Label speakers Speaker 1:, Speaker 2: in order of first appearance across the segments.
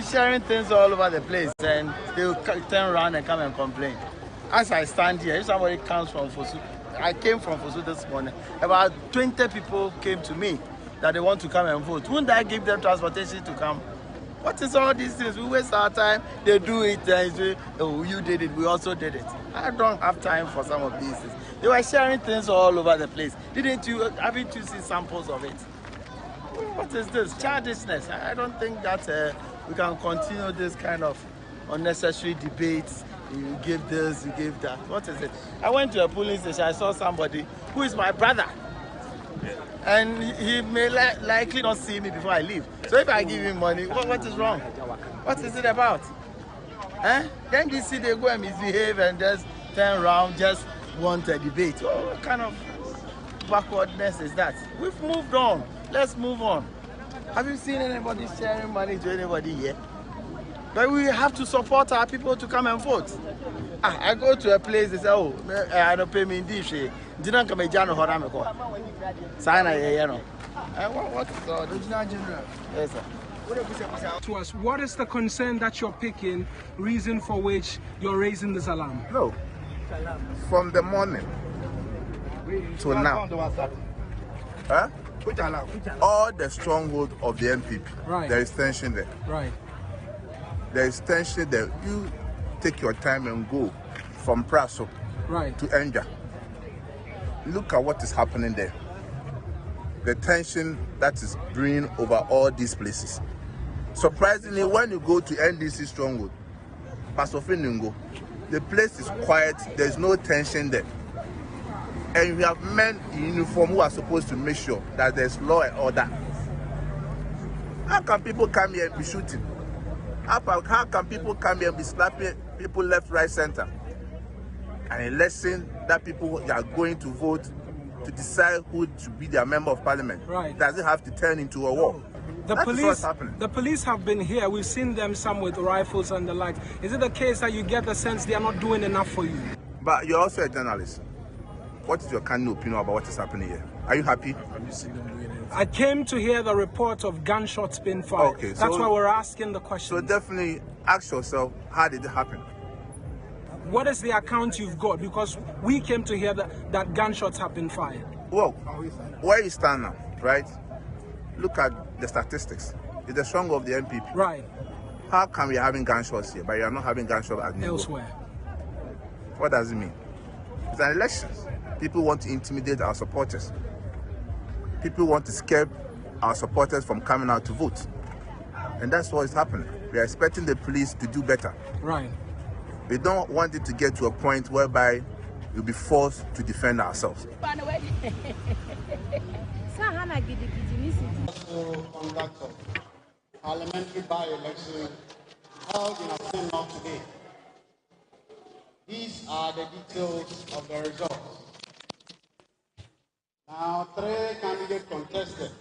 Speaker 1: Sharing things all over the place, and they'll turn around and come and complain. As I stand here, if somebody comes from Fosu, I came from Fosu this morning, about 20 people came to me that they want to come and vote. Wouldn't I give them transportation to come? What is all these things? We waste our time, they do it, and say, oh, you did it, we also did it. I don't have time for some of these things. They were sharing things all over the place. Haven't you seen samples of it? What is this? Childishness. I don't think that we can continue this kind of unnecessary debates. You give this, you give that. What is it? I went to a police station, I saw somebody who is my brother. And he may likely not see me before I leave. So if I give him money, what is wrong? What is it about? Then you see they go and misbehave and just turn around, just want a debate. What kind of backwardness is that? We've moved on. Let's move on. Have you seen anybody sharing money to anybody here? But we have to support our people to come and vote. I go to a place, they say, oh, I don't pay me in this. Didn't come a jano horameko. Sign a what is the original general? Yes, sir.
Speaker 2: To us, what is the concern that you're picking, reason for which you're raising this alarm?
Speaker 3: No. From the morning to now. All the stronghold of the NPP,
Speaker 2: right.
Speaker 3: There is tension there.
Speaker 2: Right.
Speaker 3: There is tension there. You take your time and go from Praso to Enja. Look at what is happening there. The tension that is brewing over all these places. Surprisingly, when you go to NDC stronghold, Pastor Finingo, the place is quiet. There is no tension there. And we have men in uniform who are supposed to make sure that there's law and order. How can people come here and be shooting? How can people come here and be slapping people left, right, center? An election that people are going to vote to decide who to be their member of parliament.
Speaker 2: Right.
Speaker 3: Does it have to turn into a war?
Speaker 2: The police have been here. We've seen them, some with rifles and the like. Is it the case that you get the sense they are not doing enough for you?
Speaker 3: But you're also a journalist. What is your kind of opinion about what is happening here? Are you happy?
Speaker 2: I came to hear the report of gunshots being fired.
Speaker 3: Okay,
Speaker 2: that's why we're asking the question.
Speaker 3: So definitely ask yourself, how did it happen?
Speaker 2: What is the account you've got? Because we came to hear that gunshots have been fired.
Speaker 3: Well, where you stand now, right? Look at the statistics. It's the stronghold of the NPP.
Speaker 2: Right.
Speaker 3: How come we're having gunshots here, but you're not having gunshots at Ningo?
Speaker 2: Elsewhere.
Speaker 3: What does it mean? It's an election. People want to intimidate our supporters. People want to scare our supporters from coming out to vote. And that's what is happening. We are expecting the police to do better.
Speaker 2: Right.
Speaker 3: We don't want it to get to a point whereby we'll be forced to defend ourselves.
Speaker 4: Conduct of parliamentary by-election held in Assemble today. These are the details of the results. Now, 3 candidates contested.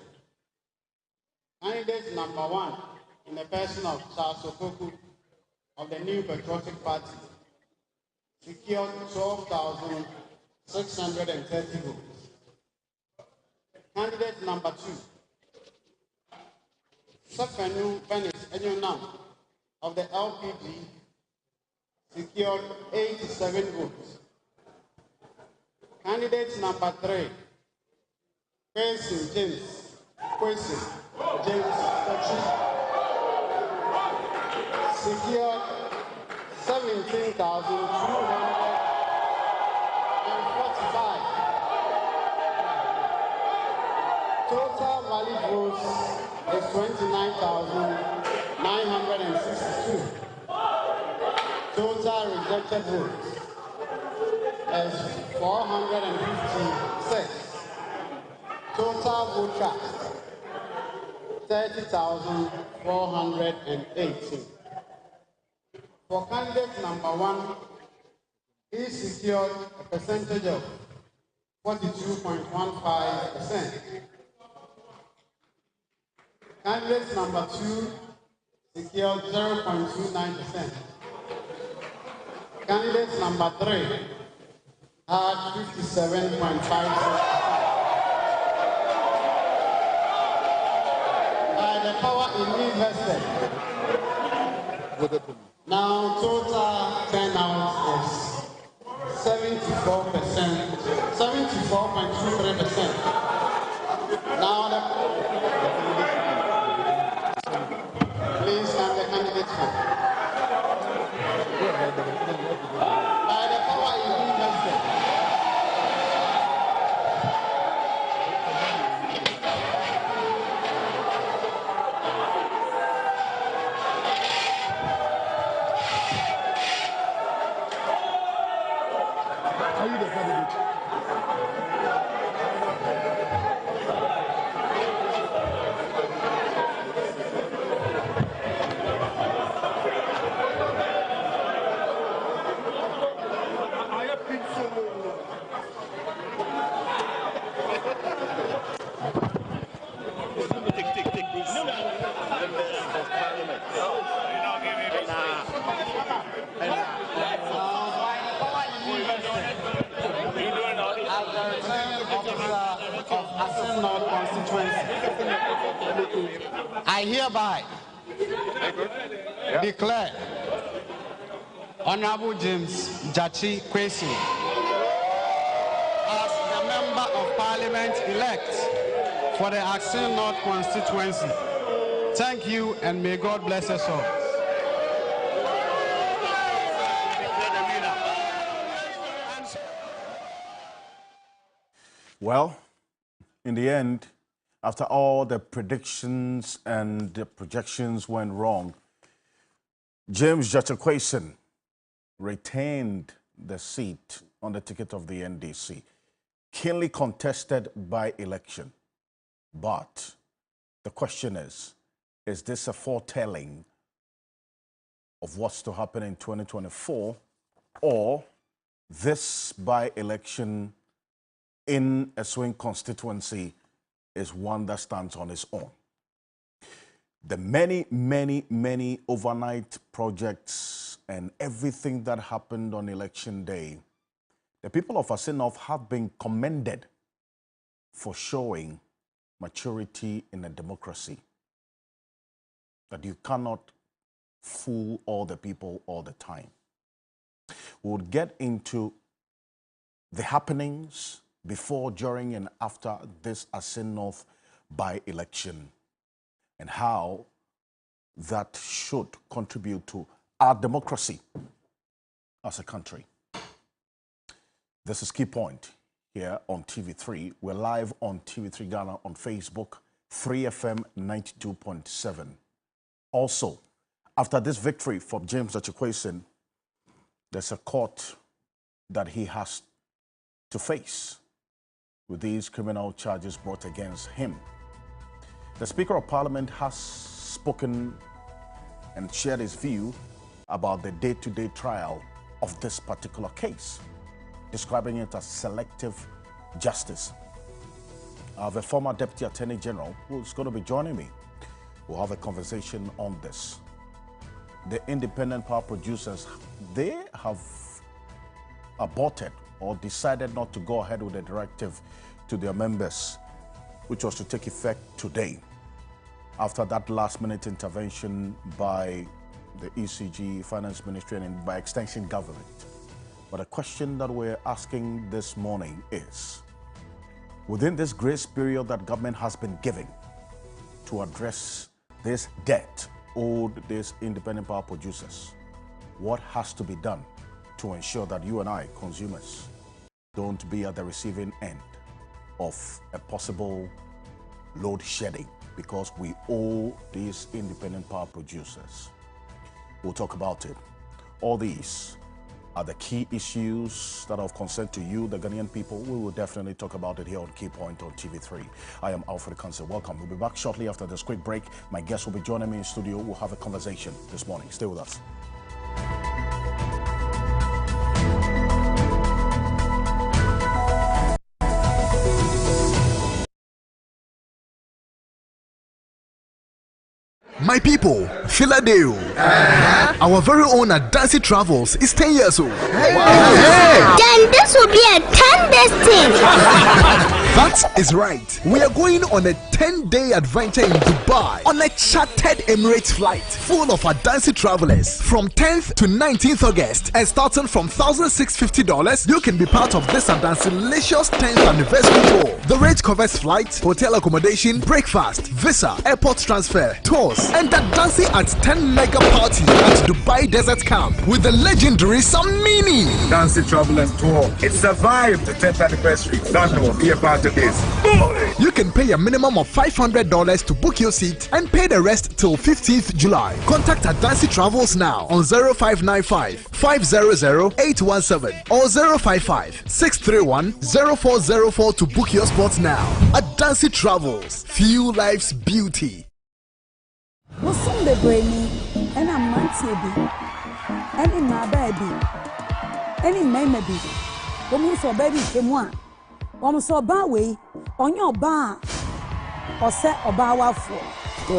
Speaker 4: Candidate number 1, in the person of Charles Opoku of the New Patriotic Party, secured 12,630 votes. Candidate number 2, Sefenu Benis Enyonam of the LPG, secured 87 votes. Candidate number 3, James secured 17,245. Total valid votes is 29,962. Total rejected votes is 456. Total vote cast 30,418. For candidate number 1, he secured a percentage of 42.15%. Candidate number 2 secured 0.29%. Candidate number 3 had 57.56%. By the power in me vested, Now, total turnout is 74%, 74.23%. Now, please have the candidates for. By the power invested.
Speaker 5: Are you the candidate?
Speaker 4: I hereby declare Honorable James Gyakye Quayson as the Member of Parliament elect for the Assin North constituency. Thank you, and may God bless us all.
Speaker 6: Well, in the end, after all the predictions and the projections went wrong, James Gyakye Quayson retained the seat on the ticket of the NDC, keenly contested by election. But the question is this a foretelling of what's to happen in 2024, or this by-election in a swing constituency is one that stands on its own? The many overnight projects and everything that happened on election day, the people of Assin North have been commended for showing maturity in a democracy. That you cannot fool all the people all the time. We would get into the happenings before, during, and after this Assin North by-election, and how that should contribute to our democracy as a country. This is Key Point here on TV3. We're live on TV3 Ghana on Facebook, 3FM 92.7. Also, after this victory for James Gyakye Quayson, there's a court that he has to face with these criminal charges brought against him. The Speaker of Parliament has spoken and shared his view about the day-to-day trial of this particular case, describing it as selective justice. I have a former Deputy Attorney General who's going to be joining me. We'll have a conversation on this. The independent power producers, they have aborted or decided not to go ahead with the directive to their members, which was to take effect today, after that last-minute intervention by the ECG, Finance Ministry, and by extension government. But a question that we're asking this morning is, within this grace period that government has been giving to address this debt owed these independent power producers, what has to be done to ensure that you and I, consumers, don't be at the receiving end of a possible load shedding because we owe these independent power producers? We'll talk about it. All these are the key issues that are of concern to you, the Ghanaian people. We will definitely talk about it here on Key Point on TV3. I am Alfred Kanse. Welcome. We'll be back shortly after this quick break. My guest will be joining me in studio. We'll have a conversation this morning. Stay with us.
Speaker 5: My people, Philadelphia. Our very own Adansi Travels is 10 years old.
Speaker 7: Wow. Then this will be a 10-day stay.
Speaker 5: That is right. We are going on a 10-day adventure in Dubai on a chartered Emirates flight full of Adansi travelers from 10th to 19th August. And starting from $1,650, you can be part of this Adansi-licious 10th anniversary tour. The rate covers flight, hotel accommodation, breakfast, visa, airport transfer, tours, and Adansi at 10 mega party at Dubai Desert Camp with the legendary Samini.
Speaker 7: Adansi Travelers Tour. It survived the 10th anniversary. Don't be a part of this.
Speaker 5: You can pay a minimum of $500 to book your seat and pay the rest till 15th July. Contact Adansi Travels now on 0595 500 817 or 055 631 0404 to book your spot now. Adansi Travels, fuel life's beauty.
Speaker 8: We're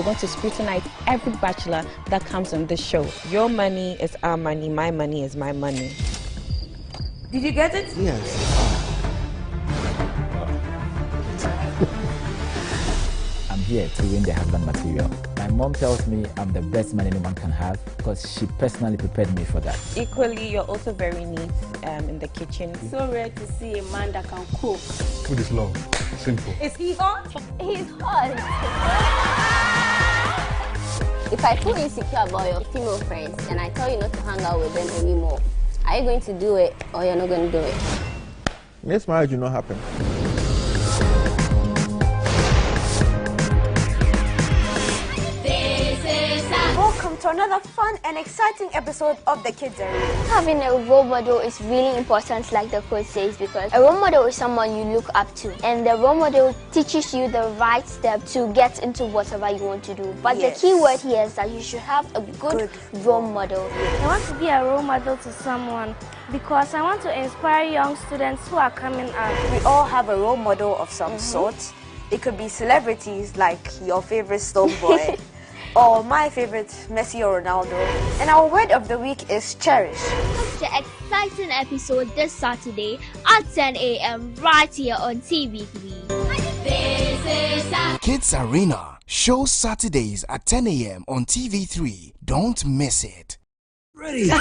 Speaker 8: going to scrutinize every bachelor that comes on this show. Your money is our money, my money is my money.
Speaker 9: Did you get it?
Speaker 10: Yes. I'm here to win the husband material. My mom tells me I'm the best man anyone can have because she personally prepared me for that.
Speaker 8: Equally, you're also very neat in the kitchen.
Speaker 9: So rare to see a man that can cook.
Speaker 11: Food is love. Simple.
Speaker 9: Is he hot?
Speaker 12: He's hot. If I feel insecure about your female friends and I tell you not to hang out with them anymore, are you going to do it or you're not going to do it?
Speaker 11: This marriage will not happen.
Speaker 9: Welcome to another fun and exciting episode of The Kids Arena.
Speaker 12: Having a role model is really important, like the quote says, because a role model is someone you look up to, and the role model teaches you the right step to get into whatever you want to do. But the key word here is that you should have a good role model.
Speaker 13: I want to be a role model to someone because I want to inspire young students who are coming up.
Speaker 9: We all have a role model of some sort. It could be celebrities like your favorite Stone Boy. Or my favorite, Messi or Ronaldo. And our word of the week is cherish.
Speaker 14: The exciting episode this Saturday at 10 a.m. right here on TV3.
Speaker 15: Kids Arena, show Saturdays at 10 a.m. on TV3. Don't miss it.
Speaker 16: Ready, set,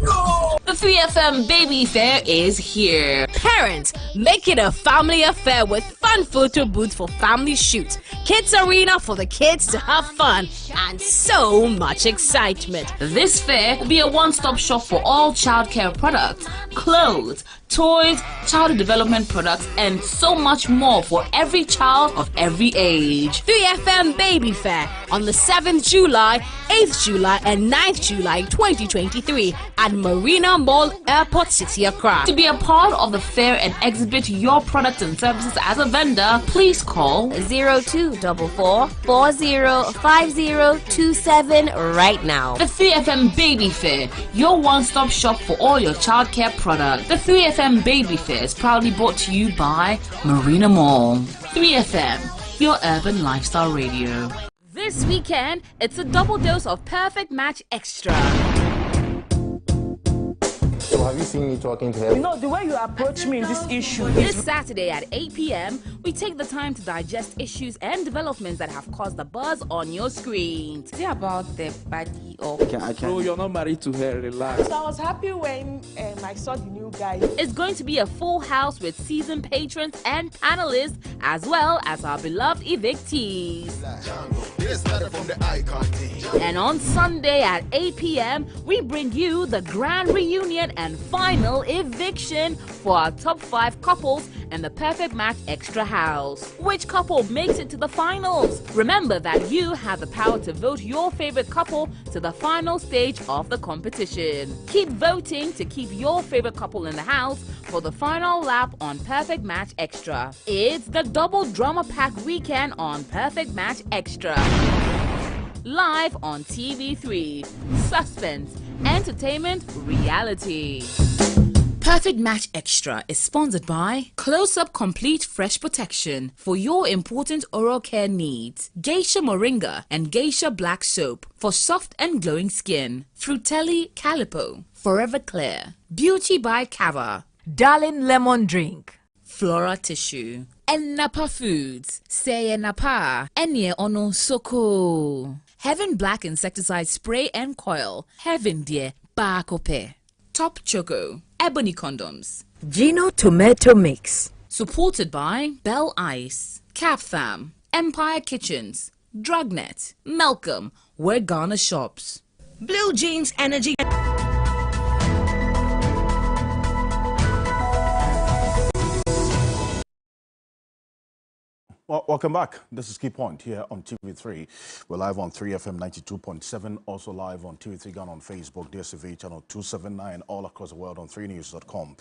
Speaker 16: go! The 3FM Baby Fair is here. Parents, make it a family affair with fun photo booths for family shoots, Kids Arena for the kids to have fun, and so much excitement. This fair will be a one-stop shop for all childcare products, clothes, toys, child development products, and so much more for every child of every age. 3FM Baby Fair on the 7th July, 8th July, and 9th July 2023 at Marina Mall, Airport City, Accra. To be a part of the fair and exhibit your products and services as a vendor, please call
Speaker 14: 0244 405027 right now.
Speaker 16: The 3FM Baby Fair, your one-stop shop for all your childcare products. The 3FM Baby Fair is proudly brought to you by Marina Mall. 3FM, your urban lifestyle radio. This weekend, it's a double dose of Perfect Match Extra.
Speaker 17: So have you seen me talking to her?
Speaker 18: You know, the way you approach me in this issue
Speaker 16: This Saturday at 8 p.m., we take the time to digest issues and developments that have caused the buzz on your screens.
Speaker 8: Is it about the body or...
Speaker 18: Bro, you're not married to her, relax. So I was happy when I saw the new guy.
Speaker 16: It's going to be a full house with seasoned patrons and panelists, as well as our beloved evictees. And on Sunday at 8 p.m., we bring you the grand reunion and final eviction for our top 5 couples in the Perfect Match Extra house. Which couple makes it to the finals? Remember that you have the power to vote your favorite couple to the final stage of the competition. Keep voting to keep your favorite couple in the house for the final lap on Perfect Match Extra. It's the double drama pack weekend on Perfect Match Extra. Live on TV3. Suspense, entertainment, reality. Perfect Match Extra is sponsored by Close Up Complete Fresh Protection for your important oral care needs. Geisha Moringa and Geisha Black Soap for soft and glowing skin. Frutelli Calipo, Forever Clear. Beauty by Cava.
Speaker 19: Darling Lemon Drink.
Speaker 16: Flora Tissue. And Napa Foods. Say Napa. Enye ono soko. Heaven Black Insecticide Spray and Coil. Heaven dear. Bakope. Top Choco. Ebony Condoms.
Speaker 19: Gino Tomato Mix.
Speaker 16: Supported by Bell Ice. Capfam. Empire Kitchens. Drugnet. Malcolm. Where Ghana shops.
Speaker 19: Blue Jeans Energy.
Speaker 6: Well, welcome back. This is Key Point here on TV3. We're live on 3FM 92.7, also live on TV3 Ghana on Facebook, DSTV channel 279, all across the world on 3news.com.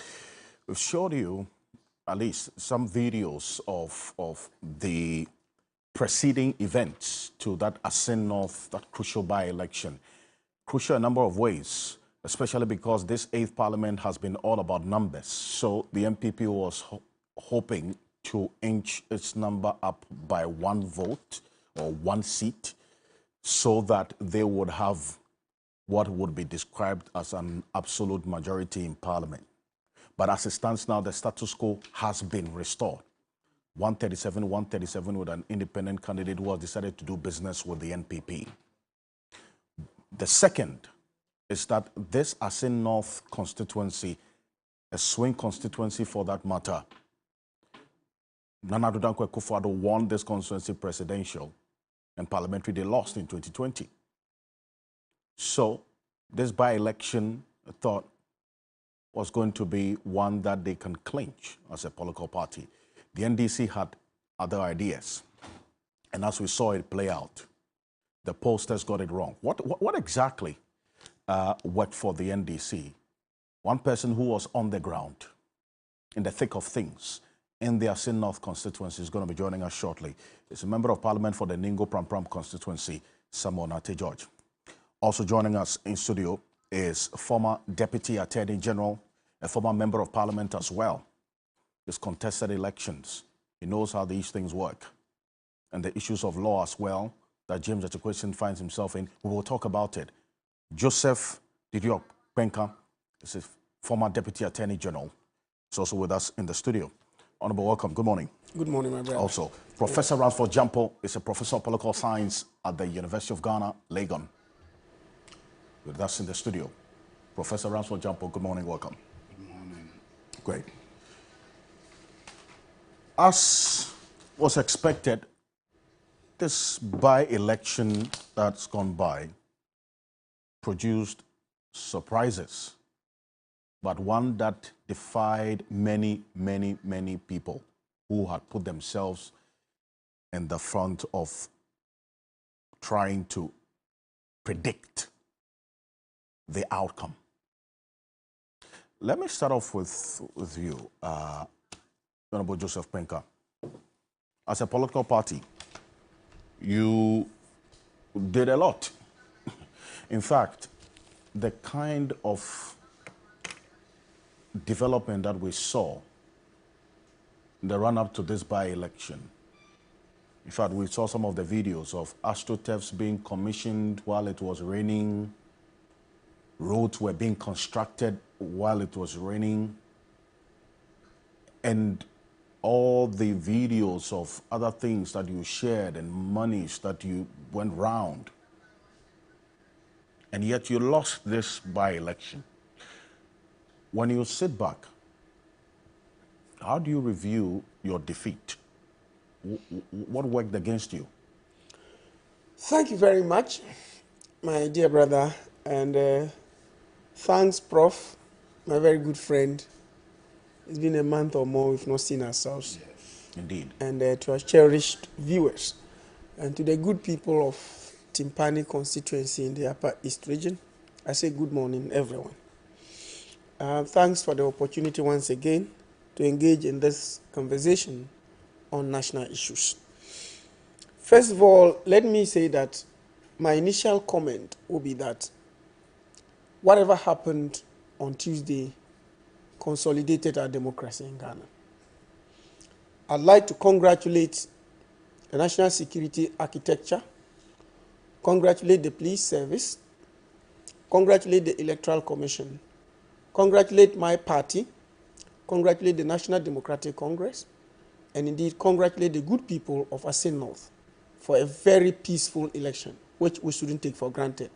Speaker 6: We've showed you at least some videos of the preceding events to that Asin North, that crucial by-election. Crucial in a number of ways, especially because this 8th Parliament has been all about numbers. So the MPP was hoping to inch its number up by 1 vote or 1 seat so that they would have what would be described as an absolute majority in Parliament. But as it stands now, the status quo has been restored. 137 with an independent candidate who has decided to do business with the NPP. The second is that this Asin North constituency, a swing constituency for that matter, Nana Addo Dankwa Akufo-Addo won this constituency presidential and parliamentary. They lost in 2020. So this by-election, I thought, was going to be one that they can clinch as a political party. The NDC had other ideas. And as we saw it play out, the pollsters got it wrong. What exactly worked for the NDC? One person who was on the ground, in the thick of things, in the Asin North constituency is going to be joining us shortly. It's a member of parliament for the Ningo Pram constituency, Samuel Nartey George. Also joining us in studio is former Deputy Attorney General, a former member of parliament as well. He's contested elections. He knows how these things work. And the issues of law as well that James Jachikwason finds himself in. We will talk about it. Joseph Didiop Penka is a former Deputy Attorney General. He's also with us in the studio. Honorable, welcome. Good morning.
Speaker 2: Good morning, my brother.
Speaker 6: Also, Professor Ransford Jampo is a professor of political science at the University of Ghana, Legon. With us in the studio. Professor Ransford Jampo, good morning, welcome.
Speaker 20: Good morning.
Speaker 6: Great. As was expected, this by-election that's gone by produced surprises, but one that defied many, many, many people who had put themselves in the front of trying to predict the outcome. Let me start off with you, Honorable Joseph Penka. As a political party, you did a lot. In fact, the kind of development that we saw in the run-up to this by-election. In fact, we saw some of the videos of astroturfs being commissioned while it was raining. Roads were being constructed while it was raining. And all the videos of other things that you shared and monies that you went round. And yet you lost this by-election. When you sit back, how do you review your defeat? What worked against you?
Speaker 18: Thank you very much, my dear brother, and thanks, Prof, my very good friend. It's been a month or more we've not seen ourselves.
Speaker 6: Yes, indeed.
Speaker 18: And to our cherished viewers, and to the good people of Timpani constituency in the Upper East region, I say good morning, everyone. Thanks for the opportunity once again to engage in this conversation on national issues. First of all, let me say that my initial comment will be that whatever happened on Tuesday consolidated our democracy in Ghana. I'd like to congratulate the national security architecture, congratulate the police service, congratulate the Electoral Commission, congratulate my party, congratulate the National Democratic Congress, and indeed congratulate the good people of Asin North for a very peaceful election, which we shouldn't take for granted.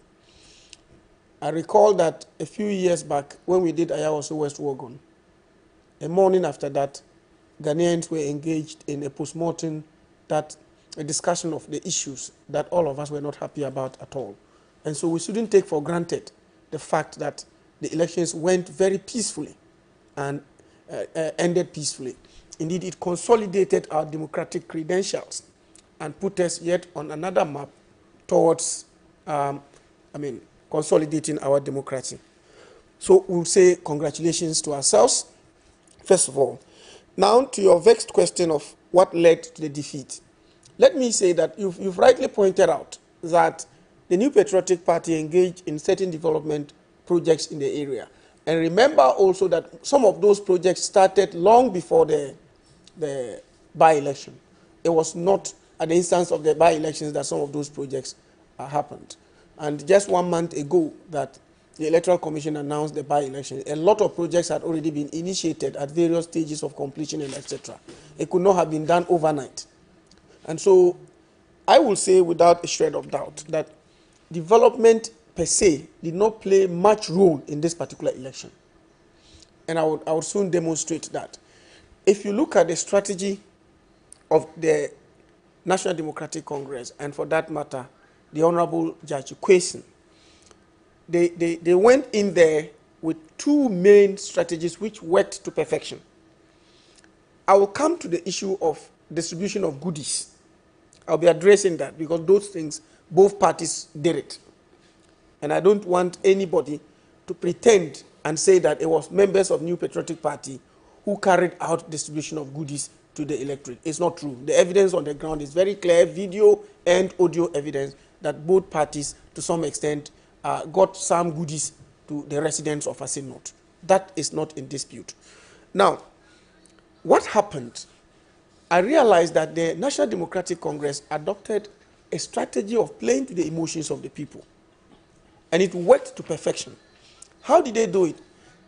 Speaker 18: I recall that a few years back, when we did Ayawaso West Wuogon, a morning after that, Ghanaians were engaged in a post-mortem, a discussion of the issues that all of us were not happy about at all. And so we shouldn't take for granted the fact that the elections went very peacefully and ended peacefully. Indeed, it consolidated our democratic credentials and put us yet on another map towards, consolidating our democracy. So we'll say congratulations to ourselves, first of all. Now to your vexed question of what led to the defeat. Let me say that you've rightly pointed out that the New Patriotic Party engaged in certain development projects in the area. And remember also that some of those projects started long before the by-election. It was not at the instance of the by-elections that some of those projects happened. And just 1 month ago that the Electoral Commission announced the by-election, a lot of projects had already been initiated at various stages of completion and etc. It could not have been done overnight. And so I will say without a shred of doubt that development per se did not play much role in this particular election. And I would soon demonstrate that. If you look at the strategy of the National Democratic Congress, and for that matter, the Honorable Judge Kwesi, they went in there with two main strategies which worked to perfection. I will come to the issue of distribution of goodies. I'll be addressing that because those things, both parties did it. And I don't want anybody to pretend and say that it was members of New Patriotic Party who carried out distribution of goodies to the electorate. It's not true. The evidence on the ground is very clear, video and audio evidence, that both parties, to some extent, got some goodies to the residents of Asin North. That is not in dispute. Now, what happened? I realized that the National Democratic Congress adopted a strategy of playing to the emotions of the people. And it worked to perfection. How did they do it?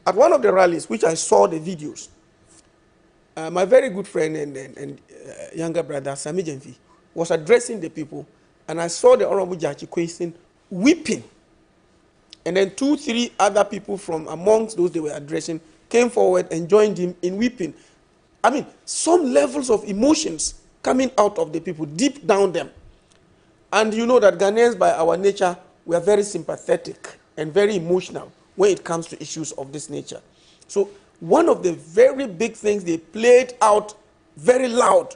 Speaker 18: At one of the rallies, which I saw the videos, my very good friend and younger brother, Sami Jemfi, was addressing the people, and I saw the Honorable Judge Kwesi weeping. And then 2-3 other people from amongst those they were addressing came forward and joined him in weeping. I mean, some levels of emotions coming out of the people, deep down them. And you know that Ghanaians, by our nature, we are very sympathetic and very emotional when it comes to issues of this nature. So one of the very big things they played out very loud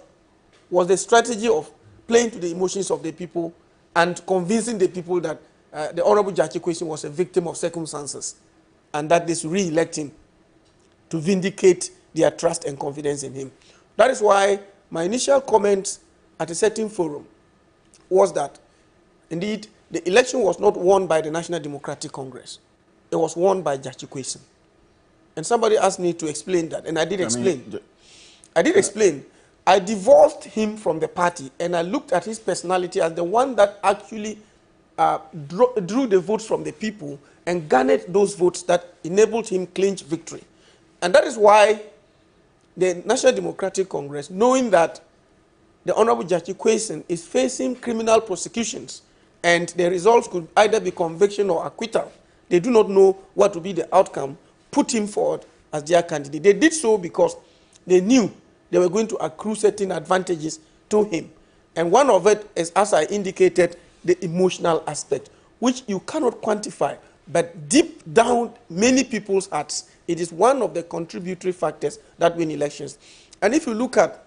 Speaker 18: was the strategy of playing to the emotions of the people and convincing the people that the Honorable Judge Kwesi was a victim of circumstances and that they should re-elect him to vindicate their trust and confidence in him. That is why my initial comment at a certain forum was that, indeed, the election was not won by the National Democratic Congress. It was won by Judge Kwesi. And somebody asked me to explain that, and I did explain. I did explain. I divorced him from the party, and I looked at his personality as the one that actually drew the votes from the people and garnered those votes that enabled him clinch victory. And that is why the National Democratic Congress, knowing that the Honorable Judge Kwesi is facing criminal prosecutions and the results could either be conviction or acquittal, they do not know what will be the outcome, put him forward as their candidate. They did so because they knew they were going to accrue certain advantages to him. And one of it is, as I indicated, the emotional aspect, which you cannot quantify, but deep down many people's hearts, it is one of the contributory factors that win elections. And if you look at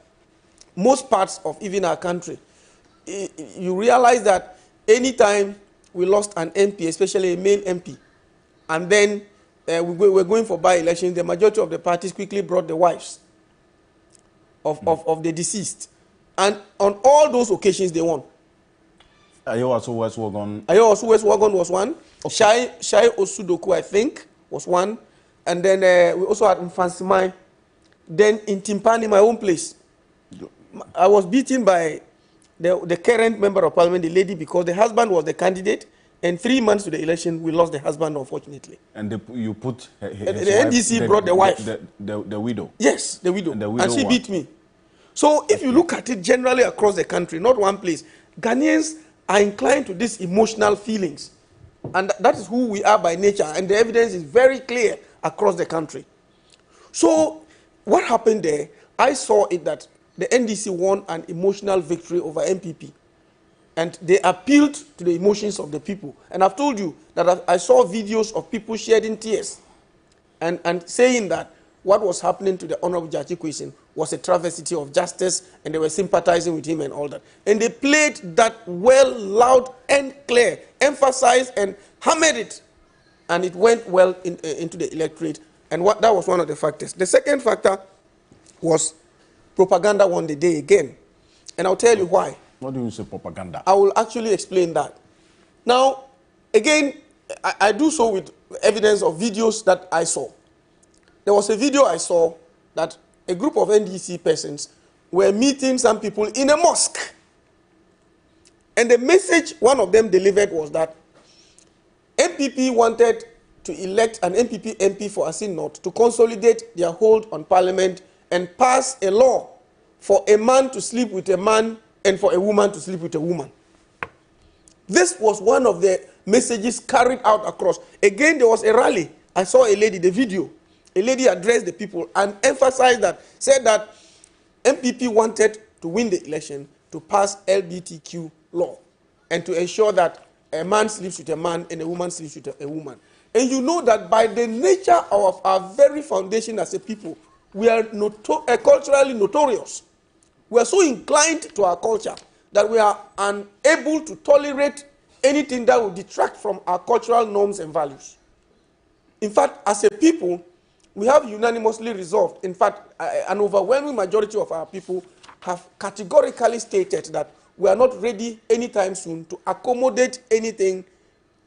Speaker 18: most parts of even our country, you realize that anytime we lost an MP, especially a male MP, and then we were going for by-elections, the majority of the parties quickly brought the wives of the deceased. And on all those occasions, they won.
Speaker 6: Ayawaso West Wuogon.
Speaker 18: Ayawaso West Wuogon was one. Okay. Shai Osudoku, I think, was one. And then we also had Mfansimai. Then in Timpani, my own place, I was beaten by the current member of parliament, the lady, because the husband was the candidate And 3 months to the election, we lost the husband, unfortunately.
Speaker 6: And you put
Speaker 18: the NDC brought the wife.
Speaker 6: The widow.
Speaker 18: Yes, the widow.
Speaker 6: And
Speaker 18: she beat me. So if you look at it generally across the country, not one place, Ghanaians are inclined to these emotional feelings. And that is who we are by nature. And the evidence is very clear across the country. So what happened there, I saw it that the NDC won an emotional victory over MPP. And they appealed to the emotions of the people. And I've told you that I saw videos of people shedding tears and saying that what was happening to the Honorable Gyakye Quayson was a travesty of justice, and they were sympathizing with him and all that. And they played that well, loud and clear, emphasized and hammered it. And it went well into the electorate. And that was one of the factors. The second factor was propaganda won the day again. And I'll tell you why.
Speaker 6: What do you say propaganda?
Speaker 18: I will actually explain that. Now, again, I do so with evidence of videos that I saw. There was a video I saw that a group of NDC persons were meeting some people in a mosque. And the message one of them delivered was that MPP wanted to elect an MPP MP for Asin North to consolidate their hold on parliament and pass a law for a man to sleep with a man and for a woman to sleep with a woman. This was one of the messages carried out across. Again, there was a rally. I saw a lady, the video. A lady addressed the people and emphasized that, said that MPP wanted to win the election to pass LGBTQ law and to ensure that a man sleeps with a man and a woman sleeps with a woman. And you know that by the nature of our very foundation as a people, we are culturally notorious. We are so inclined to our culture that we are unable to tolerate anything that will detract from our cultural norms and values. In fact, as a people, we have unanimously resolved, in fact, an overwhelming majority of our people have categorically stated that we are not ready anytime soon to accommodate anything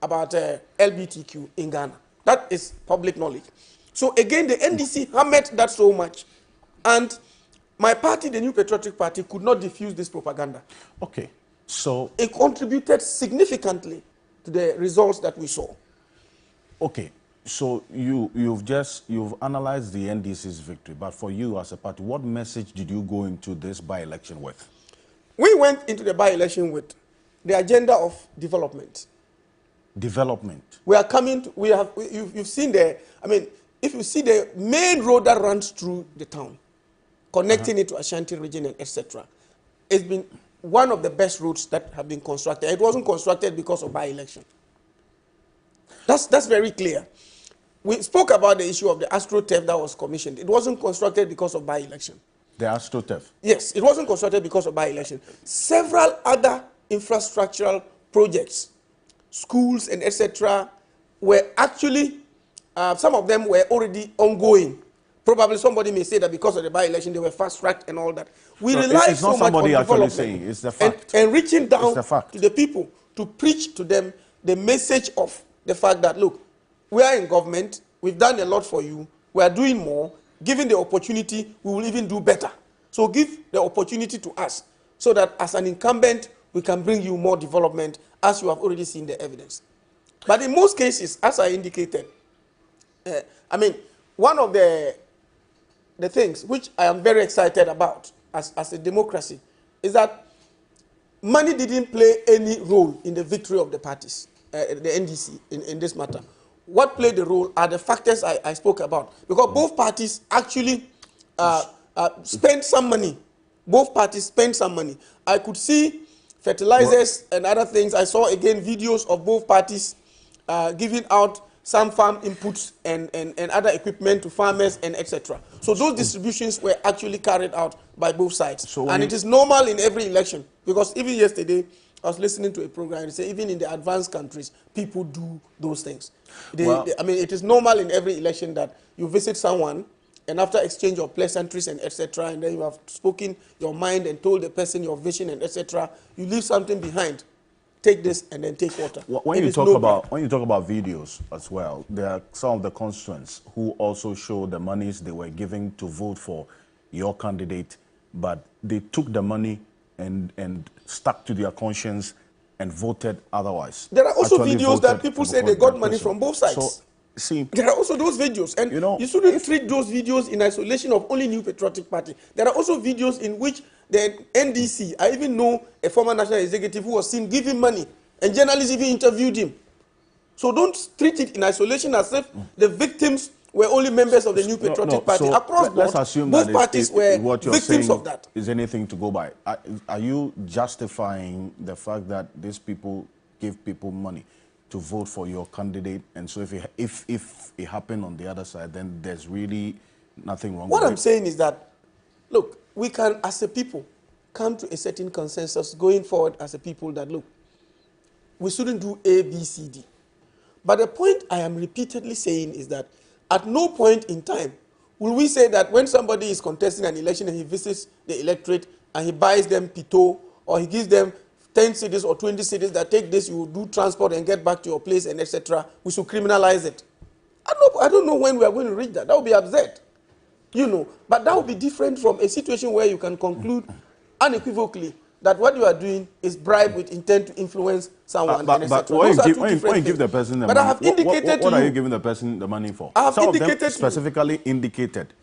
Speaker 18: about LGBTQ in Ghana. That is public knowledge. So again, the NDC hammered that so much. And my party, the New Patriotic Party, could not diffuse this propaganda.
Speaker 6: Okay, so
Speaker 18: it contributed significantly to the results that we saw.
Speaker 6: Okay, so you've analyzed the NDC's victory, but for you as a party, what message did you go into this by-election with?
Speaker 18: We went into the by-election with the agenda of development.
Speaker 6: Development.
Speaker 18: We are coming to, you've seen if you see the main road that runs through the town, connecting it to Ashanti region and etc. It's been one of the best roads that have been constructed. It wasn't constructed because of by-election. That's very clear. We spoke about the issue of the AstroTurf that was commissioned. It wasn't constructed because of by-election.
Speaker 6: The AstroTurf?
Speaker 18: Yes, it wasn't constructed because of by-election. Several other infrastructural projects, schools and etc. were actually, some of them were already ongoing. Probably somebody may say that because of the by-election, they were fast-tracked and all that. We rely so much on development
Speaker 6: saying, it's the fact.
Speaker 18: And reaching down to the people to preach to them the message of the fact that, look, we are in government, we've done a lot for you, we are doing more, given the opportunity, we will even do better. So give the opportunity to us so that as an incumbent, we can bring you more development, as you have already seen the evidence. But in most cases, as I indicated, one of the things which I am very excited about as a democracy is that money didn't play any role in the victory of the parties, the NDC, in this matter. What played the role are the factors I spoke about. Because both parties actually spent some money. Both parties spent some money. I could see fertilizers and other things. I saw, again, videos of both parties giving out some farm inputs and other equipment to farmers and etc. So those distributions were actually carried out by both sides. And it is normal in every election, because even yesterday, I was listening to a program and say even in the advanced countries, people do those things. It is normal in every election that you visit someone and after exchange of pleasantries and etc., and then you have spoken your mind and told the person your vision and etc., you leave something behind. Take this and then take water.
Speaker 6: When you talk about videos as well, there are some of the constituents who also show the monies they were giving to vote for your candidate, but they took the money and stuck to their conscience and voted otherwise.
Speaker 18: There are also videos that people say they got money from both sides.
Speaker 6: So, see,
Speaker 18: there are also those videos, and you shouldn't treat those videos in isolation of only New Patriotic Party. There are also videos in which the NDC, I even know a former national executive who was seen giving money, and journalists even interviewed him. So don't treat it in isolation as if the victims were only members of the New Patriotic Party.
Speaker 6: So
Speaker 18: across board,
Speaker 6: let's assume
Speaker 18: both
Speaker 6: that
Speaker 18: parties were
Speaker 6: what you're
Speaker 18: victims
Speaker 6: saying
Speaker 18: of that.
Speaker 6: Is anything to go by? Are you justifying the fact that these people give people money to vote for your candidate, and so if it happened on the other side, then there's really nothing wrong with it?
Speaker 18: What I'm saying is that, look, we can, as a people, come to a certain consensus going forward as a people that, look, we shouldn't do A, B, C, D. But the point I am repeatedly saying is that at no point in time will we say that when somebody is contesting an election and he visits the electorate and he buys them pito, or he gives them 10 cities or 20 cities that take this, you will do transport and get back to your place and etc., we should criminalize it. I don't know when we are going to reach that. That would be absurd. You know, but that would be different from a situation where you can conclude unequivocally that what you are doing is bribe with intent to influence someone.
Speaker 6: But when you give the person the money,
Speaker 18: I have indicated
Speaker 6: what are you giving the person the money for?
Speaker 18: I have
Speaker 6: Some
Speaker 18: indicated
Speaker 6: of them specifically indicated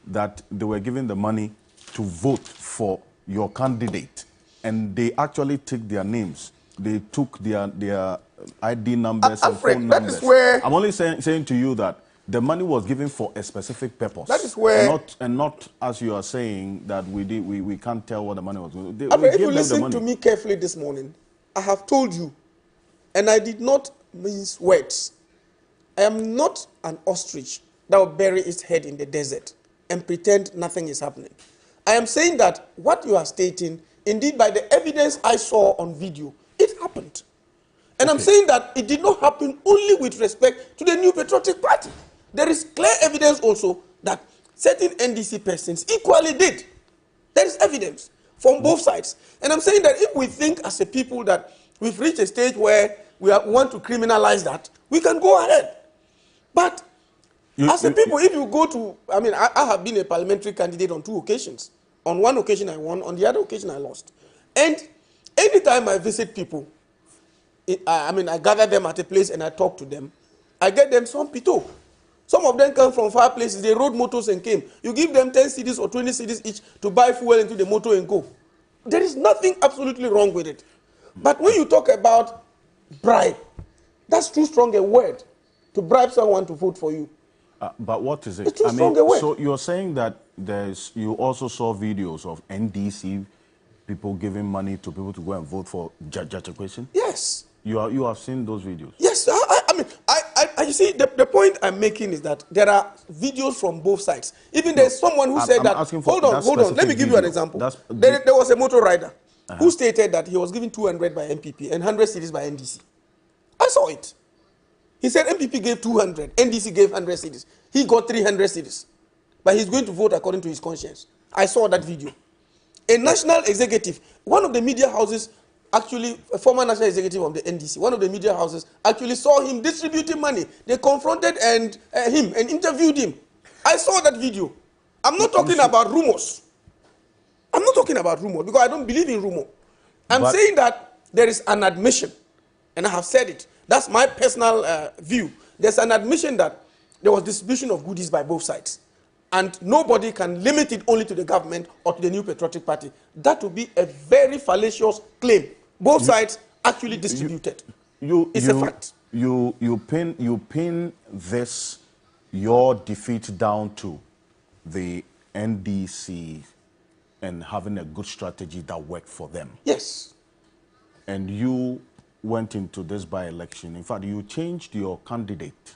Speaker 6: that they were giving the money to vote for your candidate, and they actually took their names. They took their ID numbers and phone numbers.
Speaker 18: That is where
Speaker 6: I'm only saying to you that the money was given for a specific purpose.
Speaker 18: That is where,
Speaker 6: and not as you are saying that we can't tell what the money was going to.
Speaker 18: If you listen to me carefully this morning, I have told you, and I did not mince words. I am not an ostrich that will bury its head in the desert and pretend nothing is happening. I am saying that what you are stating, indeed by the evidence I saw on video, it happened. And I'm saying that it did not happen only with respect to the New Patriotic Party. There is clear evidence also that certain NDC persons equally did. There is evidence from both sides. And I'm saying that if we think as a people that we've reached a stage where we want to criminalize that, we can go ahead. But as a people, if you go to, I mean, I have been a parliamentary candidate on 2 occasions. On one occasion I won, on the other occasion I lost. And anytime I visit people, I gather them at a place and I talk to them, I get them some pito. Some of them come from far places. They rode motors and came. You give them 10 cedis or 20 cedis each to buy fuel into the motor and go. There is nothing absolutely wrong with it. But when you talk about bribe, that's too strong a word to bribe someone to vote for you.
Speaker 6: But what is it?
Speaker 18: It's too strong a word.
Speaker 6: So you're saying that you also saw videos of NDC people giving money to people to go and vote for Jatchakweyson?
Speaker 18: Yes.
Speaker 6: You have seen those videos?
Speaker 18: Yes. You see, the point I'm making is that there are videos from both sides. Even there's someone who said that, hold on, let me give you an example. There was a motor rider who stated that he was given 200 by MPP and 100 cedis by NDC. I saw it. He said MPP gave 200, NDC gave 100 cedis. He got 300 cedis. But he's going to vote according to his conscience. I saw that video. A national executive, one of the media houses, actually, a former national executive of the NDC, one of the media houses actually saw him distributing money. They confronted him and interviewed him. I saw that video. I'm not talking about rumors. I'm not talking about rumors because I don't believe in rumor. I'm saying that there is an admission, and I have said it. That's my personal view. There's an admission that there was distribution of goodies by both sides. And nobody can limit it only to the government or to the New Patriotic Party. That would be a very fallacious claim. Both sides actually distributed. It's a fact.
Speaker 6: You pin this, your defeat down to the NDC and having a good strategy that worked for them.
Speaker 18: Yes.
Speaker 6: And you went into this by-election. In fact, you changed your candidate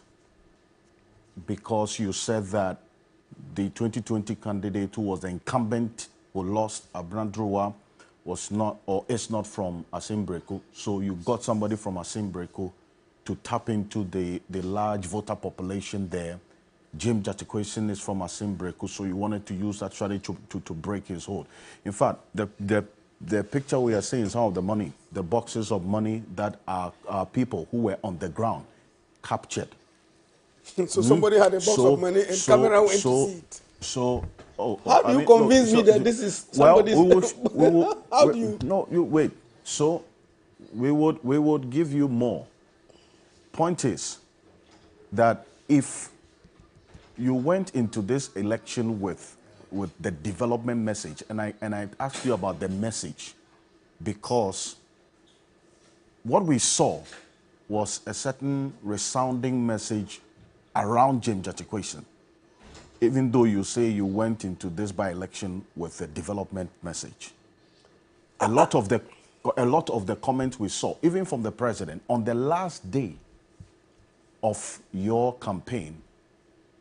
Speaker 6: because you said that the 2020 candidate who was the incumbent who lost, Abrandruwa, was not or is not from Asimbreko. So you got somebody from Asimbreko to tap into the large voter population there. James Jatchakweyson is from Asimbreko, so you wanted to use that strategy to break his hold. In fact, the picture we are seeing, some of the money, the boxes of money that are people who were on the ground captured.
Speaker 18: So somebody had a box of money and camera went to see it. How do you convince me that this is somebody's...
Speaker 6: How do you... No, you wait. So We would give you more. Point is that if you went into this election with the development message, and I asked you about the message, because what we saw was a certain resounding message around James Gyakye, even though you say you went into this by-election with a development message. A lot of the comments we saw, even from the president, on the last day of your campaign,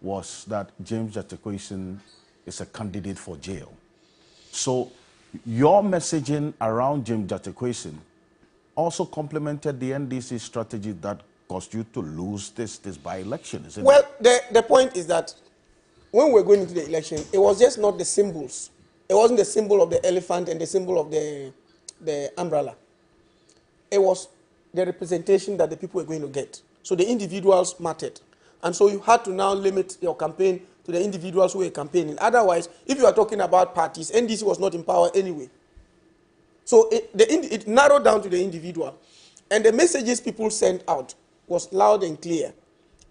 Speaker 6: was that James Gyakye is a candidate for jail. So your messaging around James Gyakye also complemented the NDC strategy that caused you to lose this by-election, isn't it?
Speaker 18: Well, the point is that when we were going into the election, it was just not the symbols. It wasn't the symbol of the elephant and the symbol of the umbrella. It was the representation that the people were going to get. So the individuals mattered. And so you had to now limit your campaign to the individuals who were campaigning. Otherwise, if you are talking about parties, NDC was not in power anyway. So it narrowed down to the individual. And the messages people sent out was loud and clear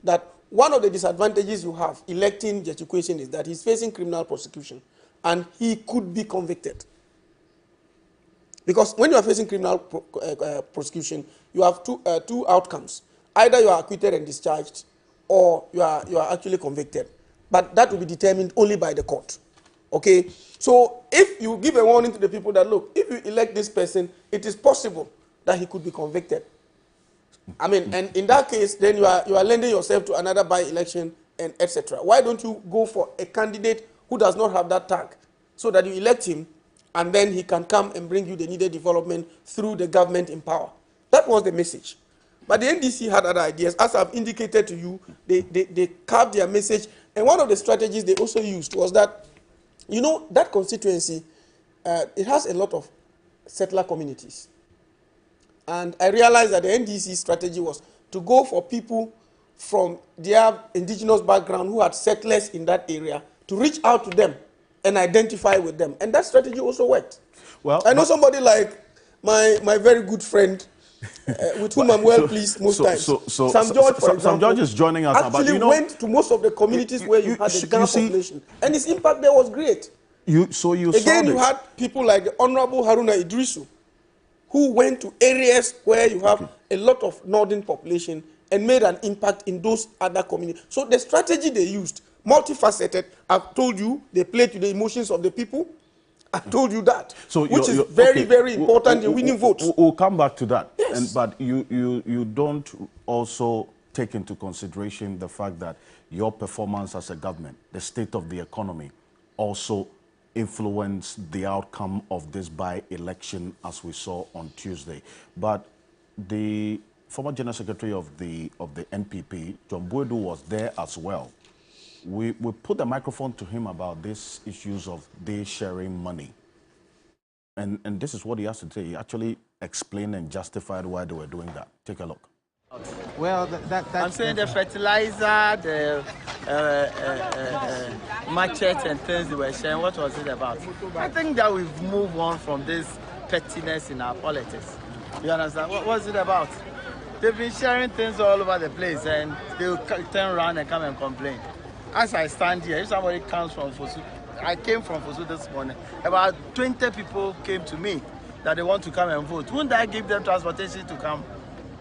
Speaker 18: that one of the disadvantages you have electing Gyakye is that he's facing criminal prosecution and he could be convicted. Because when you are facing criminal prosecution, you have two outcomes. Either you are acquitted and discharged, or you are actually convicted. But that will be determined only by the court. Okay? So if you give a warning to the people that, look, if you elect this person, it is possible that he could be convicted. I mean, and in that case, then you are lending yourself to another by-election and etc. Why don't you go for a candidate who does not have that tag, so that you elect him, and then he can come and bring you the needed development through the government in power? That was the message. But the NDC had other ideas. As I've indicated to you, they carved their message. And one of the strategies they also used was that, you know, that constituency, it has a lot of settler communities. And I realized that the NDC strategy was to go for people from their indigenous background who had settlers in that area, to reach out to them and identify with them. And that strategy also worked. Well, I know somebody like my very good friend, with whom I'm well pleased most times. Sam George, for example, Sam George is joining us now, but you know, went to most of the communities where you had the Ghana population, and his impact there was great. You had people like the Honorable Haruna Idrisu, who went to areas where you have a lot of northern population and made an impact in those other communities. So the strategy they used, multifaceted. I've told you, they played to the emotions of the people. I told you that, so which is very important in winning votes.
Speaker 6: We'll come back to that.
Speaker 18: Yes.
Speaker 6: But you don't also take into consideration the fact that your performance as a government, the state of the economy, also influenced the outcome of this by-election as we saw on Tuesday. But the former General Secretary of the NPP, John Boadu, was there as well. We put the microphone to him about these issues of they sharing money. And this is what he has to say. He actually explained and justified why they were doing that. Take a look.
Speaker 1: Well, I'm saying the fertilizer, the machete and things they were sharing, what was it about? I think that we've moved on from this pettiness in our politics. You understand? What was it about? They've been sharing things all over the place, and they'll turn around and come and complain. As I stand here, if somebody comes from Fosu, I came from Fosu this morning, about 20 people came to me that they want to come and vote. Wouldn't I give them transportation to come?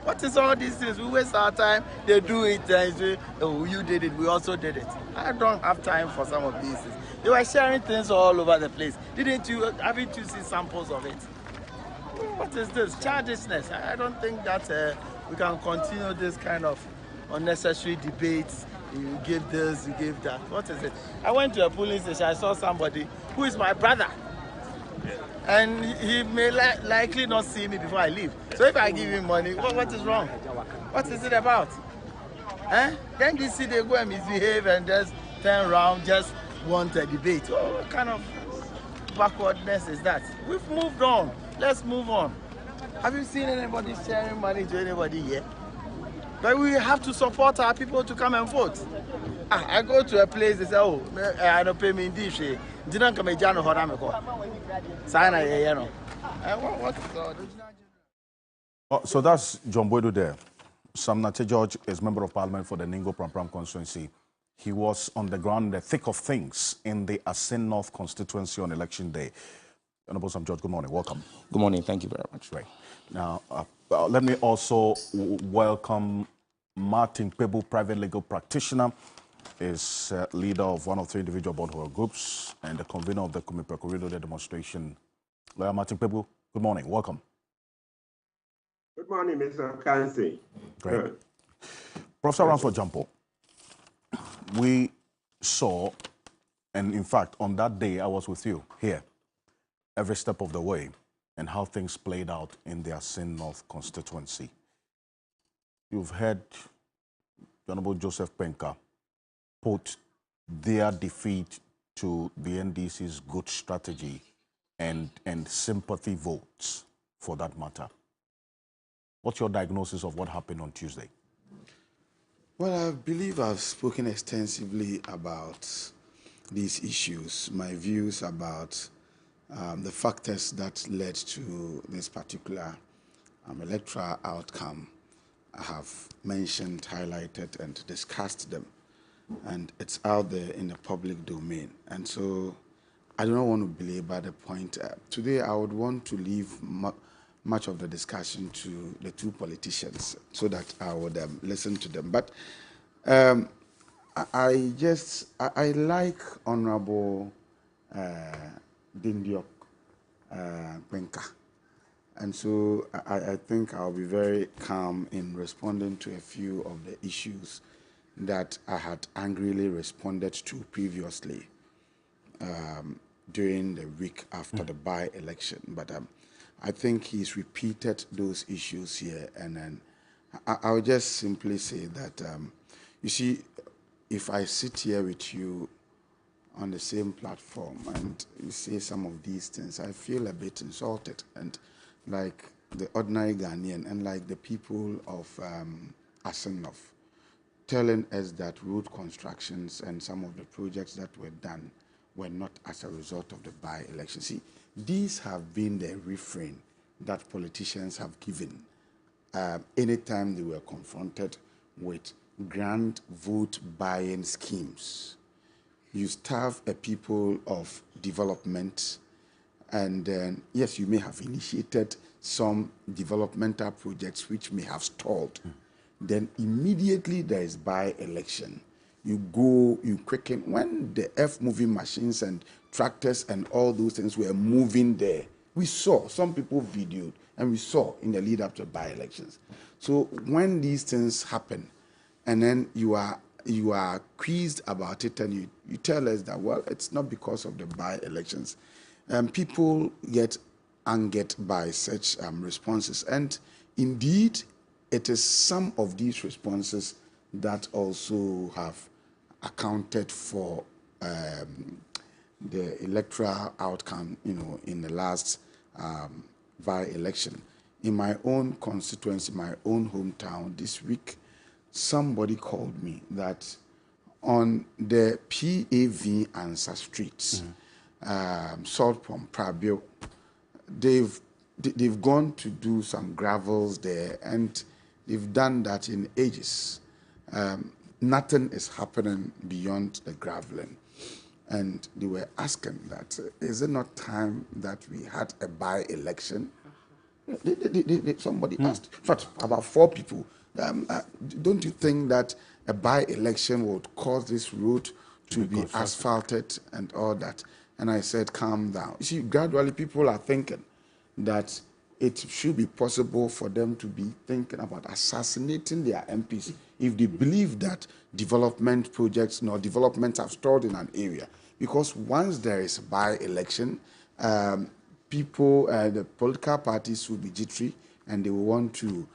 Speaker 1: What is all these things? We waste our time, they do it, and say, oh, you did it, we also did it. I don't have time for some of these things. They were sharing things all over the place. Haven't you seen samples of it? What is this? Childishness. I don't think that we can continue this kind of unnecessary debates. You give this, you give that. What is it? I went to a police station, I saw somebody who is my brother. And he may likely not see me before I leave. So if I give him money, what is wrong? What is it about? Then you see they go and misbehave and just turn around, just want a debate. Oh, what kind of backwardness is that? We've moved on. Let's move on. Have you seen anybody sharing money to anybody yet? But we have to support our people to come and vote. I go to a place, they say, oh, I don't pay me in this. Didn't come a jano horameko. Sign a, you know. What?
Speaker 6: So that's John Boydo there. Sam Nate George is Member of Parliament for the Ningo Pram constituency. He was on the ground in the thick of things in the Asin North constituency on election day. Honorable Sam George, good morning. Welcome.
Speaker 20: Good morning. Thank you very much.
Speaker 6: Right. Now, let me also welcome Martin Kpebu, private legal practitioner, is leader of one of three individual bondholder groups and the convener of the Kumipeku Day demonstration. Lawyer Martin Kpebu, good morning. Welcome.
Speaker 21: Good morning, Mr. Kansi.
Speaker 6: Great. Professor Ramford Jampo, we saw, and in fact, on that day, I was with you here, every step of the way, and how things played out in the Asin North constituency. You've heard Honorable Joseph Penka put their defeat to the NDC's good strategy and sympathy votes, for that matter. What's your diagnosis of what happened on Tuesday?
Speaker 22: Well, I believe I've spoken extensively about these issues, my views about the factors that led to this particular electoral outcome. I have mentioned, highlighted, and discussed them, and it's out there in the public domain. And so I do not want to belabor the point. Today, I would want to leave much of the discussion to the two politicians so that I would listen to them. But I like Honorable Dindiok Penka. And so I think I'll be very calm in responding to a few of the issues that I had angrily responded to previously during the week after the by-election. But I think he's repeated those issues here, and then I'll just simply say that, you see, if I sit here with you on the same platform and you say some of these things, I feel a bit insulted, and like the ordinary Ghanaian and like the people of Asin North, telling us that road constructions and some of the projects that were done were not as a result of the by-election. See, these have been the refrain that politicians have given anytime they were confronted with grand vote buying schemes. You starve a people of development, and then, yes, you may have initiated some developmental projects which may have stalled. Then immediately there is by-election. You go, you quicken. When the earth-moving machines and tractors and all those things were moving there, we saw, some people videoed, and we saw in the lead up to by-elections. So when these things happen, and then you are quizzed about it, and you tell us that, well, it's not because of the by-elections. People get angered by such responses. And indeed, it is some of these responses that also have accounted for the electoral outcome, in the last by-election. In my own constituency, my own hometown, this week, somebody called me that on the PAV Answer Streets, Salt from Prabio, they've gone to do some gravels there, and they've done that in ages. Nothing is happening beyond the graveling. And they were asking that, is it not time that we had a by-election? Somebody asked, in fact, about 4 people. Don't you think that a by-election would cause this road to be asphalted and all that? And I said, calm down. You see, gradually people are thinking that it should be possible for them to be thinking about assassinating their MPs if they believe that development projects or developments have stalled in an area. Because once there is a by-election, people, the political parties will be jittery, and they will want to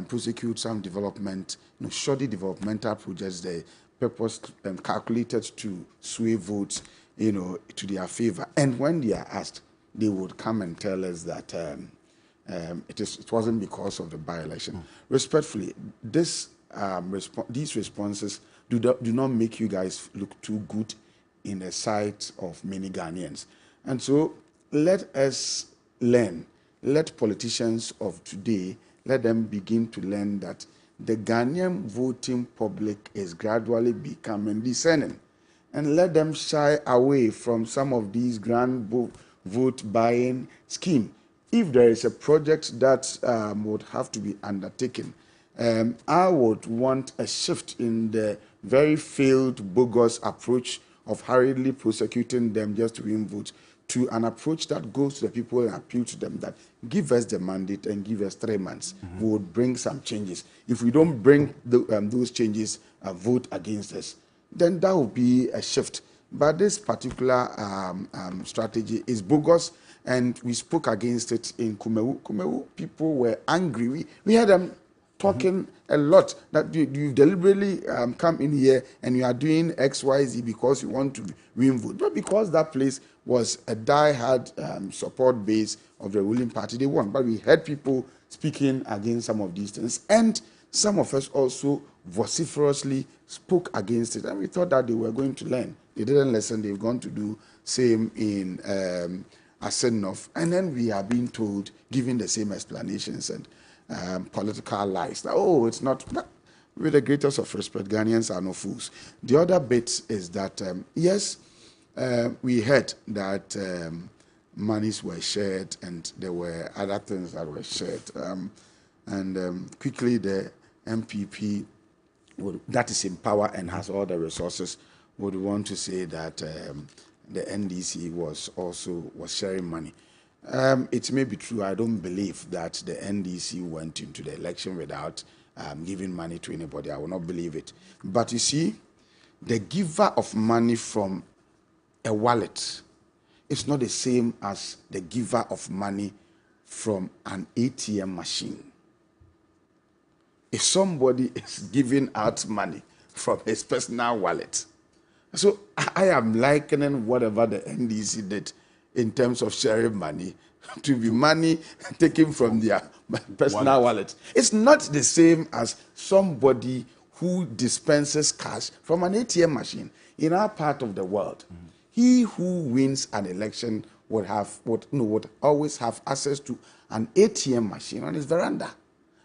Speaker 22: prosecute some development, shoddy developmental projects, the purpose calculated to sway votes, to their favor. And when they are asked, they would come and tell us that it wasn't because of the by-election. Respectfully, these responses do not make you guys look too good in the sight of many Ghanaians. And so let us learn. Let politicians of today let them begin to learn that the Ghanaian voting public is gradually becoming discerning, and let them shy away from some of these grand vote buying schemes. If there is a project that would have to be undertaken, I would want a shift in the very failed, bogus approach of hurriedly prosecuting them just to win votes, to an approach that goes to the people and appeal to them that give us the mandate and give us 3 months. We would bring some changes. If we don't bring those changes, vote against us, then that will be a shift. But this particular strategy is bogus, and we spoke against it in Kumewu. Kumewu people were angry. We had them talking a lot that you deliberately come in here and you are doing X, Y, Z because you want to win vote. But because that place was a die-hard support base of the ruling party, they won. But we heard people speaking against some of these things. And some of us also vociferously spoke against it. And we thought that they were going to learn. They didn't listen. They've gone to do same in Asenov. And then we are being told, giving the same explanations and political lies. That, oh, it's not. With the greatest of respect, Ghanaians are no fools. The other bit is that, yes, we heard that monies were shared and there were other things that were shared. Quickly, the MPP, that is in power and has all the resources, would want to say that the NDC was sharing money. It may be true. I don't believe that the NDC went into the election without giving money to anybody. I will not believe it. But you see, the giver of money from a wallet is not the same as the giver of money from an ATM machine. If somebody is giving out money from his personal wallet, so I am likening whatever the NDC did in terms of sharing money to be money taken from their personal wallet. It's not the same as somebody who dispenses cash from an ATM machine. In our part of the world, he who wins an election would always have access to an ATM machine on his veranda.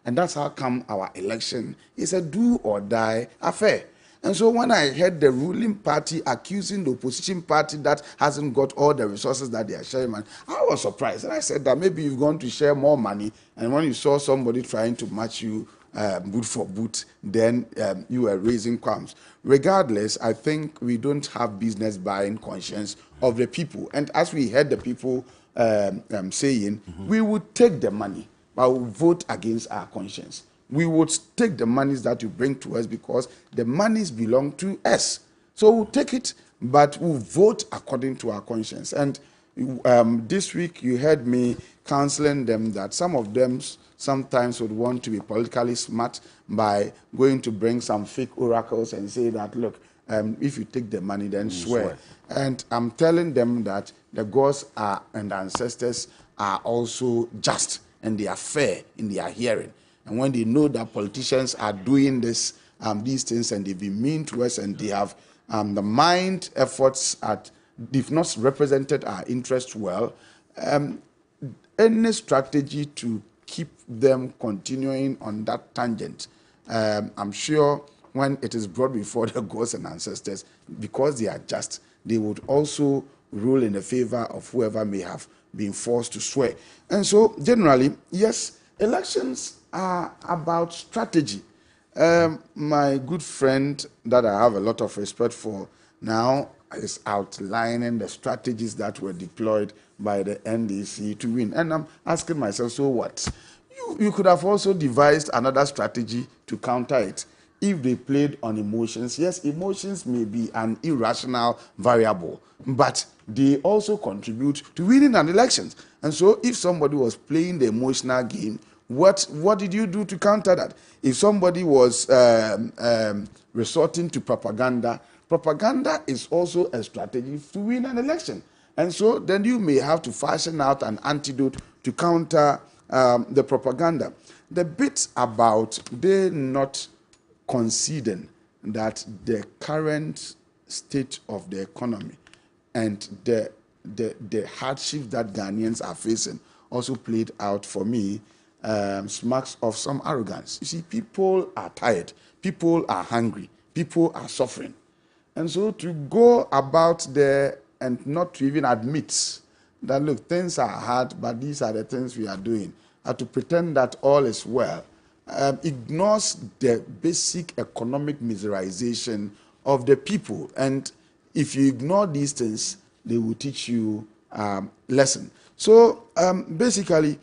Speaker 22: And that's how come our election is a do or die affair. And so when I heard the ruling party accusing the opposition party that hasn't got all the resources that they are sharing, I was surprised. And I said that maybe you've gone to share more money, and when you saw somebody trying to match you boot for boot, then you were raising qualms. Regardless, I think we don't have business buying conscience of the people. And as we heard the people saying, we would take the money, but we'll vote against our conscience. We would take the monies that you bring to us because the monies belong to us. So we'll take it, but we'll vote according to our conscience. And this week you heard me counseling them that some of them sometimes would want to be politically smart by going to bring some fake oracles and say that, look, if you take the money, then swear. And I'm telling them that the gods and the ancestors are also just and they are fair in their hearing. And when they know that politicians are doing these things and they've been mean to us and they have the mind efforts they've not represented our interests well, any strategy to keep them continuing on that tangent, I'm sure when it is brought before the gods and ancestors, because they are just, they would also rule in the favor of whoever may have been forced to swear. And so generally, yes, elections are about strategy. My good friend that I have a lot of respect for now is outlining the strategies that were deployed by the NDC to win. And I'm asking myself, so what? You could have also devised another strategy to counter it. If they played on emotions, yes, emotions may be an irrational variable, but they also contribute to winning an election. And so if somebody was playing the emotional game, what did you do to counter that? If somebody was resorting to propaganda, propaganda is also a strategy to win an election. And so then you may have to fashion out an antidote to counter the propaganda. The bit about they not conceding that the current state of the economy and the hardship that Ghanaians are facing also played out for me smacks of some arrogance. You see, people are tired, people are hungry, people are suffering. And so to go about there and not to even admit that, look, things are hard, but these are the things we are doing, and to pretend that all is well, ignores the basic economic miserization of the people. And if you ignore these things, they will teach you lesson. So basically,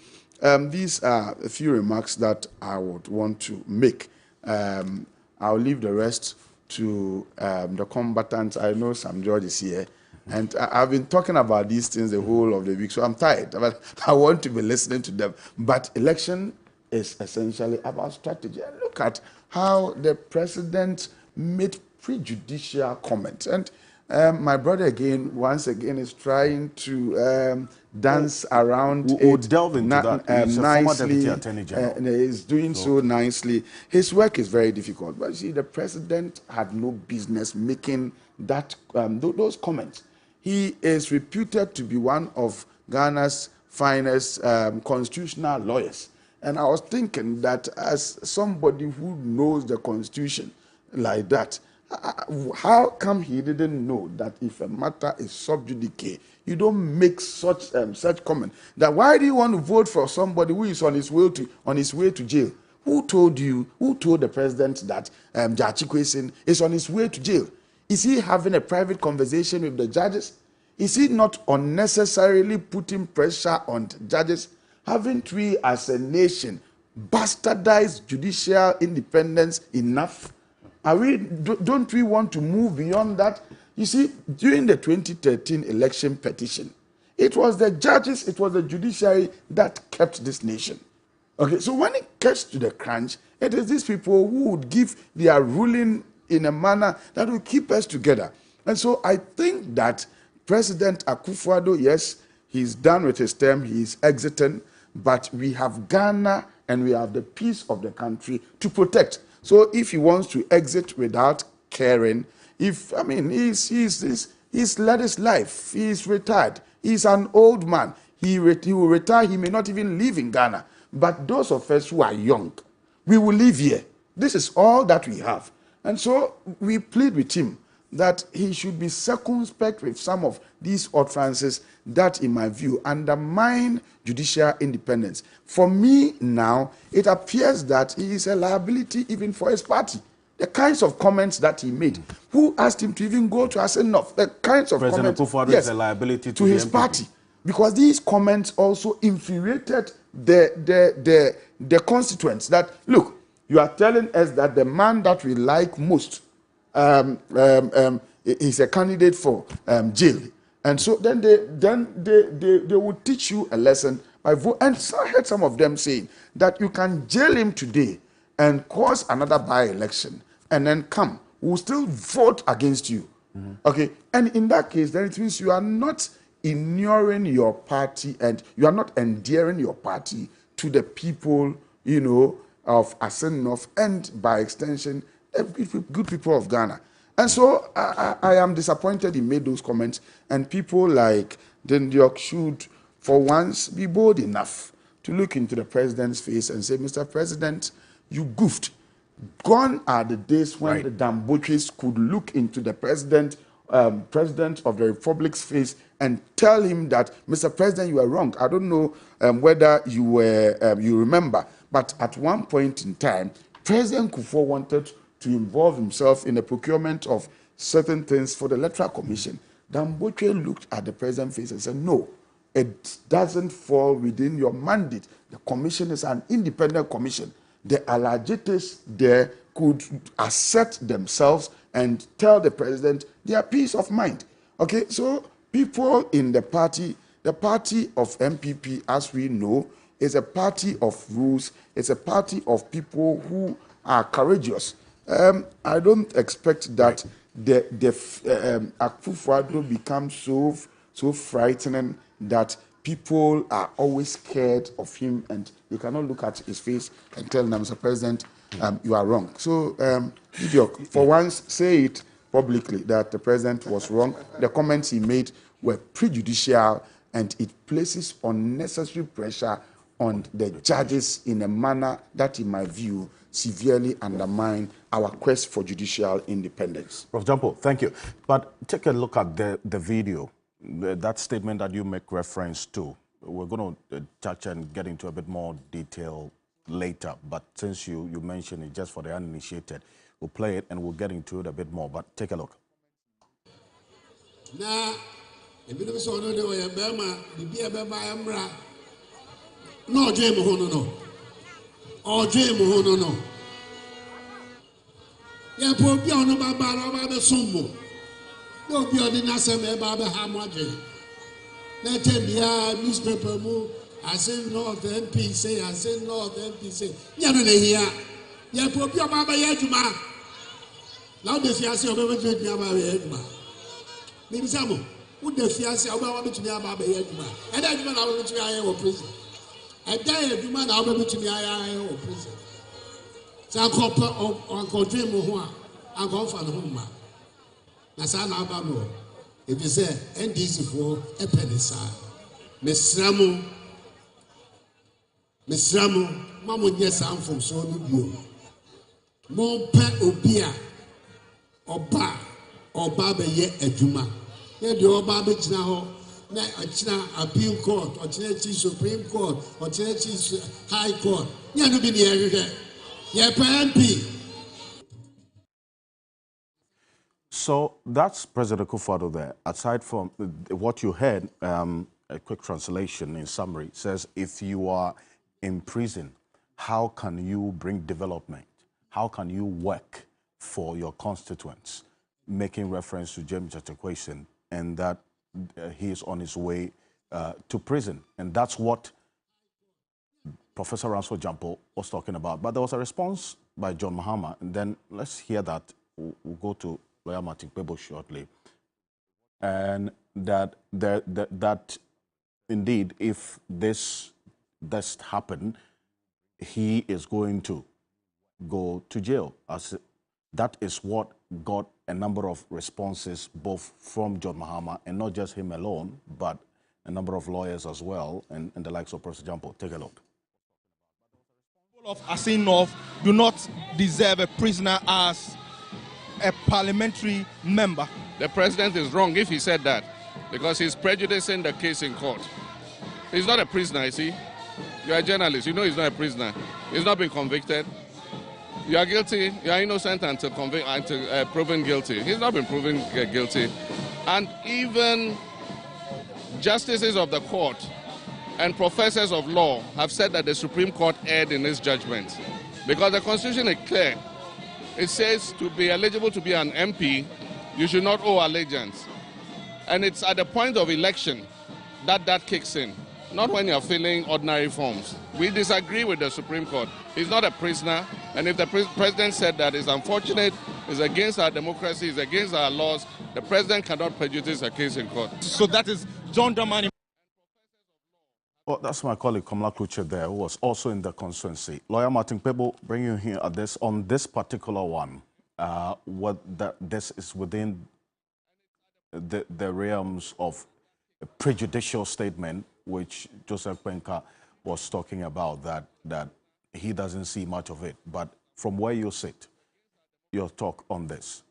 Speaker 22: these are a few remarks that I would want to make. I'll leave the rest to the combatants. I know Sam George is here, and I've been talking about these things the whole of the week, so I'm tired. But I want to be listening to them. But election is essentially about strategy. And look at how the president made prejudicial comments. And my brother once again is trying to dance around
Speaker 6: we'll delve into that. He's
Speaker 22: nicely.
Speaker 6: a former Deputy Attorney General.
Speaker 22: And he's doing so nicely. His work is very difficult. But you see, the president had no business making that those comments. He is reputed to be one of Ghana's finest constitutional lawyers. And I was thinking that as somebody who knows the Constitution like that, how come he didn't know that if a matter is sub judice, you don't make such comment? That why do you want to vote for somebody who is on his way to jail? Who told you? Who told the president that Gyakye Quayson is on his way to jail? Is he having a private conversation with the judges? Is he not unnecessarily putting pressure on the judges? Haven't we as a nation bastardized judicial independence enough? Don't we want to move beyond that? You see, during the 2013 election petition, it was the judges, it was the judiciary that kept this nation. Okay, so when it gets to the crunch, it is these people who would give their ruling in a manner that will keep us together. And so I think that President Akufo-Addo, yes, he's done with his term, he's exiting, but we have Ghana and we have the peace of the country to protect. So if he wants to exit without caring, he's led his life, he's retired, he's an old man, he will retire, he may not even live in Ghana. But those of us who are young, we will live here. This is all that we have. And so we plead with him that he should be circumspect with some of these utterances that, in my view, undermine judicial independence. For me now, it appears that he is a liability even for his party. The kinds of comments that he made. Who asked him to even go to Asenov? The kinds of
Speaker 6: President
Speaker 22: comments
Speaker 6: Akufo-Addo is a liability
Speaker 22: to his party. Because these comments also infuriated the constituents. That, look, you are telling us that the man that we like most is a candidate for jail, and so then they will teach you a lesson by vote. And so I heard some of them saying that you can jail him today and cause another by-election, and then come, we'll still vote against you. Okay, and in that case, then it means you are not inuring your party and you are not endearing your party to the people, you know, of Asenov and by extension the good people of Ghana. And so I am disappointed he made those comments, and people like Dendiok should for once be bold enough to look into the president's face and say, Mr. President, you goofed. Gone are the days when the Damboches could look into the president of the Republic's face and tell him that, Mr. President, you are wrong. I don't know whether you were, you remember, but at one point in time, President Kufuor wanted to involve himself in the procurement of certain things for the Electoral Commission. Damboche looked at the president's face and said, no, it doesn't fall within your mandate. The commission is an independent commission. The Alajites there could assert themselves and tell the president their peace of mind. Okay, so people in the party of MPP, as we know, is a party of rules. It's a party of people who are courageous. I don't expect that the Akufo-Addo becomes so frightening that people are always scared of him, and you cannot look at his face and tell him, Mr. President, you are wrong. So, Idiok, for once, say it publicly that the president was wrong. The comments he made were prejudicial, and it places unnecessary pressure on the judges in a manner that, in my view, severely undermine our quest for judicial independence.
Speaker 6: Prof. Jampo, thank you. But take a look at the video, that statement that you make reference to. We're going to touch and get into a bit more detail later, but since you mentioned it just for the uninitiated, we'll play it and we'll get into it a bit more, but take a look.
Speaker 3: Now, if you don't know the way Burma, the beer Burma, no, Jim Hono, or Jim Hono. Yeah, poor Piano Baba, the Sumbo. No, Piano Nassam, Baba Hamaji. Let him be newspaper move. I say no, the MP say, I say no, the MP say. Yana here. Yeah, poor Piano Baba Yajuma. Now the fiancé of every trade Baba Yajuma. Maybe some would the fiancé of Baba to Baba Yajuma. And I demand our to I prison. I die a demand our baby to me I prison. So Uncle Dream Mohua, Uncle Fan Homa. Nasana Abamo. If you say, NDC for a penny, sir. Miss Ramo, Mamma, yes, I'm from Sonu Blue. Mon pet Obia, Oba, Baba ye Eduma. Then the old Babich now, China Appeal Court, or Chinese Supreme Court, or Chinese High Court. You have to be there. Yeah, MP.
Speaker 6: So that's President Kufuor there. Aside from what you heard, a quick translation in summary says, if you are in prison, how can you bring development? How can you work for your constituents? Making reference to James Jatakwesen and that he is on his way to prison. And that's what Professor Ransford Jampo was talking about. But there was a response by John Mahama, and then let's hear that. We'll go to Lawyer Martin Kpebu shortly. And that indeed, if this happen, he is going to go to jail. As that is what got a number of responses, both from John Mahama, and not just him alone, but a number of lawyers as well, and the likes of Professor Jampo. Take a look.
Speaker 20: Of Asin North do not deserve a prisoner as a parliamentary member.
Speaker 23: The president is wrong if he said that, because he's prejudicing the case in court. He's not a prisoner, you see. You're a journalist, you know he's not a prisoner. He's not been convicted. You are guilty, you are innocent until proven guilty. He's not been proven guilty. And even justices of the court and professors of law have said that the Supreme Court erred in its judgment. Because the Constitution is clear. It says to be eligible to be an MP, you should not owe allegiance. And it's at the point of election that kicks in, not when you're filling ordinary forms. We disagree with the Supreme Court. He's not a prisoner, and if the president said that, it's unfortunate, it's against our democracy, it's against our laws. The president cannot prejudice a case in court.
Speaker 20: So that is John Dramani.
Speaker 6: Well, that's my colleague Kamala Kuche there, who was also in the constituency. Lawyer Martin Kpebu, bring you here at this on this particular one. This is within the realms of a prejudicial statement, which Joseph Kwenka was talking about, that he doesn't see much of it. But from where you sit, your talk on this.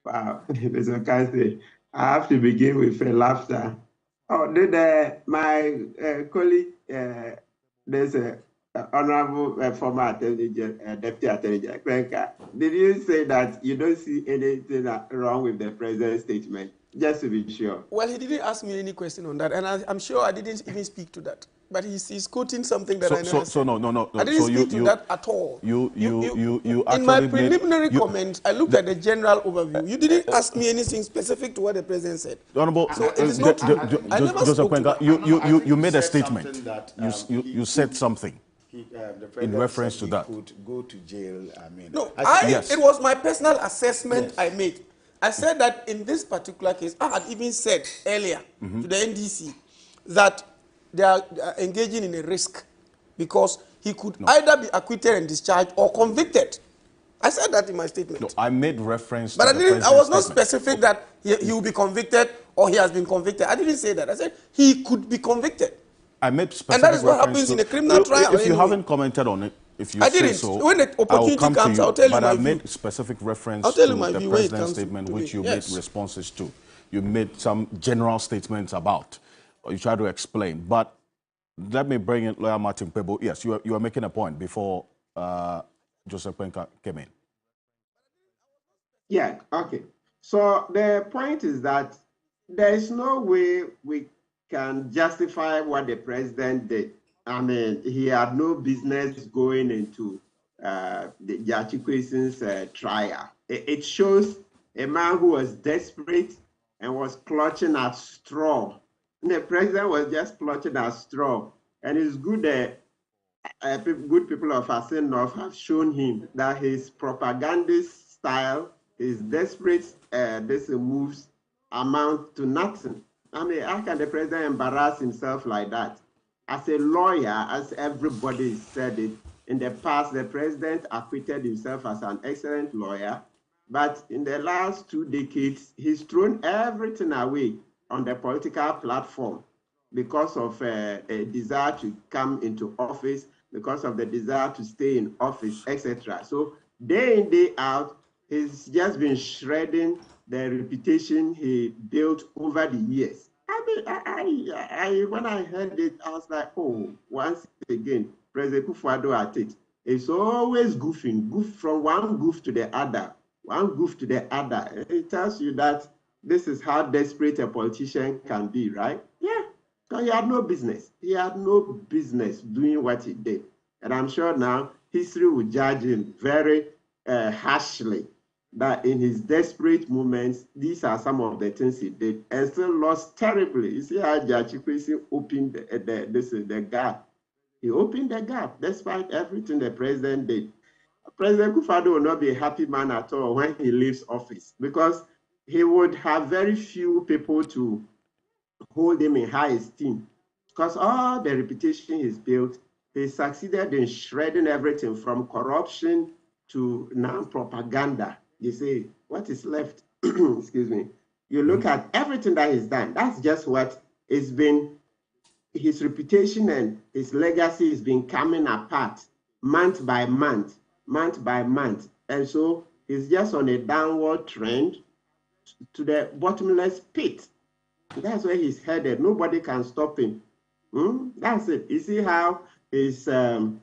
Speaker 21: Wow, Mr. Kansi, I have to begin with a laughter. Oh, did my colleague, there's a honorable former deputy attorney general, did you say that you don't see anything wrong with the president's statement? Just to be sure.
Speaker 18: Well, he didn't ask me any question on that, and I'm sure I didn't even speak to that. But he's quoting something that I never said.
Speaker 6: No.
Speaker 18: I didn't speak to that at all.
Speaker 6: You
Speaker 18: in my preliminary comments, I looked at the general overview. You didn't ask me anything specific to what the president said.
Speaker 6: Honorable,
Speaker 18: so it is not. I never
Speaker 6: Joseph
Speaker 18: spoke to that.
Speaker 6: you made a statement. You said something. In reference to that,
Speaker 22: could go to jail. I mean,
Speaker 18: no, it was my personal assessment I made. I said that in this particular case, I had even said earlier to the NDC that they are engaging in a risk because he could either be acquitted and discharged or convicted. I said that in my statement.
Speaker 6: No, I made reference
Speaker 18: but
Speaker 6: to
Speaker 18: I was not specific that he will be convicted or he has been convicted. I didn't say that. I said he could be convicted.
Speaker 6: I made specific
Speaker 18: and that is what
Speaker 6: reference
Speaker 18: happens
Speaker 6: to,
Speaker 18: in a criminal trial.
Speaker 6: If you haven't commented on it, if you
Speaker 18: I
Speaker 6: say
Speaker 18: didn't.
Speaker 6: so,
Speaker 18: When the opportunity
Speaker 6: come
Speaker 18: comes,
Speaker 6: to you.
Speaker 18: I'll tell you
Speaker 6: But
Speaker 18: my
Speaker 6: I
Speaker 18: view.
Speaker 6: made specific reference
Speaker 18: I'll tell
Speaker 6: to
Speaker 18: you my
Speaker 6: the
Speaker 18: view when it
Speaker 6: president's
Speaker 18: comes
Speaker 6: statement,
Speaker 18: to
Speaker 6: which
Speaker 18: me.
Speaker 6: you
Speaker 18: Yes.
Speaker 6: made responses to. You made some general statements about, or you try to explain. But let me bring in Lawyer Martin Pebo. Yes, you are making a point before Joseph Kwenka came in.
Speaker 21: Yeah, okay. So the point is that there is no way we can justify what the president did. I mean, he had no business going into the Jachikwesin's trial. It shows a man who was desperate and was clutching at straw. And the president was just clutching at straw. And it's good that good people of Asin North have shown him that his propagandist style, his desperate moves amount to nothing. I mean, how can the president embarrass himself like that? As a lawyer, as everybody said it, in the past, the president acquitted himself as an excellent lawyer, but in the last 2 decades, he's thrown everything away on the political platform because of a desire to come into office, because of the desire to stay in office, etc. So day in, day out, he's just been shredding the reputation he built over the years. I mean, when I heard it, I was like, oh, once again, President Kufuor at it. It's always goofing, from one goof to the other, one goof to the other. It tells you that this is how desperate a politician can be, right? Yeah. He had no business. He had no business doing what he did. And I'm sure now history will judge him very harshly that in his desperate moments, these are some of the things he did and still lost terribly. You see how Jachikwesin opened the gap. He opened the gap despite everything the president did. President Kufuor will not be a happy man at all when he leaves office because he would have very few people to hold him in high esteem because all the reputation he's built, he succeeded in shredding everything from corruption to now propaganda. You see, what is left, excuse me, you look at everything that he's done, that's just what it's been, his reputation and his legacy has been coming apart month by month, month by month. And so he's just on a downward trend to the bottomless pit. That's where he's headed. Nobody can stop him. That's it. You see how he's kind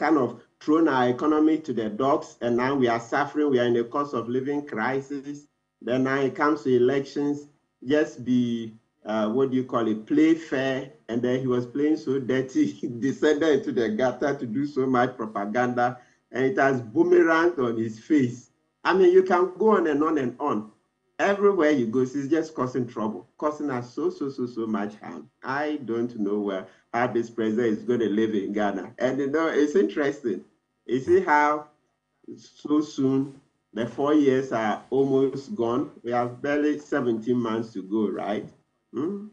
Speaker 21: of thrown our economy to the dogs, and now we are suffering. We are in a cost of living crisis. Then now it comes to elections, just be, play fair. And then he was playing so dirty, he descended into the gutter to do so much propaganda, and it has boomeranged on his face. I mean, you can go on and on and on. Everywhere you go, he's just causing trouble, causing us so much harm. I don't know how this president is going to live in Ghana. And you know, it's interesting. You see how so soon the 4 years are almost gone. We have barely 17 months to go, right?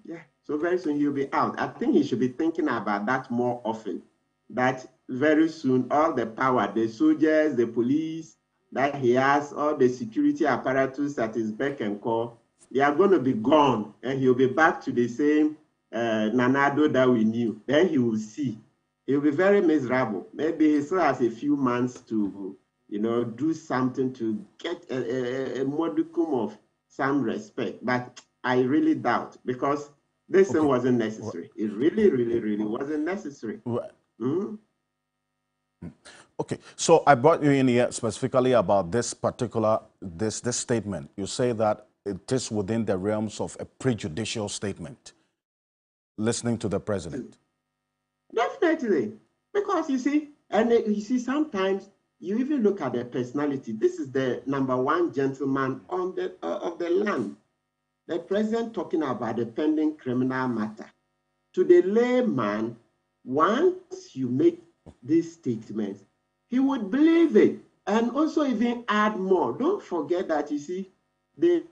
Speaker 21: Yeah. So very soon he'll be out. I think he should be thinking about that more often. That very soon all the power, the soldiers, the police, that he has, all the security apparatus at his beck and call, they are going to be gone, and he'll be back to the same Nanado that we knew. Then he will see. He'll be very miserable. Maybe he still has a few months to, do something to get a modicum of some respect. But I really doubt, because this thing wasn't necessary. It really wasn't necessary.
Speaker 6: Okay, so I brought you in here specifically about this particular, this statement. You say that it is within the realms of a prejudicial statement, listening to the president.
Speaker 21: Definitely, because you see, sometimes you even look at the personality. This is the #1 gentleman of the land. The president talking about the pending criminal matter. To the layman, once you make these statements, he would believe it and also even add more. Don't forget that, you see, the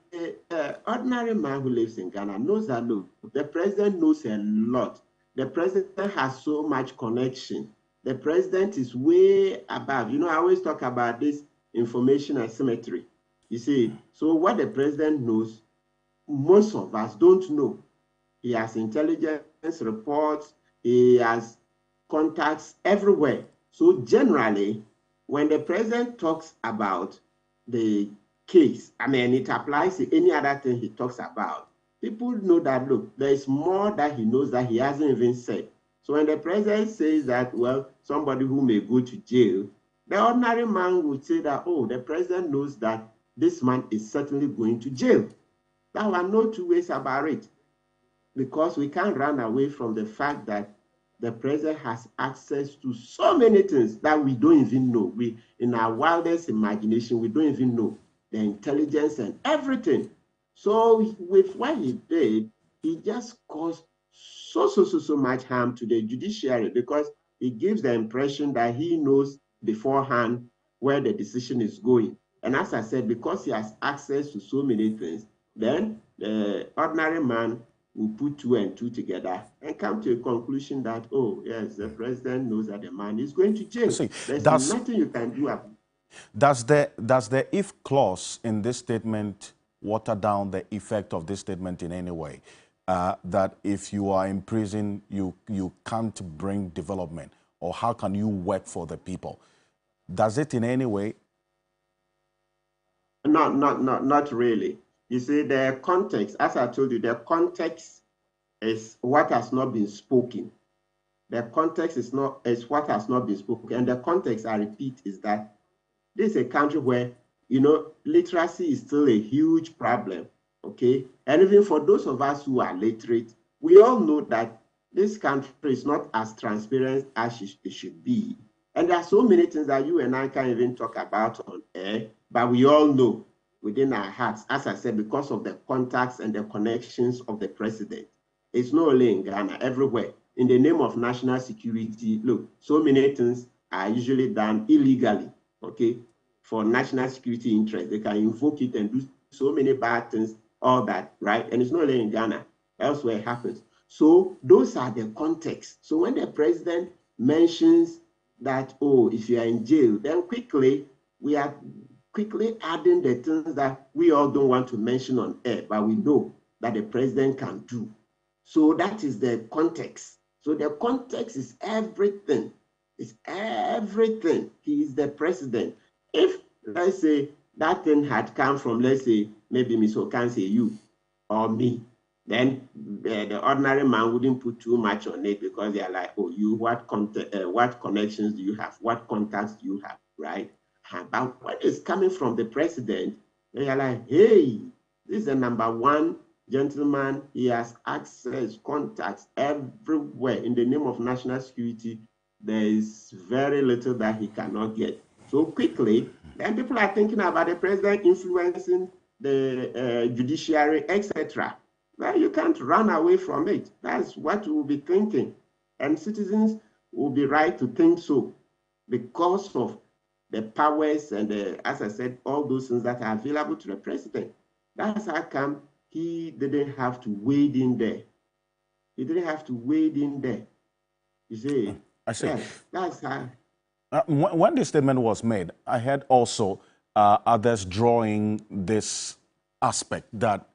Speaker 21: ordinary man who lives in Ghana knows that, look, the president knows a lot. The president has so much connection. The president is way above. I always talk about this information asymmetry. You see, so what the president knows, most of us don't know. He has intelligence reports, He has contacts everywhere. So generally, when the president talks about the case, I mean, it applies to any other thing he talks about. People know that, look, there is more that he knows that he hasn't even said. So when the president says that, well, somebody who may go to jail, the ordinary man would say that, oh, the president knows that this man is certainly going to jail. There are no two ways about it, because we can't run away from the fact that the president has access to so many things that we don't even know. We, in our wildest imagination, we don't even know the intelligence and everything. So with what he did, he just caused so much harm to the judiciary, because he gives the impression that he knows beforehand where the decision is going. And as I said, because he has access to so many things, then the ordinary man will put 2 and 2 together and come to a conclusion that, oh, yes, the president knows that the man is going to jail. There's nothing you can do about it.
Speaker 6: Does the if clause in this statement water down the effect of this statement in any way? That if you are in prison, you can't bring development, or how can you work for the people? Does it in any way?
Speaker 21: Not really. You see, the context, as I told you, the context is what has not been spoken. The context is what has not been spoken. And the context, I repeat, is that this is a country where, you know, literacy is still a huge problem, okay? And even for those of us who are literate, we all know that this country is not as transparent as it should be. And there are so many things that you and I can't even talk about on air, but we all know within our hearts, as I said, because of the contacts and the connections of the president. It's not only in Ghana, everywhere. In the name of national security, look, so many things are usually done illegally, okay, for national security interests. They can invoke it and do so many bad things, all that, right? And it's not only in Ghana, elsewhere it happens. So those are the contexts. So when the president mentions that, oh, if you are in jail, then quickly, we are quickly adding the things that we all don't want to mention on air, but we know that the president can do. So that is the context. So the context is everything. It's everything. He is the president. If, let's say, that thing had come from, let's say, maybe Ms. Okanse, you or me, then the ordinary man wouldn't put too much on it, because they are like, oh, you, what connections do you have? What contacts do you have, right? But when it's coming from the president, they are like, hey, this is the #1 gentleman. He has access, contacts everywhere. In the name of national security, there is very little that he cannot get. So quickly, then people are thinking about the president influencing the judiciary, etc. Well, you can't run away from it. That's what we'll be thinking. And citizens will be right to think so, because of the powers and, as I said, all those things that are available to the president. That's how come he didn't have to wade in there. He didn't have to wade in there. You see?
Speaker 6: I see.
Speaker 21: Yes, that's how.
Speaker 6: When this statement was made, I heard also others drawing this aspect that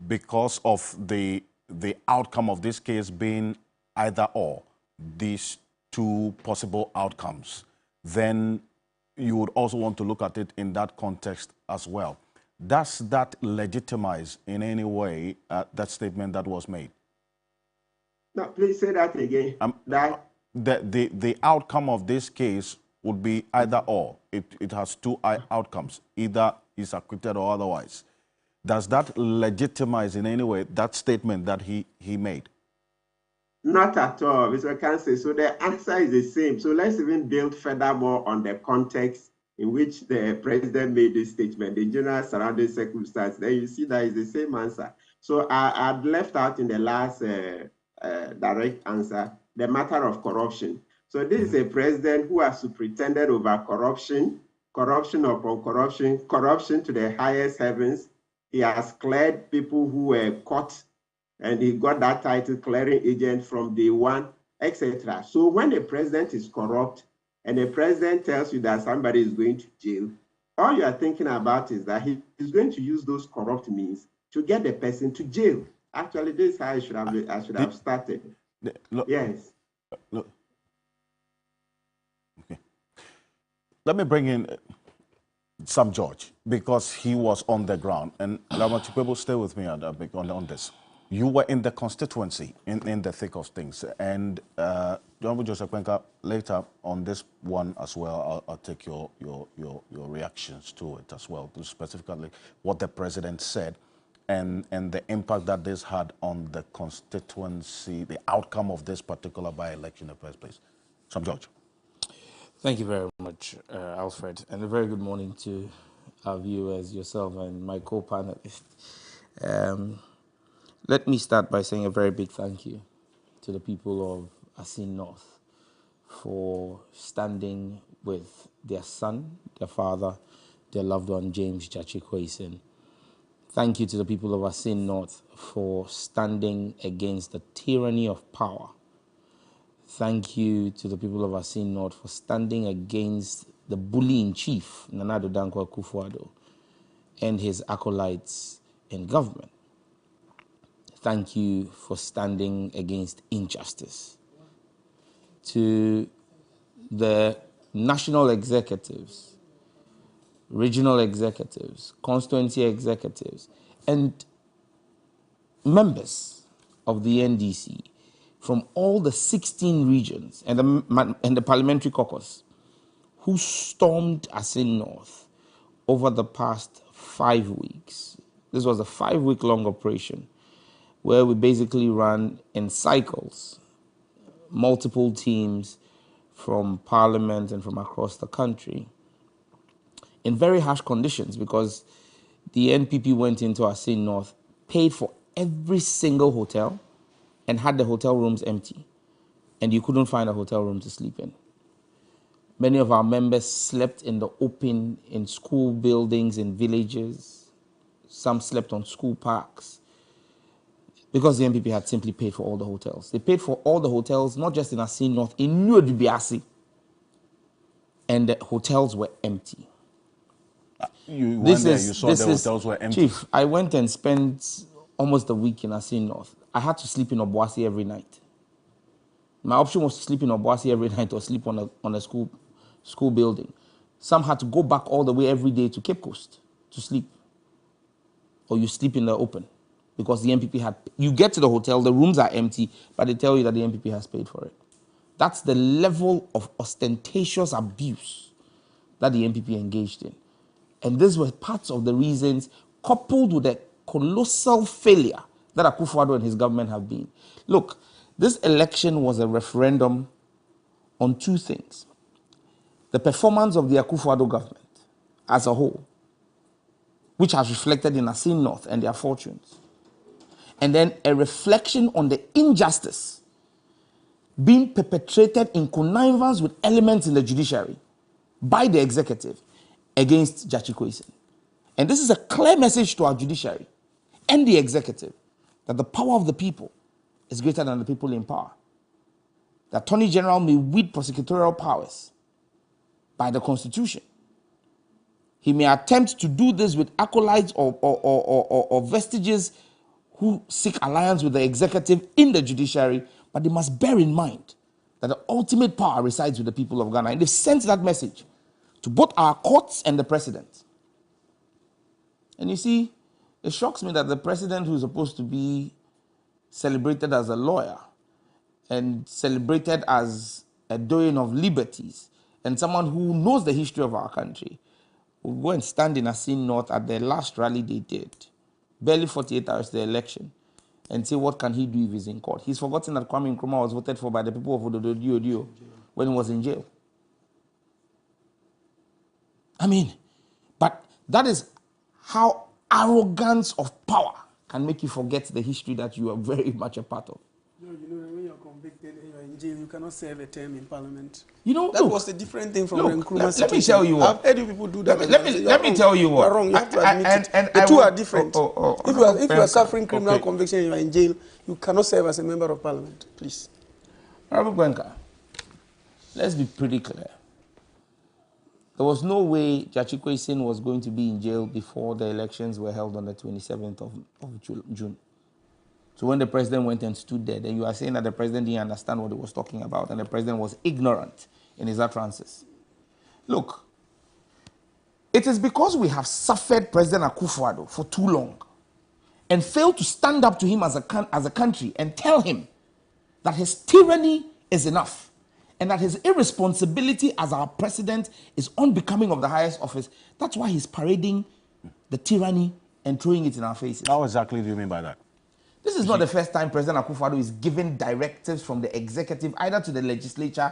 Speaker 6: because of the outcome of this case being either or, these two possible outcomes, then you would also want to look at it in that context as well. Does that legitimize in any way that statement that was made?
Speaker 21: No, please say that again.
Speaker 6: The outcome of this case would be either or. It has two outcomes. Either he's acquitted or otherwise. Does that legitimize in any way that statement that he made?
Speaker 21: Not at all, Mr. Okanse. So the answer is the same. So let's even build furthermore on the context in which the president made this statement, the general surrounding circumstance. Then you see that is the same answer. So I'd left out in the last direct answer the matter of corruption. So this is a president who has superintended over corruption, corruption upon corruption, corruption to the highest heavens. He has cleared people who were caught, and he got that title, clearing agent, from day one, etc. So when the president is corrupt and the president tells you that somebody is going to jail, all you are thinking about is that he is going to use those corrupt means to get the person to jail. Actually, this is how I should have started.
Speaker 6: Look,
Speaker 21: yes.
Speaker 6: Look. Okay. Let me bring in Sam George, because he was on the ground. And Lamatikwebu, stay with me on this. You were in the constituency, in the thick of things. And Honorable Joseph Kwenka, later on this one as well, I'll take your reactions to it as well, specifically what the president said and the impact that this had on the constituency, the outcome of this particular by-election in the first place. Sam George.
Speaker 4: Thank you very much, Alfred, and a very good morning to our viewers, yourself, and my co-panelist. Let me start by saying a very big thank you to the people of Asin North for standing with their son, their father, their loved one, James Gyakye Quayson. Thank you to the people of Asin North for standing against the tyranny of power. Thank you to the people of Asin North for standing against the bully-in-chief, Nana Addo Dankwa Akufo-Addo, and his acolytes in government. Thank you for standing against injustice. To the national executives, regional executives, constituency executives, and members of the NDC from all the 16 regions and the parliamentary caucus who stormed Asin North over the past 5 weeks. This was a 5-week-long operation where we basically ran in cycles, multiple teams from Parliament and from across the country in very harsh conditions, because the NPP went into Asin North, paid for every single hotel, and had the hotel rooms empty, and you couldn't find a hotel room to sleep in. Many of our members slept in the open, in school buildings, in villages. Some slept on school parks, because the NPP had simply paid for all the hotels. They paid for all the hotels, not just in Asin North, in New Dubiasi, and the hotels were empty.
Speaker 6: You went there, you saw the hotels were empty.
Speaker 4: Chief, I went and spent almost a week in Asin North. I had to sleep in Obuasi every night. My option was to sleep in Obuasi every night or sleep on a school building. Some had to go back all the way every day to Cape Coast to sleep. Or you sleep in the open, because the NPP had... You get to the hotel, the rooms are empty, but they tell you that the NPP has paid for it. That's the level of ostentatious abuse that the NPP engaged in. And these were parts of the reasons, coupled with the colossal failure that Akufo-Addo and his government have been. Look, this election was a referendum on two things: the performance of the Akufo-Addo government as a whole, which has reflected in Asin North and their fortunes, and then a reflection on the injustice being perpetrated in connivance with elements in the judiciary by the executive against Gyakye Quayson. And this is a clear message to our judiciary and the executive that the power of the people is greater than the people in power. The Attorney General may wield prosecutorial powers by the Constitution. He may attempt to do this with acolytes or vestiges who seek alliance with the executive in the judiciary, but they must bear in mind that the ultimate power resides with the people of Ghana. And they've sent that message to both our courts and the president. And you see, it shocks me that the president, who's supposed to be celebrated as a lawyer and celebrated as a doyen of liberties and someone who knows the history of our country, will go and stand in Asin North at the last rally they did, barely 48 hours to the election, and say what can he do if he's in court. He's forgotten that Kwame Nkrumah was voted for by the people of Ododo Dio when he was in jail. I mean, but that is how arrogance of power can make you forget the history that you are very much a part of.
Speaker 18: No, you know, when you're convicted and you're in jail, you cannot serve a term in parliament.
Speaker 4: You know,
Speaker 18: that was a different thing from the Nkrumah situation.
Speaker 4: Let me tell you what.
Speaker 18: I've heard you people do that.
Speaker 4: Let me tell you what.
Speaker 18: You're wrong. You have to admit it. The two are different. If you are suffering criminal conviction and you are in jail, you cannot serve as a member of parliament. Please.
Speaker 4: Honorable Kwenka, let's be pretty clear. There was no way Gyakye Quayson was going to be in jail before the elections were held on the 27th of June. So when the president went and stood there, then you are saying that the president didn't understand what he was talking about and the president was ignorant in his utterances. Look, it is because we have suffered President Akufo-Addo for too long and failed to stand up to him as a country and tell him that his tyranny is enough and that his irresponsibility as our president is unbecoming of the highest office. That's why he's parading the tyranny and throwing it in our faces.
Speaker 6: How exactly do you mean by that?
Speaker 4: This is not the first time President Akufo-Addo is giving directives from the executive either to the legislature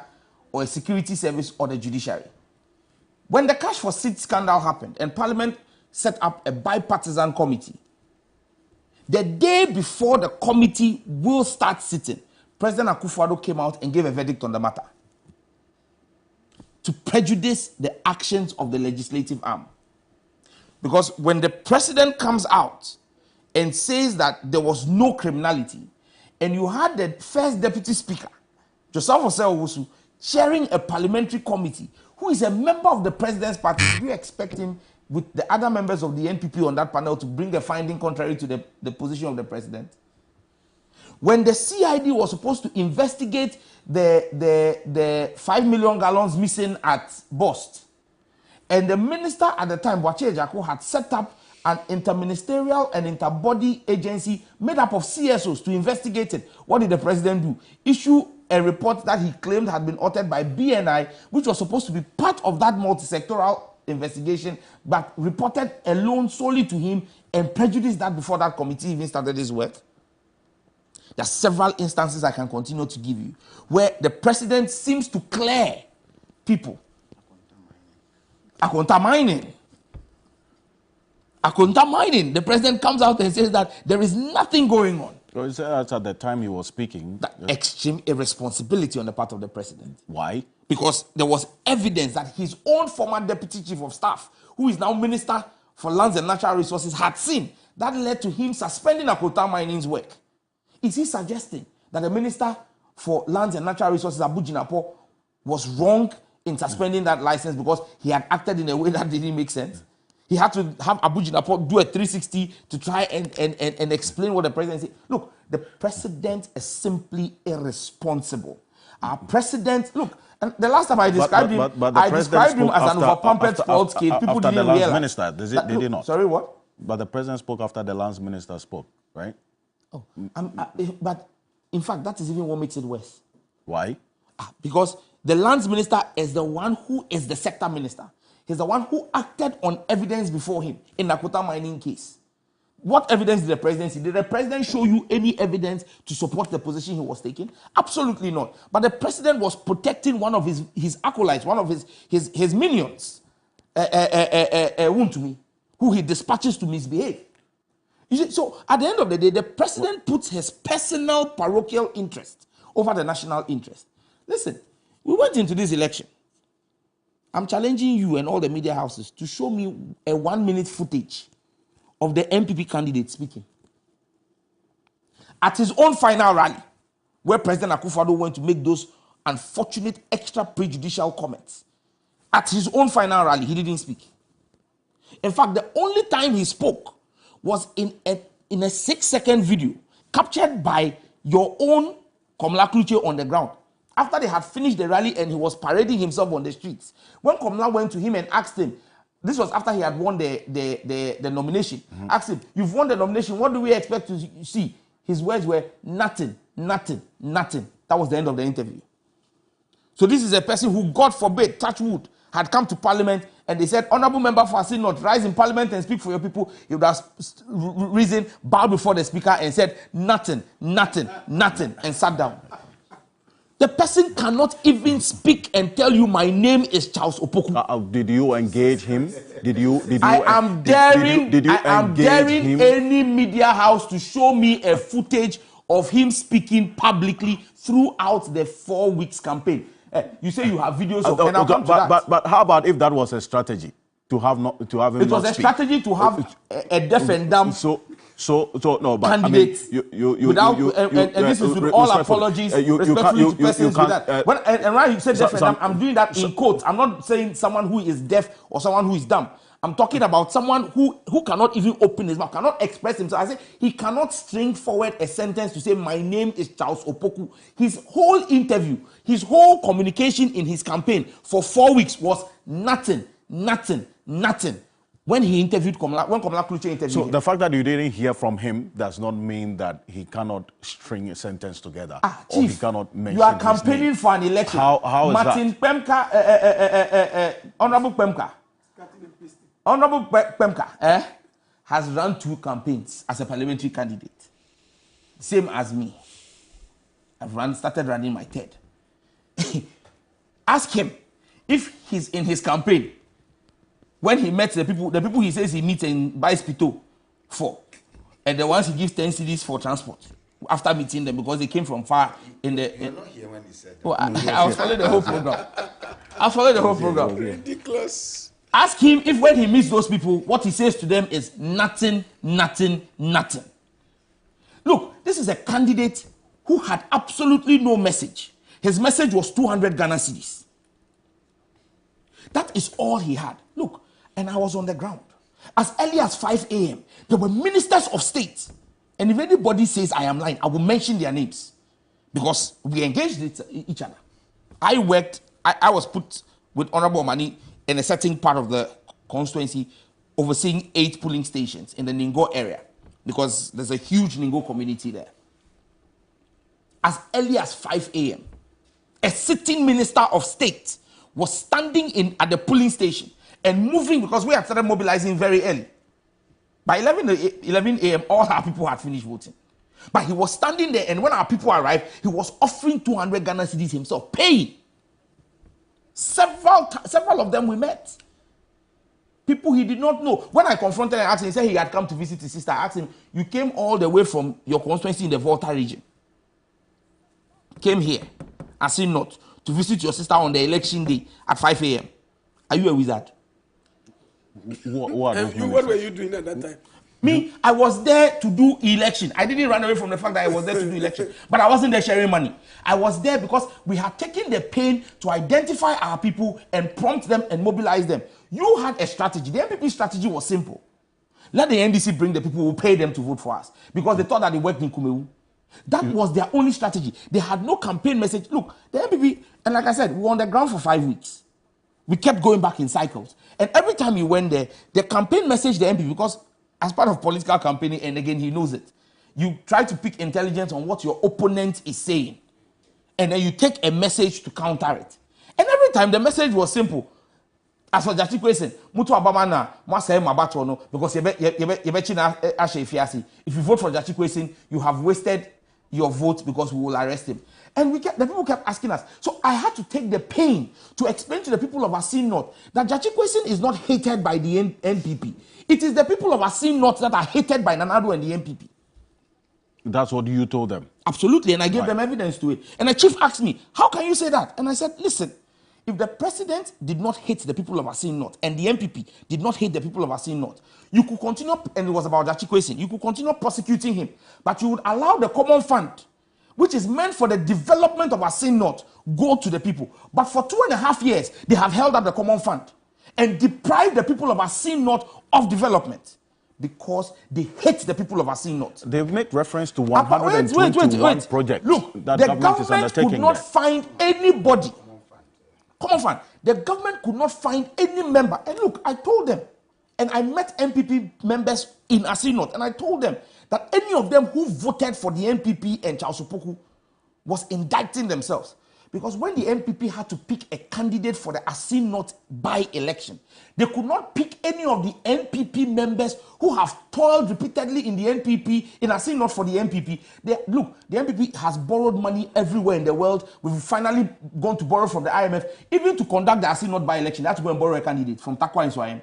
Speaker 4: or a security service or the judiciary. When the cash for seed scandal happened and Parliament set up a bipartisan committee, the day before the committee will start sitting, President Akufo-Addo came out and gave a verdict on the matter to prejudice the actions of the legislative arm. Because when the president comes out and says that there was no criminality, and you had the first deputy speaker, Joseph Osei Owusu, chairing a parliamentary committee, who is a member of the president's party, do you expect him with the other members of the NPP on that panel to bring a finding contrary to the position of the president? When the CID was supposed to investigate the 5 million gallons missing at Bost, and the minister at the time, Boakye Ejako, had set up an interministerial and interbody agency made up of CSOs to investigate it, what did the president do? Issue a report that he claimed had been authored by BNI, which was supposed to be part of that multi-sectoral investigation, but reported alone solely to him and prejudiced that before that committee even started its work. There are several instances I can continue to give you where the president seems to clear people. Akonta mining. The president comes out and says that there is nothing going on.
Speaker 6: So you said that at the time he was speaking.
Speaker 4: Extreme irresponsibility on the part of the president.
Speaker 6: Why?
Speaker 4: Because there was evidence that his own former deputy chief of staff, who is now Minister for Lands and Natural Resources, had seen. That led to him suspending Akonta Mining's work. Is he suggesting that the Minister for Lands and Natural Resources, Abu Jinapor, was wrong in suspending that license because he had acted in a way that didn't make sense? He had to have Abu Jinapor do a 360 to try and explain what the president said. Look, the president is simply irresponsible. Our president, look, and the last time I described him, I described him as an over-pampered sports kid. People didn't realize.
Speaker 6: Minister, did he not?
Speaker 4: Sorry, what?
Speaker 6: But the president spoke after the lands minister spoke, right?
Speaker 4: Oh, but in fact, that is even what makes it worse.
Speaker 6: Why?
Speaker 4: Because the lands minister is the one who is the sector minister. He's the one who acted on evidence before him in the Akonta Mining case. What evidence did the president see? Did the president show you any evidence to support the position he was taking? Absolutely not. But the president was protecting one of his acolytes, one of his minions, Wontumi, who he dispatches to misbehave. You see, so at the end of the day, the president puts his personal parochial interest over the national interest. Listen, we went into this election. I'm challenging you and all the media houses to show me a 1-minute footage of the MPP candidate speaking at his own final rally, where President Akufo-Addo went to make those unfortunate extra prejudicial comments. At his own final rally, he didn't speak. In fact, the only time he spoke was in a 6-second video captured by your own Komla Kluche on the ground. After they had finished the rally and he was parading himself on the streets. When Komla went to him and asked him, this was after he had won the nomination, asked him, you've won the nomination, what do we expect to see? His words were, nothing, nothing, nothing. That was the end of the interview. So this is a person who, God forbid, touch wood, had come to Parliament and they said, Honorable Member for Assin North, rise in Parliament and speak for your people. He would have risen, bowed before the speaker and said, nothing, nothing, nothing, and sat down. The person cannot even speak and tell you, my name is Charles Opoku.
Speaker 6: Did you engage him?
Speaker 4: I am daring any media house to show me a footage of him speaking publicly throughout the 4 weeks campaign. You say you have videos of
Speaker 6: but how about if that was a strategy to have him
Speaker 4: It was a strategy to have a deaf and dumb
Speaker 6: no, but
Speaker 4: candidate.
Speaker 6: I mean,
Speaker 4: without and this is with all apologies, respectfully to persons with that. And when you say deaf and dumb, I'm doing that in quotes. I'm not saying someone who is deaf or someone who is dumb. I'm talking about someone who cannot even open his mouth, cannot express himself. I say he cannot string forward a sentence to say, my name is Charles Opoku. His whole interview, his whole communication in his campaign for 4 weeks was nothing. When he interviewed Komala, when Komala Kluche interviewed
Speaker 6: So
Speaker 4: him.
Speaker 6: the fact that you didn't hear from him does not mean that he cannot string a sentence together. Or
Speaker 4: Chief,
Speaker 6: he cannot mention
Speaker 4: you are
Speaker 6: his
Speaker 4: campaigning
Speaker 6: name.
Speaker 4: for an election.
Speaker 6: How is
Speaker 4: Martin
Speaker 6: that?
Speaker 4: Pemka, Honorable Pemka, has run 2 campaigns as a parliamentary candidate. Same as me. I've started running my third. Ask him if he's in his campaign. When he met the people he says he meets and buys Pito for, and the ones he gives 10 cedis for transport after meeting them because they came from far in the.
Speaker 5: You're not here when he said that.
Speaker 4: Oh, I was following the whole program.
Speaker 18: Ridiculous.
Speaker 4: Ask him if when he meets those people, what he says to them is nothing. Look, this is a candidate who had absolutely no message. His message was 200 Ghana cedis. That is all he had. Look, and I was on the ground. As early as 5 a.m., there were ministers of state. And if anybody says I am lying, I will mention their names. Because we engaged with each other. I was put with Honorable Mani in a certain part of the constituency, overseeing 8 polling stations in the Ningo area. Because there's a huge Ningo community there. As early as 5 a.m., a sitting minister of state was standing at the polling station and moving because we had started mobilizing very early. By 11 a.m., all our people had finished voting. But he was standing there, and when our people arrived, he was offering 200 Ghana cedis himself, paying. Several of them we met. People he did not know. When I confronted him and asked him, he said he had come to visit his sister. I asked him, you came all the way from your constituency in the Volta region. Came here, Assin North, to visit your sister on the election day at 5 a.m. Are you a wizard?
Speaker 18: What were you doing at that time?
Speaker 4: Me, I was there to do election. I didn't run away from the fact that I was there to do election. But I wasn't there sharing money. I was there because we had taken the pain to identify our people and prompt them and mobilize them. You had a strategy. The MPP strategy was simple. Let the NDC bring the people who pay them to vote for us. Because they thought that they worked in Kumewu. That was their only strategy. They had no campaign message. Look, the MPP, and like I said, we were on the ground for 5 weeks. We kept going back in cycles. And every time we went there, the campaign message, the MPP, because as part of political campaigning, and again, he knows it, you try to pick intelligence on what your opponent is saying. And then you take a message to counter it. And every time the message was simple. As for Jachikwe Kwesen, Mutu Abamana, Mwasa Mabatono, because if you vote for Jachikwe Kwesen, you have wasted your vote because we will arrest him. And the people kept asking us. So I had to take the pain to explain to the people of Assin North that Jachikwe Kwesen is not hated by the NPP. It is the people of Assin North that are hated by Nana Addo and the NPP.
Speaker 6: That's what you told them?
Speaker 4: Absolutely, and I gave them evidence to it. And the chief asked me, how can you say that? And I said, listen, if the president did not hate the people of Assin North and the MPP did not hate the people of Assin North, you could continue, and it was about Jachikwe Kwesen, you could continue prosecuting him, but you would allow the common fund, which is meant for the development of Assin North, go to the people. But for 2.5 years, they have held up the common fund and deprived the people of Assin North of development because they hate the people of Assin North.
Speaker 6: They've made reference to 121 projects.
Speaker 4: Look,
Speaker 6: that
Speaker 4: the
Speaker 6: government is undertaking
Speaker 4: could not find anybody. Common fund. The government could not find any member. And look, I told them, and I met MPP members in Assin North, and I told them that any of them who voted for the MPP and Charles Opoku was indicting themselves. Because when the MPP had to pick a candidate for the Assin North by-election, they could not pick any of the NPP members who have toiled repeatedly in the NPP, in Assin North for the MPP. Look, the MPP has borrowed money everywhere in the world. We've finally gone to borrow from the IMF. Even to conduct the Assin North by-election, they had to go and borrow a candidate from Takwa and Swayem.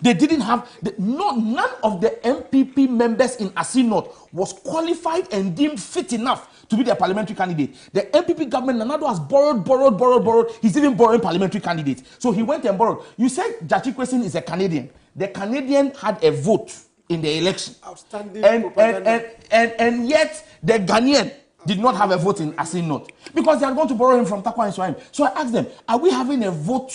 Speaker 4: They didn't have, none of the MPP members in Assin North was qualified and deemed fit enough to be their parliamentary candidate. The MPP government, Nana Addo has borrowed. He's even borrowing parliamentary candidates. So he went and borrowed. You said Jachikwe Kwesen is a Canadian. The Canadian had a vote in the election.
Speaker 18: Outstanding
Speaker 4: propaganda. And yet the Ghanaian did not have a vote in Assin North because they are going to borrow him from Takwa and Swahim. So I asked them, are we having a vote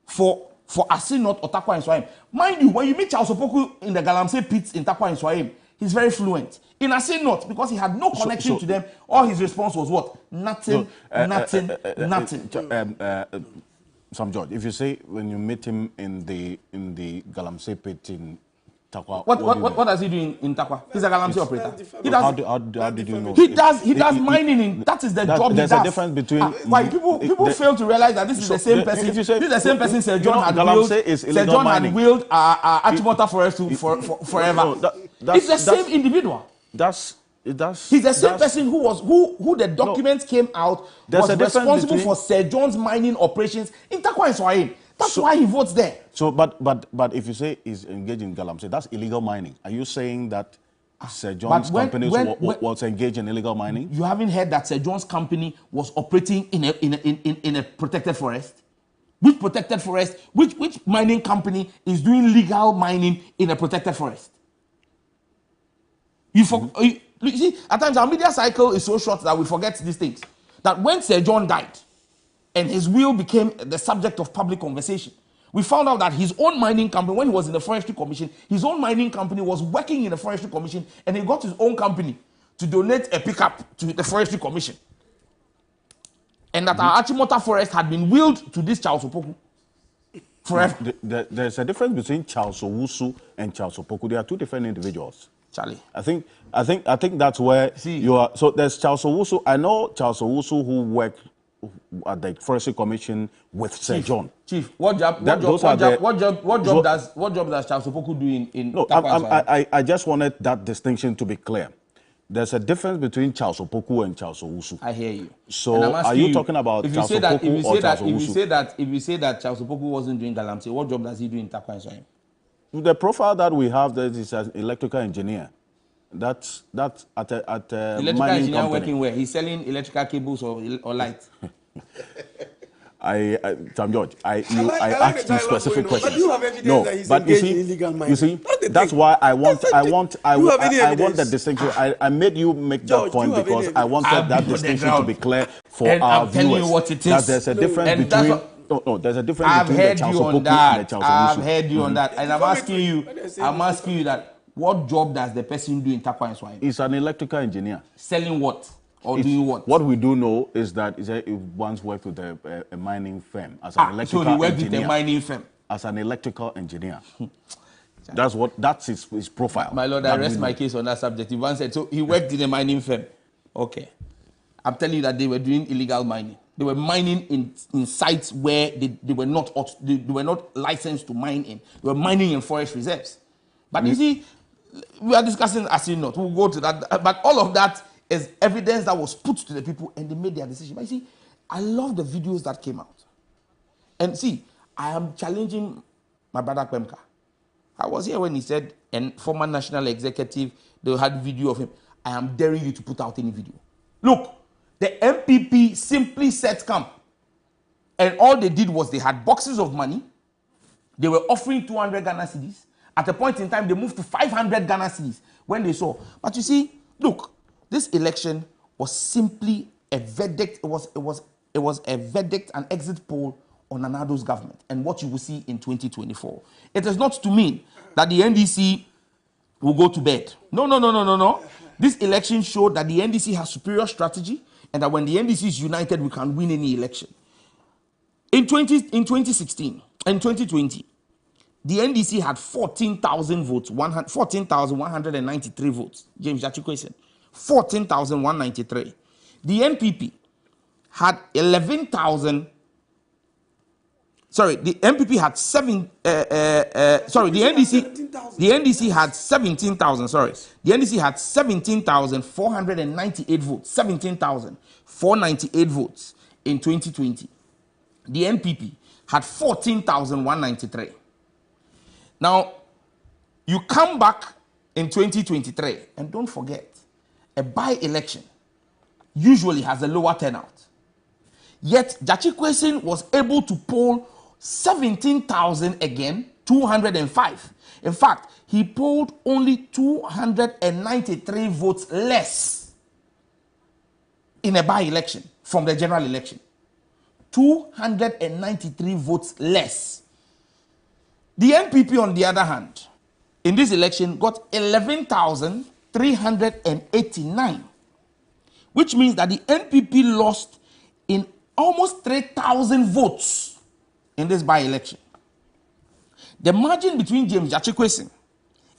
Speaker 4: for for Asinot or Tarkwa and Swahim. Mind you, when you meet Charles Opoku in the Galamsey pits in Tarkwa and Swahim, he's very fluent. In Asinot, because he had no connection to them, all his response was what? Nothing, nothing.
Speaker 6: Sam George, if you say when you meet him in the Galamsey pit in Tarkwa,
Speaker 4: what does he do in Tarkwa? He's a Galamsey operator. He does,
Speaker 6: how did you know?
Speaker 4: He does mining. That is the job he does.
Speaker 6: There's a difference between.
Speaker 4: Why people fail to realize that this is the same person. This is the same person Sir John had willed. Sir John had willed Achimota Forest forever. It's the same individual. He's the same person who the documents came out was responsible for Sir John's mining operations in Tarkwa and Swahim. That's why he votes there.
Speaker 6: So, but if you say he's engaged in Galamsey, that's illegal mining. Are you saying that Sir John's company was engaged in illegal mining?
Speaker 4: You haven't heard that Sir John's company was operating in a protected forest? Which protected forest? Which mining company is doing legal mining in a protected forest? You see, at times our media cycle is so short that we forget these things. That when Sir John died, and his will became the subject of public conversation, we found out that his own mining company, when he was in the Forestry Commission, his own mining company was working in the Forestry Commission, and he got his own company to donate a pickup to the Forestry Commission. And that our Achimota Forest had been willed to this Charles Opoku forever.
Speaker 6: There's a difference between Charles Owusu and Charles Opoku. They are two different individuals.
Speaker 4: Charlie,
Speaker 6: I think that's where you are. So there's Charles Owusu. I know Charles Owusu who worked at the Forestry Commission with Sir John.
Speaker 4: Chief, what job does Charles Opoku do in
Speaker 6: No, I just wanted that distinction to be clear. There's a difference between Charles Opoku and Charles Owusu.
Speaker 4: I hear you.
Speaker 6: So are you talking about Charles Opoku or Charles Owusu?
Speaker 4: If you say that Charles Opoku wasn't doing Galamsey, what job does he do in Tarkwa and Swahim?
Speaker 6: The profile that we have there is an electrical engineer. That's at a
Speaker 4: electrical
Speaker 6: mining
Speaker 4: engineer
Speaker 6: company.
Speaker 4: Working where? He's selling electrical cables or light.
Speaker 6: Sam George, I asked you specific questions.
Speaker 18: But you have evidence that he's engaged in illegal mining.
Speaker 6: You see, that's why I want the distinction. I made you make that point because I wanted that distinction to be clear for our viewers.
Speaker 4: I'm telling you what it is.
Speaker 6: That there's a difference between. No, there's a difference between the Charles Opoku and the Charles Owusu.
Speaker 4: I've heard you on that, and I'm asking you that. What job does the person do in Tarkwa and Swahim?
Speaker 6: He's an electrical engineer.
Speaker 4: Selling what? Or doing what?
Speaker 6: What we do know is that he once worked with a mining firm as an electrical engineer.
Speaker 4: So he worked with a mining firm?
Speaker 6: As an electrical engineer. That's his profile.
Speaker 4: My lord, I rest my case on that subject. You once said, so he worked in a mining firm. Okay. I'm telling you that they were doing illegal mining. They were mining in sites where they were not licensed to mine in. They were mining in forest reserves. But you see, we are discussing Asinot. We'll go to that. But all of that is evidence that was put to the people and they made their decision. But you see, I love the videos that came out. And see, I am challenging my brother Kwemka. I was here when he said, and former national executive, they had video of him. I am daring you to put out any video. Look, the MPP simply set camp. And all they did was they had boxes of money. They were offering 200 Ghana cedis. At a point in time, they moved to 500 Ghana cedis when they saw. But you see, look, this election was simply a verdict. It was a verdict, an exit poll on Nanado's government and what you will see in 2024. It is not to mean that the NDC will go to bed. No. This election showed that the NDC has superior strategy and that when the NDC is united, we can win any election. In 2016 and 2020, the NDC had 14,000 votes, 14,193 votes. James Jachikwe 14,193. The NPP had 11,000. Sorry, the MPP had the NDC had 17,000. Sorry, the NDC had 17,498 votes. 17,498 votes in 2020. The NPP had 14,193. Now, you come back in 2023, and don't forget, a by-election usually has a lower turnout. Yet, Jachikwe was able to poll 17,000 again, 205. In fact, he polled only 293 votes less in a by-election from the general election. 293 votes less. The NPP, on the other hand, in this election got 11,389, which means that the NPP lost in almost 3,000 votes in this by-election. The margin between James Gyakye Quayson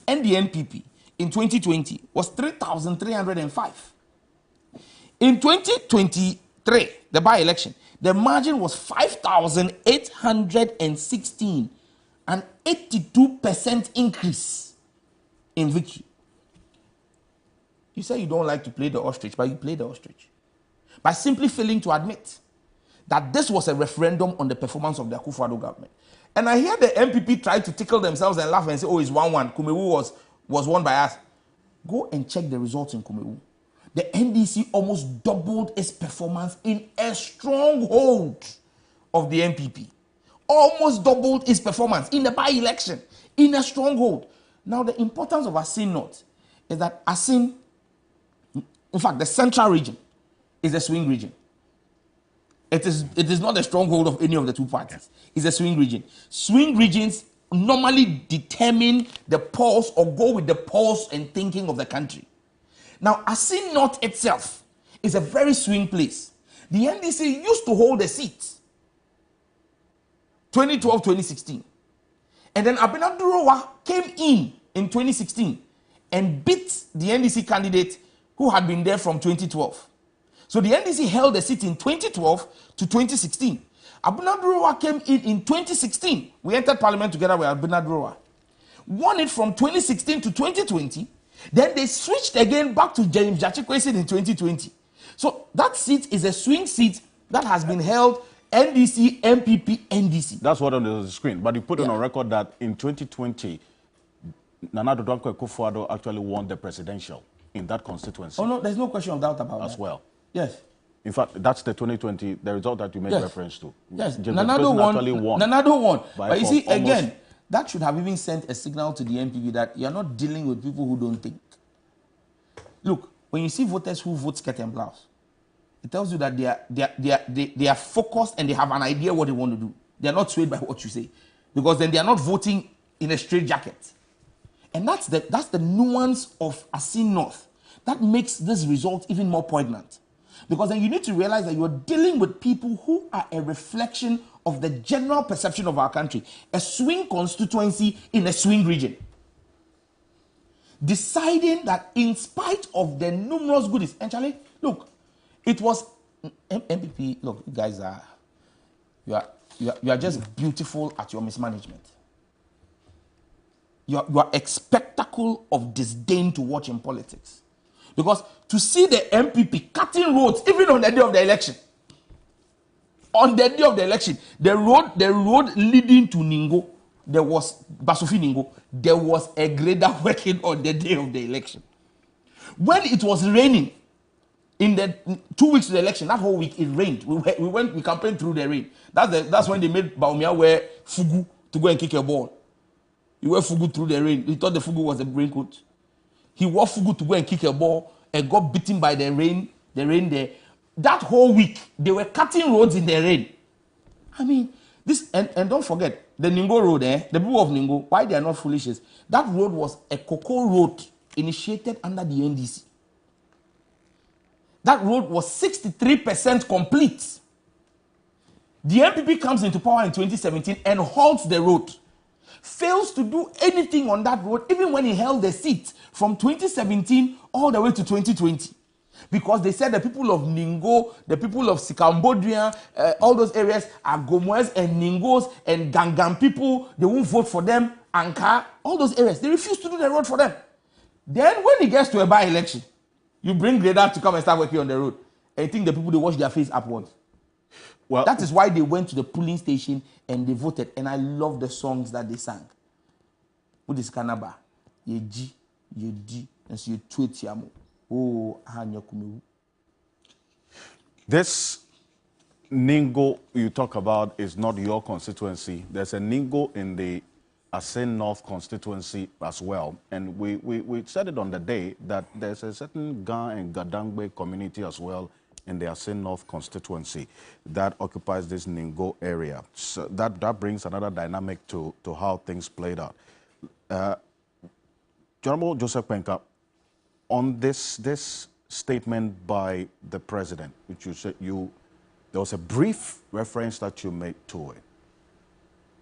Speaker 4: and the NPP in 2020 was 3,305. In 2023, the by-election, the margin was 5,816, an 82% increase in victory. You say you don't like to play the ostrich, but you play the ostrich by simply failing to admit that this was a referendum on the performance of the Akufo-Addo government. And I hear the MPP try to tickle themselves and laugh and say, oh, it's 1-1. Kumewu was won by us. Go and check the results in Kumewu. The NDC almost doubled its performance in a stronghold of the MPP. Almost doubled its performance in the by-election, in a stronghold. Now, the importance of Asin North is that Asin, in fact, the central region is a swing region. It is not a stronghold of any of the two parties. It's a swing region. Swing regions normally determine the pulse or go with the pulse and thinking of the country. Now, Asin North itself is a very swing place. The NDC used to hold the seat 2012-2016. And then Abena Durowa came in 2016 and beat the NDC candidate who had been there from 2012. So the NDC held the seat in 2012 to 2016. Abena Durowa came in 2016. We entered parliament together with Abena Durowa. Won it from 2016 to 2020. Then they switched again back to James Gyakye Quayson in 2020. So that seat is a swing seat that has been held NDC, MPP, NDC.
Speaker 6: That's what on the screen. But you put on record that in 2020, Nana Addo Dankwa Akufo-Addo actually won the presidential in that constituency.
Speaker 4: Oh, no, there's no question of doubt about that.
Speaker 6: As well.
Speaker 4: Yes.
Speaker 6: In fact, that's the 2020, the result that you made reference to.
Speaker 4: Yes,
Speaker 6: Nana Addo won.
Speaker 4: Nana Addo won. But you see, again, that should have even sent a signal to the MPP that you're not dealing with people who don't think. Look, when you see voters who vote skirt and blouse, it tells you that they are focused and they have an idea what they want to do. They are not swayed by what you say. Because then they are not voting in a straitjacket. And that's the nuance of Asin North. That makes this result even more poignant. Because then you need to realize that you are dealing with people who are a reflection of the general perception of our country. A swing constituency in a swing region. Deciding that in spite of the numerous goodies, and Charlie, look, it was MPP, look, you guys you are just beautiful at your mismanagement. You are a spectacle of disdain to watch in politics. Because to see the MPP cutting roads, even on the day of the election, the road leading to Ningo, there was Basufi Ningo, there was a grader working on the day of the election. When it was raining, in the 2 weeks to the election, that whole week it rained. We campaigned through the rain. That's when they made Baumia wear fugu to go and kick a ball. He wore fugu through the rain. He thought the fugu was a raincoat. He wore fugu to go and kick a ball and got beaten by the rain there. That whole week, they were cutting roads in the rain. I mean, this, and don't forget, the Ningo road, the people of Ningo, why they are not foolish is, that road was a cocoa road initiated under the NDC. That road was 63% complete. The MPP comes into power in 2017 and halts the road. Fails to do anything on that road, even when he held the seat from 2017 all the way to 2020. Because they said the people of Ningo, the people of Sikambodria, all those areas are Gomoes and Ningos and Gangan people. They won't vote for them. Anka, all those areas. They refuse to do the road for them. Then when he gets to a by-election, you bring Greda to come and start working on the road. And you think the people, they wash their face upwards. Well, that is why they went to the polling station and they voted. And I love the songs that they sang. What is Kanaba? Yeji, Yedi, and so you tweet Yamo. Oh,
Speaker 6: this Ningo you talk about is not your constituency. There's a Ningo in the Asin North constituency as well. And we said it on the day that there's a certain Ga and Gadangbe community as well in the Asin North constituency that occupies this Ningo area. So that brings another dynamic to how things played out. Honorable Joseph Kwenka, on this statement by the president, which you said there was a brief reference that you made to it.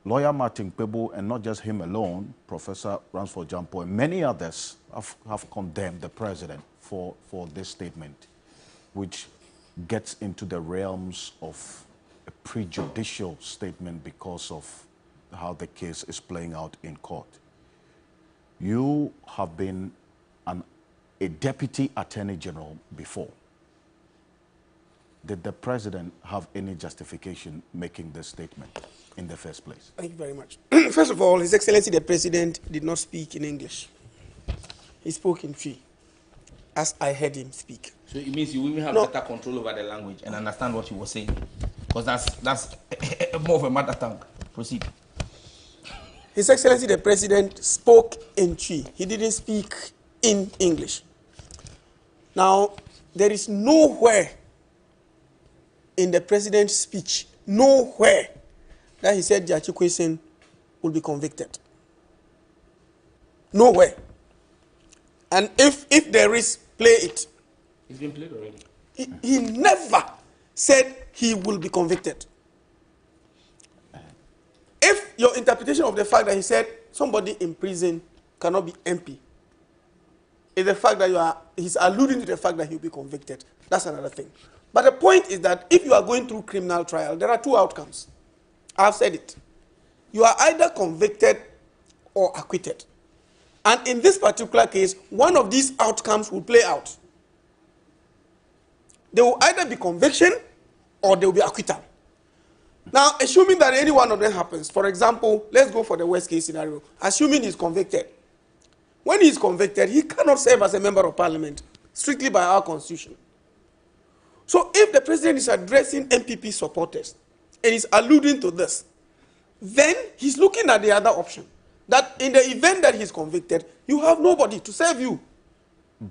Speaker 6: Lawyer Martin Kpebu, and not just him alone, Professor Ransford Jampo, and many others have condemned the president for this statement, which gets into the realms of a prejudicial statement because of how the case is playing out in court. You have been a deputy attorney general before. Did the president have any justification making this statement in the first place?
Speaker 18: Thank you very much. First of all, His Excellency the President did not speak in English. He spoke in Twi, as I heard him speak.
Speaker 4: So it means you even have better control over the language and understand what he was saying, because that's more of a mother tongue. Proceed.
Speaker 18: His Excellency the President spoke in Twi. He didn't speak in English. Now, there is nowhere in the President's speech, nowhere, that he said Gyakye Quayson will be convicted. Nowhere. And if there is, play it.
Speaker 4: It's been played already.
Speaker 18: He never said he will be convicted. If your interpretation of the fact that he said somebody in prison cannot be MP is the fact that he's alluding to the fact that he'll be convicted, that's another thing. But the point is that if you are going through criminal trial, there are two outcomes. I've said it. You are either convicted or acquitted. And in this particular case, one of these outcomes will play out. There will either be conviction or there will be acquittal. Now, assuming that any one of them happens, for example, let's go for the worst case scenario. Assuming he's convicted. When he's convicted, he cannot serve as a member of parliament, strictly by our constitution. So if the president is addressing MPP supporters and is alluding to this, then he's looking at the other option. That in the event that he's convicted, you have nobody to serve you.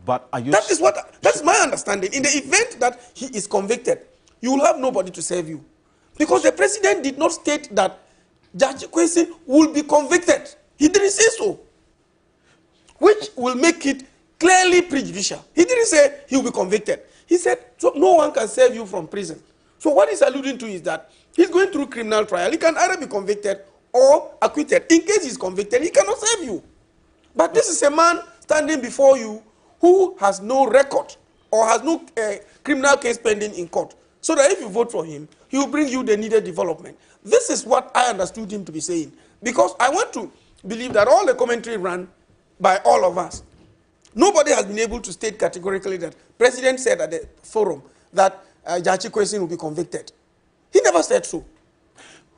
Speaker 6: But are you...
Speaker 18: That's my understanding. In the event that he is convicted, you will have nobody to serve you. Because the president did not state that Gyakye Quayson will be convicted. He didn't say so. Which will make it clearly prejudicial. He didn't say he will be convicted. He said, so no one can save you from prison. So what he's alluding to is that he's going through criminal trial. He can either be convicted or acquitted. In case he's convicted, he cannot save you. But this is a man standing before you who has no record or has no criminal case pending in court. So that if you vote for him, he will bring you the needed development. This is what I understood him to be saying. Because I want to believe that all the commentary ran by all of us. Nobody has been able to state categorically that President said at the forum that Gyakye Quayson will be convicted. He never said so.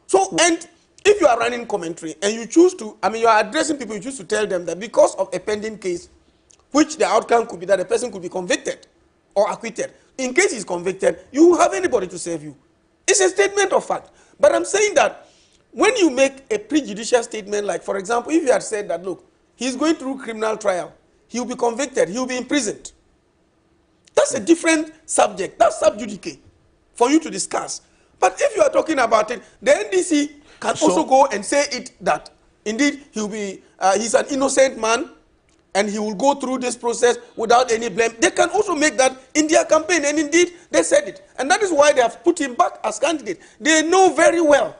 Speaker 18: So, and if you are running commentary and you choose to, you are addressing people, you choose to tell them that because of a pending case, which the outcome could be that the person could be convicted or acquitted. In case he's convicted, you won't have anybody to save you. It's a statement of fact. But I'm saying that when you make a prejudicial statement, like for example, if you had said that, look, he's going through criminal trial, he will be convicted, he will be imprisoned. That's a different subject. That's sub judice for you to discuss. But if you are talking about it, the NDC can also go and say it that indeed he will be, he's an innocent man and he will go through this process without any blame. They can also make that in their campaign, and indeed they said it. And that is why they have put him back as candidate. They know very well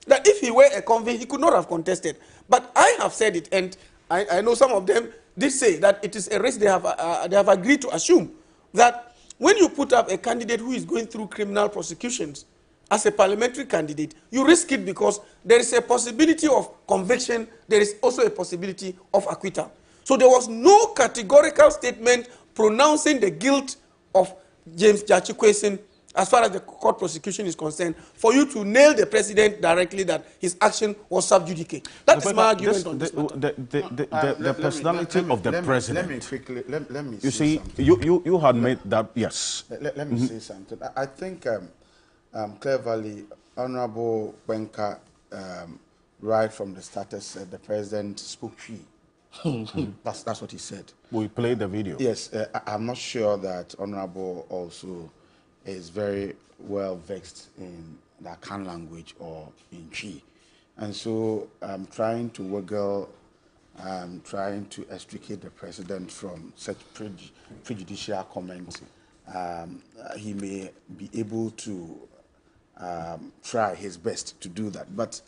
Speaker 18: that if he were a convict, he could not have contested. But I have said it, and I know some of them did say that it is a risk they have agreed to assume, that when you put up a candidate who is going through criminal prosecutions as a parliamentary candidate, you risk it because there is a possibility of conviction, there is also a possibility of acquittal. So there was no categorical statement pronouncing the guilt of James Gyakye Quayson as far as the court prosecution is concerned, for you to nail the president directly that his action was sub judice. That is my argument on this matter.
Speaker 6: The personality of the president.
Speaker 22: Let me quickly, let me
Speaker 6: you
Speaker 22: say
Speaker 6: see,
Speaker 22: something.
Speaker 6: you had made that, yes.
Speaker 22: Let me say something. I think cleverly, Honorable Kwenka, right from the start, said the president spoke Twi. That's what he said.
Speaker 6: We played the video.
Speaker 22: Yes, I'm not sure that Honorable also is very well vexed in the Akan language or in Twi. And so I'm trying to wiggle, trying to extricate the president from such prejudicial comments. He may be able to try his best to do that. But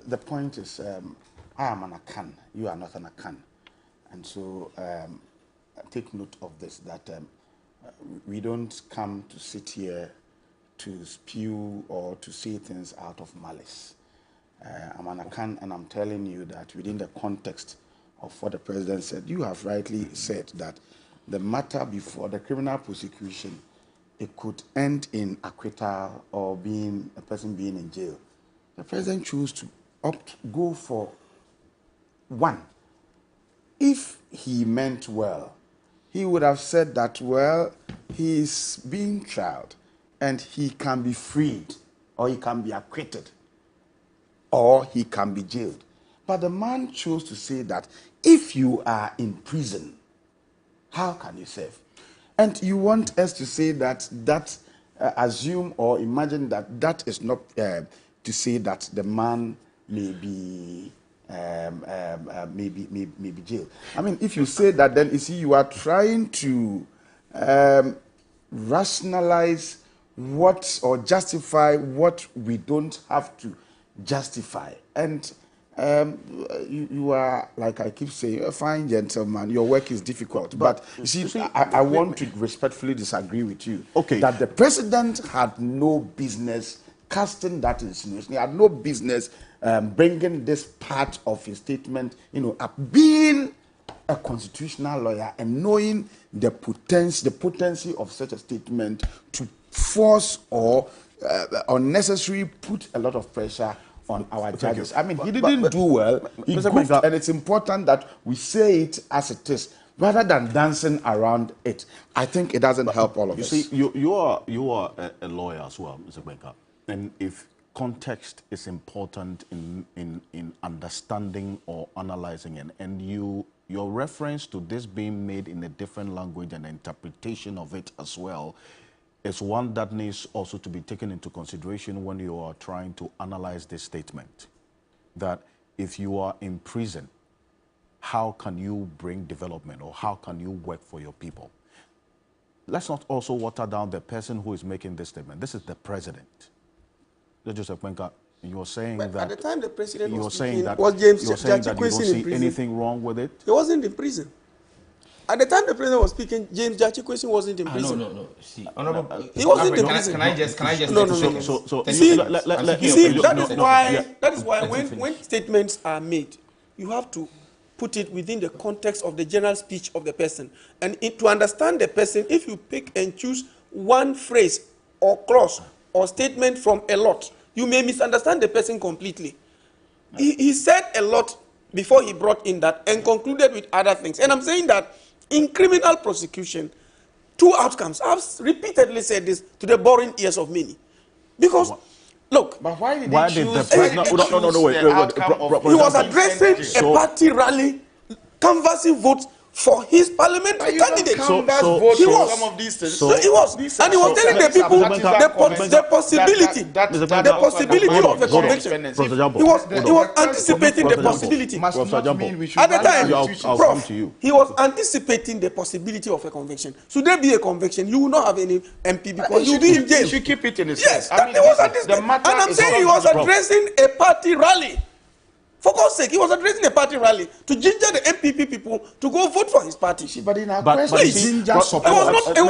Speaker 22: the point is, I am an Akan, you are not an Akan. And so take note of this, that we don't come to sit here to spew or to say things out of malice. I'm an Akan, and I'm telling you that within the context of what the president said, you have rightly said that the matter before the criminal prosecution, it could end in acquittal or being a person being in jail. The president chose to go for one. If he meant well, he would have said that, well, he is being tried and he can be freed, or he can be acquitted, or he can be jailed. But the man chose to say that if you are in prison, how can you serve? And you want us to say that, assume or imagine that that is not to say that the man may be maybe jailed. I mean, if you say that, then you see you are trying to rationalize what or justify what we don't have to justify. And you are, like I keep saying, a fine gentleman. Your work is difficult. But you see, I want to respectfully disagree with you. Okay. That the president had no business casting that insinuation. He had no business bringing this part of his statement, up. Being a constitutional lawyer and knowing the potency of such a statement to force or unnecessarily put a lot of pressure on our judges. I mean, he didn't do well. He goofed, and it's important that we say it as it is, rather than dancing around it. I think it doesn't help all of us.
Speaker 6: You see, you are a lawyer as well, Mr. Gbenga, and if context is important in understanding or analyzing it, and your reference to this being made in a different language and interpretation of it as well is one that needs also to be taken into consideration when you are trying to analyze this statement. That if you are in prison, how can you bring development, or how can you work for your people? Let's not also water down the person who is making this statement. This is the president. Joseph Gbenga, you were saying that
Speaker 18: at the time the president was
Speaker 6: saying
Speaker 18: speaking,
Speaker 6: that
Speaker 18: was James
Speaker 6: you don't
Speaker 18: Gyakye-Quayson
Speaker 6: see anything wrong with it.
Speaker 18: He wasn't in prison. At the time the president was speaking, James Gyakye-Quayson wasn't in prison.
Speaker 4: No. See,
Speaker 18: he wasn't in prison.
Speaker 4: Can I just?
Speaker 18: No. You see, that is why when statements are made, you have to put it within the context of the general speech of the person. And to understand the person, if you pick and choose one phrase or clause or statement from a lot, you may misunderstand the person completely. He said a lot before he brought in that and concluded with other things. And I'm saying that in criminal prosecution, two outcomes. I've repeatedly said this to the boring ears of many. Because, look.
Speaker 22: But why did
Speaker 6: the president? Wait.
Speaker 18: He was addressing a party rally, canvassing votes for his parliamentary candidate.
Speaker 22: He was.
Speaker 18: Some of these things. He was. And he was telling the people the possibility of a conviction. He was anticipating the possibility. At the time, Prof, he was anticipating the possibility of a conviction. Should there be a conviction, you will not have any MP because you will be in jail.
Speaker 22: You should keep it in his
Speaker 18: Yes, and I'm saying he was addressing a party rally. For God's sake, he was addressing a party rally to ginger the MPP people to go vote for his party.
Speaker 22: But in our question, ginger support.
Speaker 18: At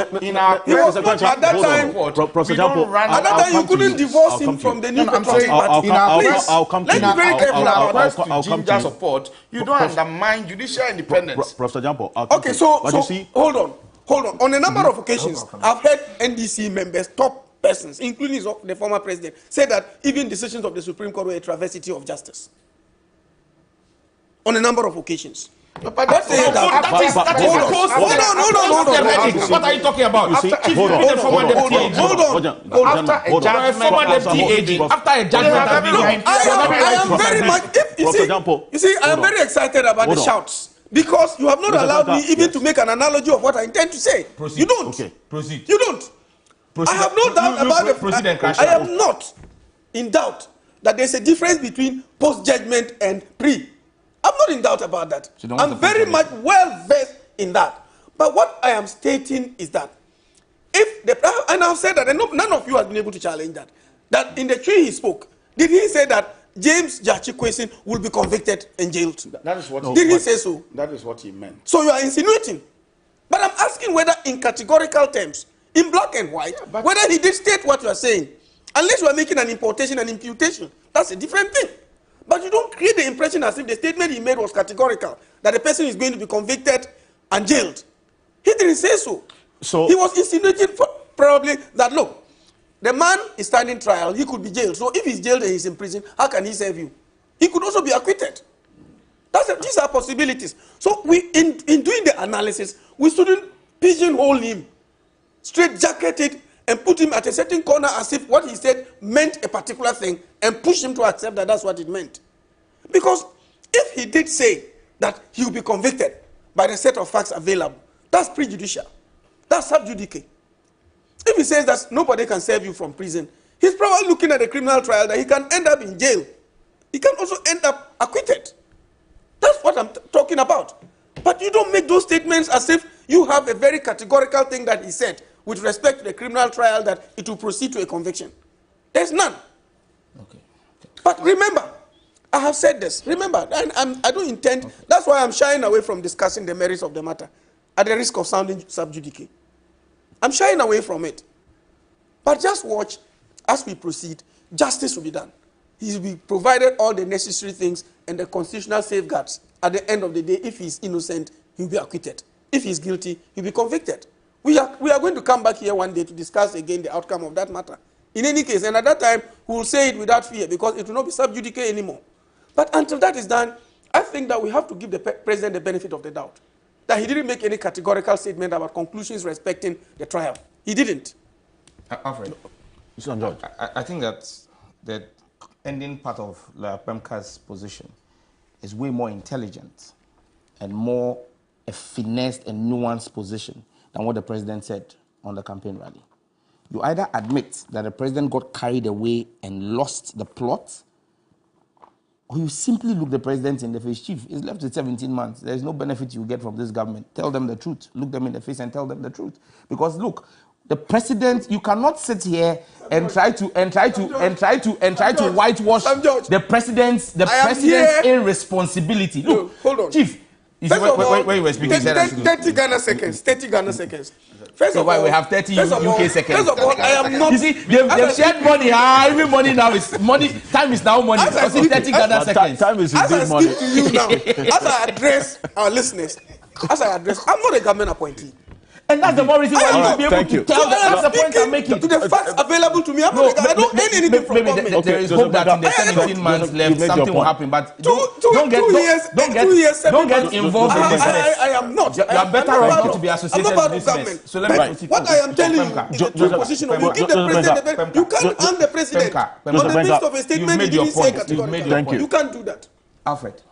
Speaker 18: that time, you couldn't divorce him from the new patriotic party. Let's be very careful about that.
Speaker 22: Ginger support. You don't undermine judicial independence.
Speaker 6: Professor Jampo.
Speaker 18: Okay, so hold on. On a number of occasions, I've heard NDC members, top persons, including the former president, say that even decisions of the Supreme Court were a travesty of justice. On a number of occasions.
Speaker 22: But that is
Speaker 18: hold on.
Speaker 4: What are you talking about?
Speaker 18: Hold on.
Speaker 22: After a judgment,
Speaker 18: I am very much. You see, I am very excited about the shouts because you have not allowed me even to make an analogy of what I intend to say. You don't.
Speaker 4: Okay, proceed.
Speaker 18: You don't. I have no doubt about it. I am not in doubt that there's a difference between post-judgment and pre. I'm not in doubt about that. So I'm very much well versed in that. But what I am stating is that if the, and I've said that, and none of you has been able to challenge that, that in the tree he spoke, did he say that James Gyakye Quayson will be convicted and jailed?
Speaker 22: That is what
Speaker 18: did he say so?
Speaker 22: That is what he meant.
Speaker 18: So you are insinuating. But I'm asking whether in categorical terms, in black and white, whether he did state what you are saying. Unless you are making an importation and imputation, that's a different thing. But you don't create the impression as if the statement he made was categorical, that the person is going to be convicted and jailed. He didn't say so. So he was insinuating probably that, look, the man is standing trial, he could be jailed. So if he's jailed and he's in prison, how can he serve you? He could also be acquitted. These are possibilities. So we, in doing the analysis, we shouldn't pigeonhole him, straight-jacket it, and put him at a certain corner as if what he said meant a particular thing and push him to accept that that's what it meant. Because if he did say that he will be convicted by the set of facts available, that's prejudicial. That's sub judice. If he says that nobody can save you from prison, he's probably looking at a criminal trial that he can end up in jail. He can also end up acquitted. That's what I'm talking about. But you don't make those statements as if you have a very categorical thing that he said with respect to the criminal trial that it will proceed to a conviction. There's none. Okay. But remember, I have said this. Remember, I don't intend, that's why I'm shying away from discussing the merits of the matter at the risk of sounding sub judice. I'm shying away from it. But just watch as we proceed, justice will be done. He will be provided all the necessary things and the constitutional safeguards. At the end of the day, if he's innocent, he'll be acquitted. If he's guilty, he'll be convicted. We are going to come back here one day to discuss again the outcome of that matter. In any case, and at that time, we will say it without fear because it will not be sub judice anymore. But until that is done, I think that we have to give the president the benefit of the doubt. That he didn't make any categorical statement about conclusions respecting the trial. He didn't.
Speaker 4: Alfred, I think that the ending part of La Pemka's position is way more intelligent and more a finessed and nuanced position than what the president said on the campaign rally. You either admit that the president got carried away and lost the plot, or you simply look the president in the face. Chief, he's left with 17 months. There's no benefit you get from this government. Tell them the truth. Look them in the face and tell them the truth. Because look, the president, you cannot sit here and try to whitewash the president's irresponsibility. Look,
Speaker 18: hold on.
Speaker 4: Chief, when you were speaking,
Speaker 18: 30 Ghana seconds. 30 Ghana seconds.
Speaker 4: First of all, we have 30 UK seconds.
Speaker 18: First of all, I am not.
Speaker 4: You see, they've shared money. Every money now is money. Time is now money. Because it's 30 Ghana seconds.
Speaker 6: Time is
Speaker 18: as I
Speaker 6: money.
Speaker 18: speak to you now, as I address our listeners, I'm not a government appointee.
Speaker 4: And that's the more reason why you should be able to tell them. That's the point I'm making.
Speaker 18: To the facts available to me, I don't earn anything from government.
Speaker 4: There is hope that in the 17 months left, something will happen. But don't get involved in this mess.
Speaker 18: I am not.
Speaker 4: You are better off not to be associated with this mess. So let me proceed.
Speaker 18: What I am telling you is the true position of you give the president. You can't harm the president on the basis of a statement he didn't say categorically. You can't do that.
Speaker 4: Alfred,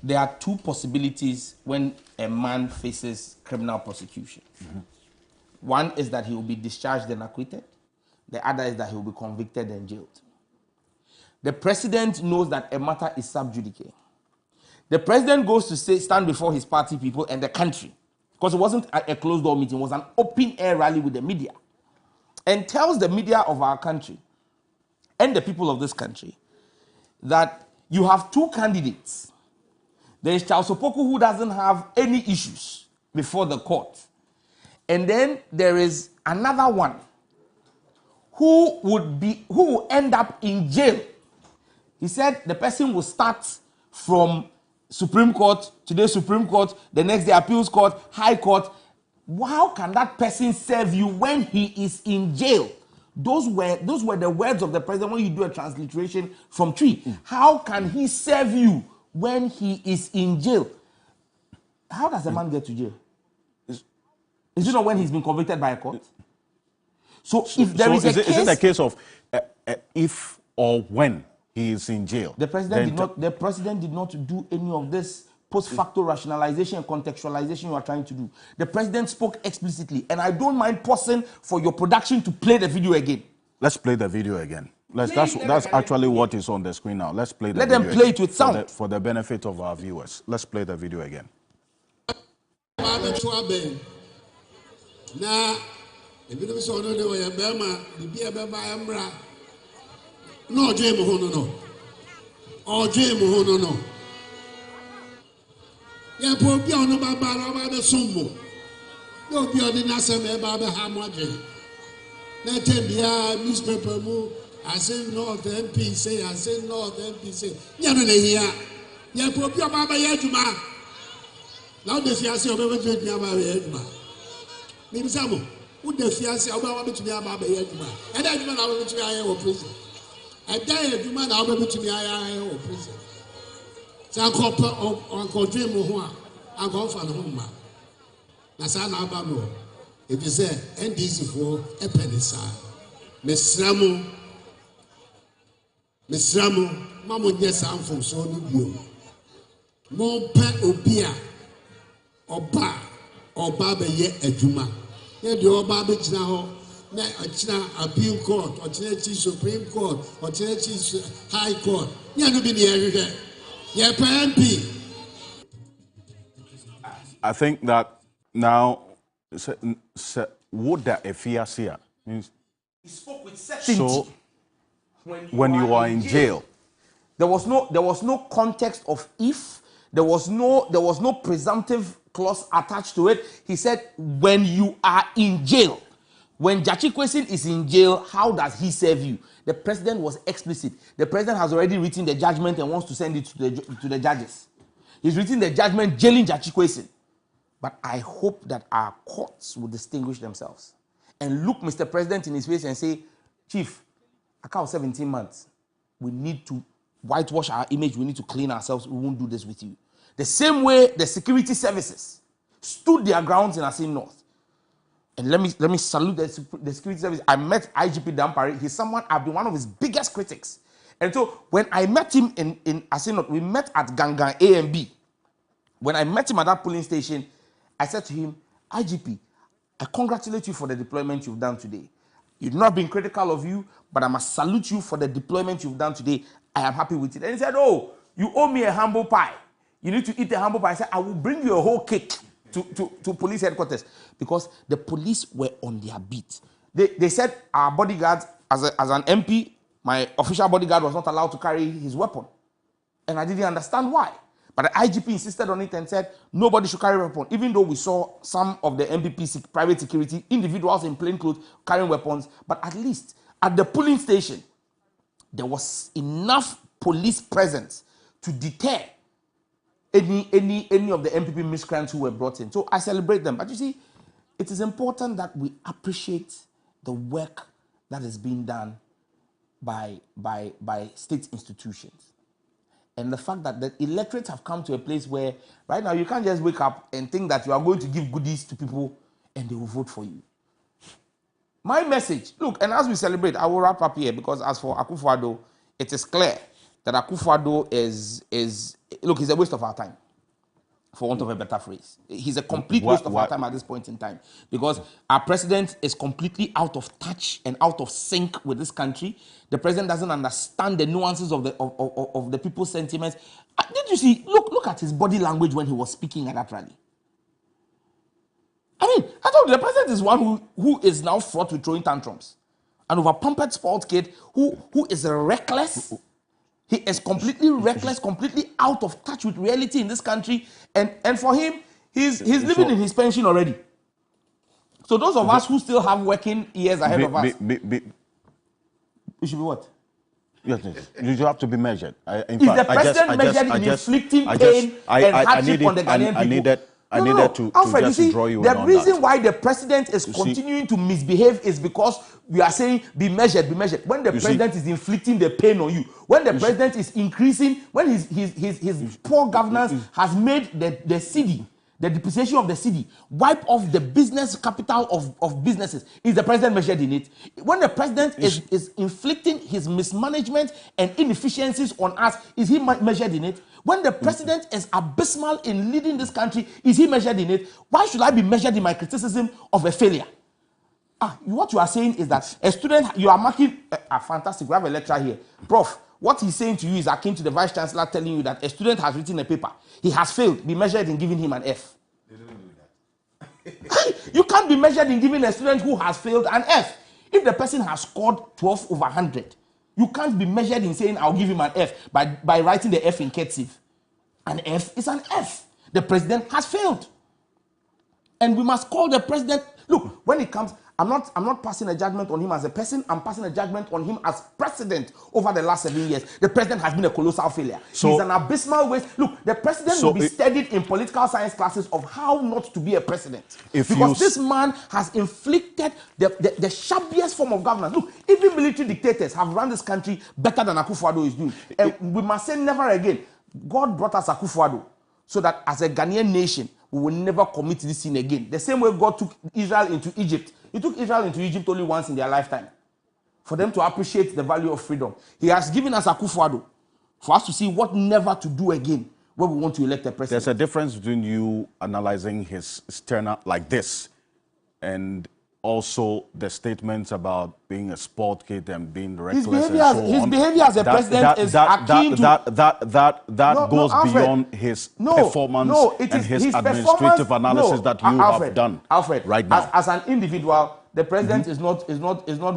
Speaker 4: there are two possibilities when a man faces criminal prosecution. One is that he will be discharged and acquitted. The other is that he will be convicted and jailed. The president knows that a matter is sub judice. The president goes to stand before his party people and the country, because it wasn't a closed door meeting, it was an open air rally with the media, and tells the media of our country and the people of this country that you have two candidates. There is Charles Opoku, who doesn't have any issues before the court. And then there is another one who will end up in jail. He said the person will start from Supreme Court, today's Supreme Court, the next day Appeals Court, High Court. How can that person serve you when he is in jail? Those were the words of the president when you do a transliteration from Tree. How can he serve you when he is in jail? How does a man get to jail? Is it not when he's been convicted by a court? So if there is a case... Is it
Speaker 6: a case of if or when he is in jail?
Speaker 4: The president did not do any of this post-facto rationalization and contextualization you are trying to do. The president spoke explicitly, and I don't mind pausing for your production to play the video again.
Speaker 6: Let's play the video again. That's actually what is on the screen now. Let's play the
Speaker 4: Let
Speaker 6: video
Speaker 4: them play it with sound.
Speaker 6: for the benefit of our viewers. Let's play the video again.
Speaker 3: Yeah, poor Piano Baba the Sumbo. No, Piano Nasam Baba Hamaje. Let him be a newspaper move. I say North MP say, I say North MP say. Yanania. Yeah, poor Piano Baba Yajuma. Now the fiancé of every Baba Yajuma. Maybe some who the fiancé of Baba to be Baba Yajuma. And I demand our to be prison. I die a human out of to be a prison. So I call dream I go for the home. Nasana Abamo. If you say NDC for a penny, sir. Miss Ramo, Mamma, yes, I'm from Sony. More pet obia or bar or Baba yet a Juma. Yet your Babbage now. China Appeal Court, or Tennessee Supreme Court, or Tennessee High Court. You have to be there. Yeah, MP.
Speaker 6: I think that now, what that FIAC means.
Speaker 4: He spoke with certainty.
Speaker 6: So, when you are in jail,
Speaker 4: there was no context of if. There was no presumptive clause attached to it. He said, when you are in jail. When Gyakye Quayson is in jail, how does he serve you? The president was explicit. The president has already written the judgment and wants to send it to the judges. He's written the judgment jailing Gyakye Quayson. But I hope that our courts will distinguish themselves and look Mr. President in his face and say, Chief, I count 17 months. We need to whitewash our image. We need to clean ourselves. We won't do this with you. The same way the security services stood their grounds in Asin North. And let me salute the security service. I met IGP Dampare. He's someone, I've been one of his biggest critics. And so when I met him in Asin North, we met at Gangan A and B. When I met him at that polling station, I said to him, IGP, I congratulate you for the deployment you've done today. You've not been critical of you, but I must salute you for the deployment you've done today. I am happy with it. And he said, oh, you owe me a humble pie. You need to eat a humble pie. I said, I will bring you a whole cake to police headquarters, because the police were on their beat. They said our bodyguards, as an MP, my official bodyguard was not allowed to carry his weapon. And I didn't understand why. But the IGP insisted on it and said nobody should carry a weapon, even though we saw some of the MPP private security, individuals in plain clothes carrying weapons. But at least at the polling station, there was enough police presence to deter any of the MPP miscreants who were brought in. So I celebrate them. But you see, it is important that we appreciate the work that is being done by state institutions. And the fact that the electorates have come to a place where right now you can't just wake up and think that you are going to give goodies to people and they will vote for you. My message, look, and as we celebrate, I will wrap up here, because as for Akufo-Addo, it is clear that Akufo-Addo is he's a waste of our time, for want of a better phrase. He's a complete waste of our time at this point in time, because our president is completely out of touch and out of sync with this country. The president doesn't understand the nuances of the people's sentiments. Did you see? Look at his body language when he was speaking at that rally. I mean, I told you, the president is one who is now fraught with throwing tantrums. An over-pampered spoiled kid who is reckless. He is completely reckless, completely out of touch with reality in this country. And for him, he's living in his pension already. So those of us who still have working years ahead of us, it should be what?
Speaker 6: Yes, you have to be measured.
Speaker 4: Is the president measured in inflicting pain and hardship on the Ghanaian people?
Speaker 6: I needed to
Speaker 4: Alfred,
Speaker 6: just
Speaker 4: you see,
Speaker 6: draw you
Speaker 4: the
Speaker 6: on
Speaker 4: reason
Speaker 6: that.
Speaker 4: why the president is continuing to misbehave is because we are saying be measured, be measured. When the president is inflicting the pain on you, when the president is increasing, when his poor governance has made the cedi, the depreciation of the city, wipe off the business capital of businesses. Is the president measured in it? When the president is inflicting his mismanagement and inefficiencies on us, is he measured in it? When the president is abysmal in leading this country, is he measured in it? Why should I be measured in my criticism of a failure? What you are saying is that a student, you are marking, fantastic, we have a lecturer here. Prof, what he's saying to you is akin to the vice chancellor telling you that a student has written a paper. He has failed. Be measured in giving him an F.
Speaker 6: They didn't do that.
Speaker 4: You can't be measured in giving a student who has failed an F. If the person has scored 12 over 100, you can't be measured in saying, I'll give him an F by writing the F in cursive. An F is an F. The president has failed. And we must call the president. Look, when it comes, I'm not passing a judgment on him as a person. I'm passing a judgment on him as president over the last 7 years. The president has been a colossal failure. He's an abysmal waste. Look, the president will be studied in political science classes of how not to be a president. Because this man has inflicted the shabbiest form of governance. Look, even military dictators have run this country better than Akufo-Addo is doing. And we must say never again. God brought us Akufo-Addo so that as a Ghanaian nation, we will never commit this sin again. The same way God took Israel into Egypt. He took Israel into Egypt only once in their lifetime for them to appreciate the value of freedom. He has given us Akufo-Addo for us to see what never to do again when we want to elect a president.
Speaker 6: There's a difference between you analyzing his stern like this and also the statements about being a sport kid and being reckless
Speaker 4: his behavior as a president is akin to...
Speaker 6: That goes beyond his performance and his administrative analysis that you have done right now.
Speaker 4: As an individual, the president is not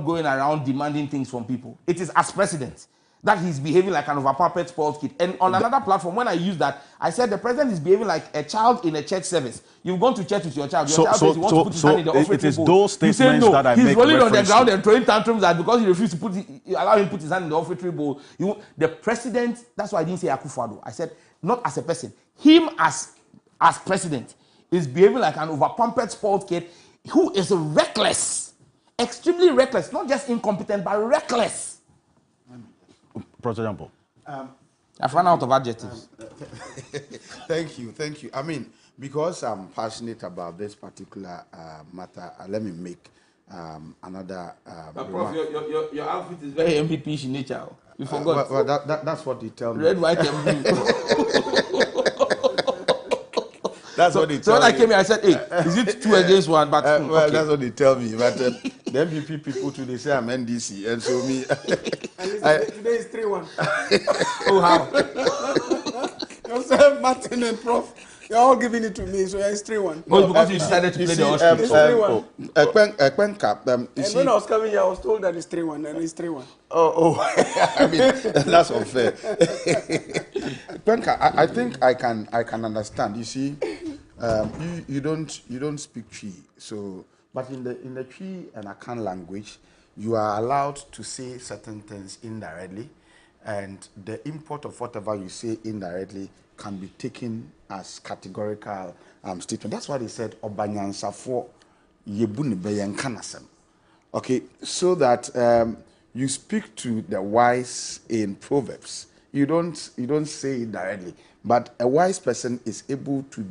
Speaker 4: going around demanding things from people. It is as president that he's behaving like an overpampered spoiled kid. And on another platform, when I used that, I said the president is behaving like a child in a church service. You've gone to church with your child. Your child says he wants to put his hand in the offering
Speaker 6: it is
Speaker 4: bowl.
Speaker 6: those statements that I make
Speaker 4: he's rolling on the
Speaker 6: reference
Speaker 4: ground
Speaker 6: to.
Speaker 4: and throwing tantrums that because he refused to allow him to put his hand in the offering bowl. The president, that's why I didn't say Akufo-Addo. I said not as a person. Him as president is behaving like an overpampered spoiled kid who is reckless, extremely reckless, not just incompetent, but reckless.
Speaker 6: For example,
Speaker 4: I've run out of adjectives.
Speaker 22: Thank you. I mean, because I'm passionate about this particular matter, let me make another
Speaker 4: Prof, your outfit is very MVP in nature. You forgot.
Speaker 22: Well, that's what they tell me.
Speaker 4: Red, white, and blue.
Speaker 22: That's what they tell me.
Speaker 4: So when I came here, I said, hey, is it 2 against 1? But
Speaker 22: well, that's what they tell me. But the MVP people too, they say I'm NDC. And so me...
Speaker 18: today is 3-1.
Speaker 4: Oh, how?
Speaker 18: Yourself, Martin and Prof, you're all giving it to me, so it's 3-1.
Speaker 4: Oh, because you decided to play the Austrian.
Speaker 18: It's 3-1.
Speaker 22: And
Speaker 18: when I was coming here, I was told that it's 3-1, and it's 3-1.
Speaker 22: Oh, I mean, that's unfair. Kwenka, I think I can understand. You see, you don't speak Twi, so but in the Twi and Akan language, you are allowed to say certain things indirectly, and the import of whatever you say indirectly can be taken as categorical statement. That's why they said Obanyansafo yebuni beyankanasem. Okay, so that you speak to the wise in Proverbs. You don't say it directly, but a wise person is able to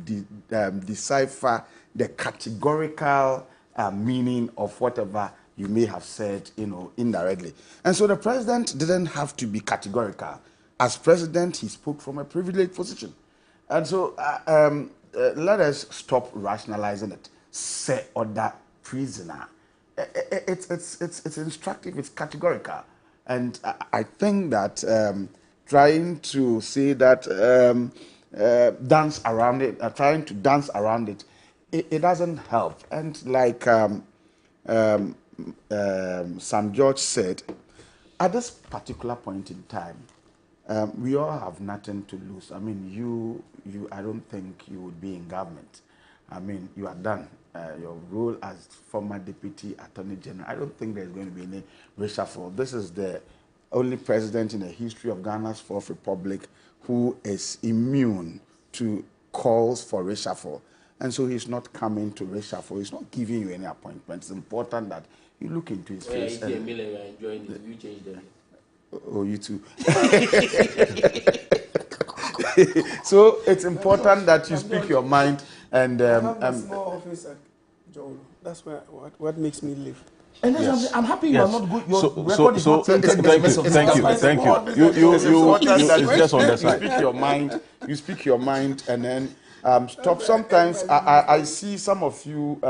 Speaker 22: decipher the categorical meaning of whatever you may have said, indirectly. And so the president didn't have to be categorical. As president, he spoke from a privileged position. And so let us stop rationalizing it. Say other prisoner. It's instructive, it's categorical. And I think that trying to say that dance around it, trying to dance around it, it doesn't help. And like Sam George said, at this particular point in time, we all have nothing to lose. I mean, you I don't think you would be in government. I mean, you are done. Your role as former Deputy Attorney General, I don't think there's going to be any reshuffle. This is the only president in the history of Ghana's Fourth Republic who is immune to calls for reshuffle. And so he's not coming to reshuffle. He's not giving you any appointments. It's important that you look into his face.
Speaker 4: You changed them.
Speaker 22: Oh, you too. So it's important that you speak your mind And
Speaker 18: I have a small office at Joe. That's what makes me live.
Speaker 4: And
Speaker 22: Yes.
Speaker 4: I'm happy you
Speaker 22: Yes.
Speaker 4: are not good. Your record is not tainted with the mess of
Speaker 22: Thank you. You
Speaker 6: just on the side.
Speaker 22: speak your mind. You speak your mind, and then stop. Sometimes I see some of you,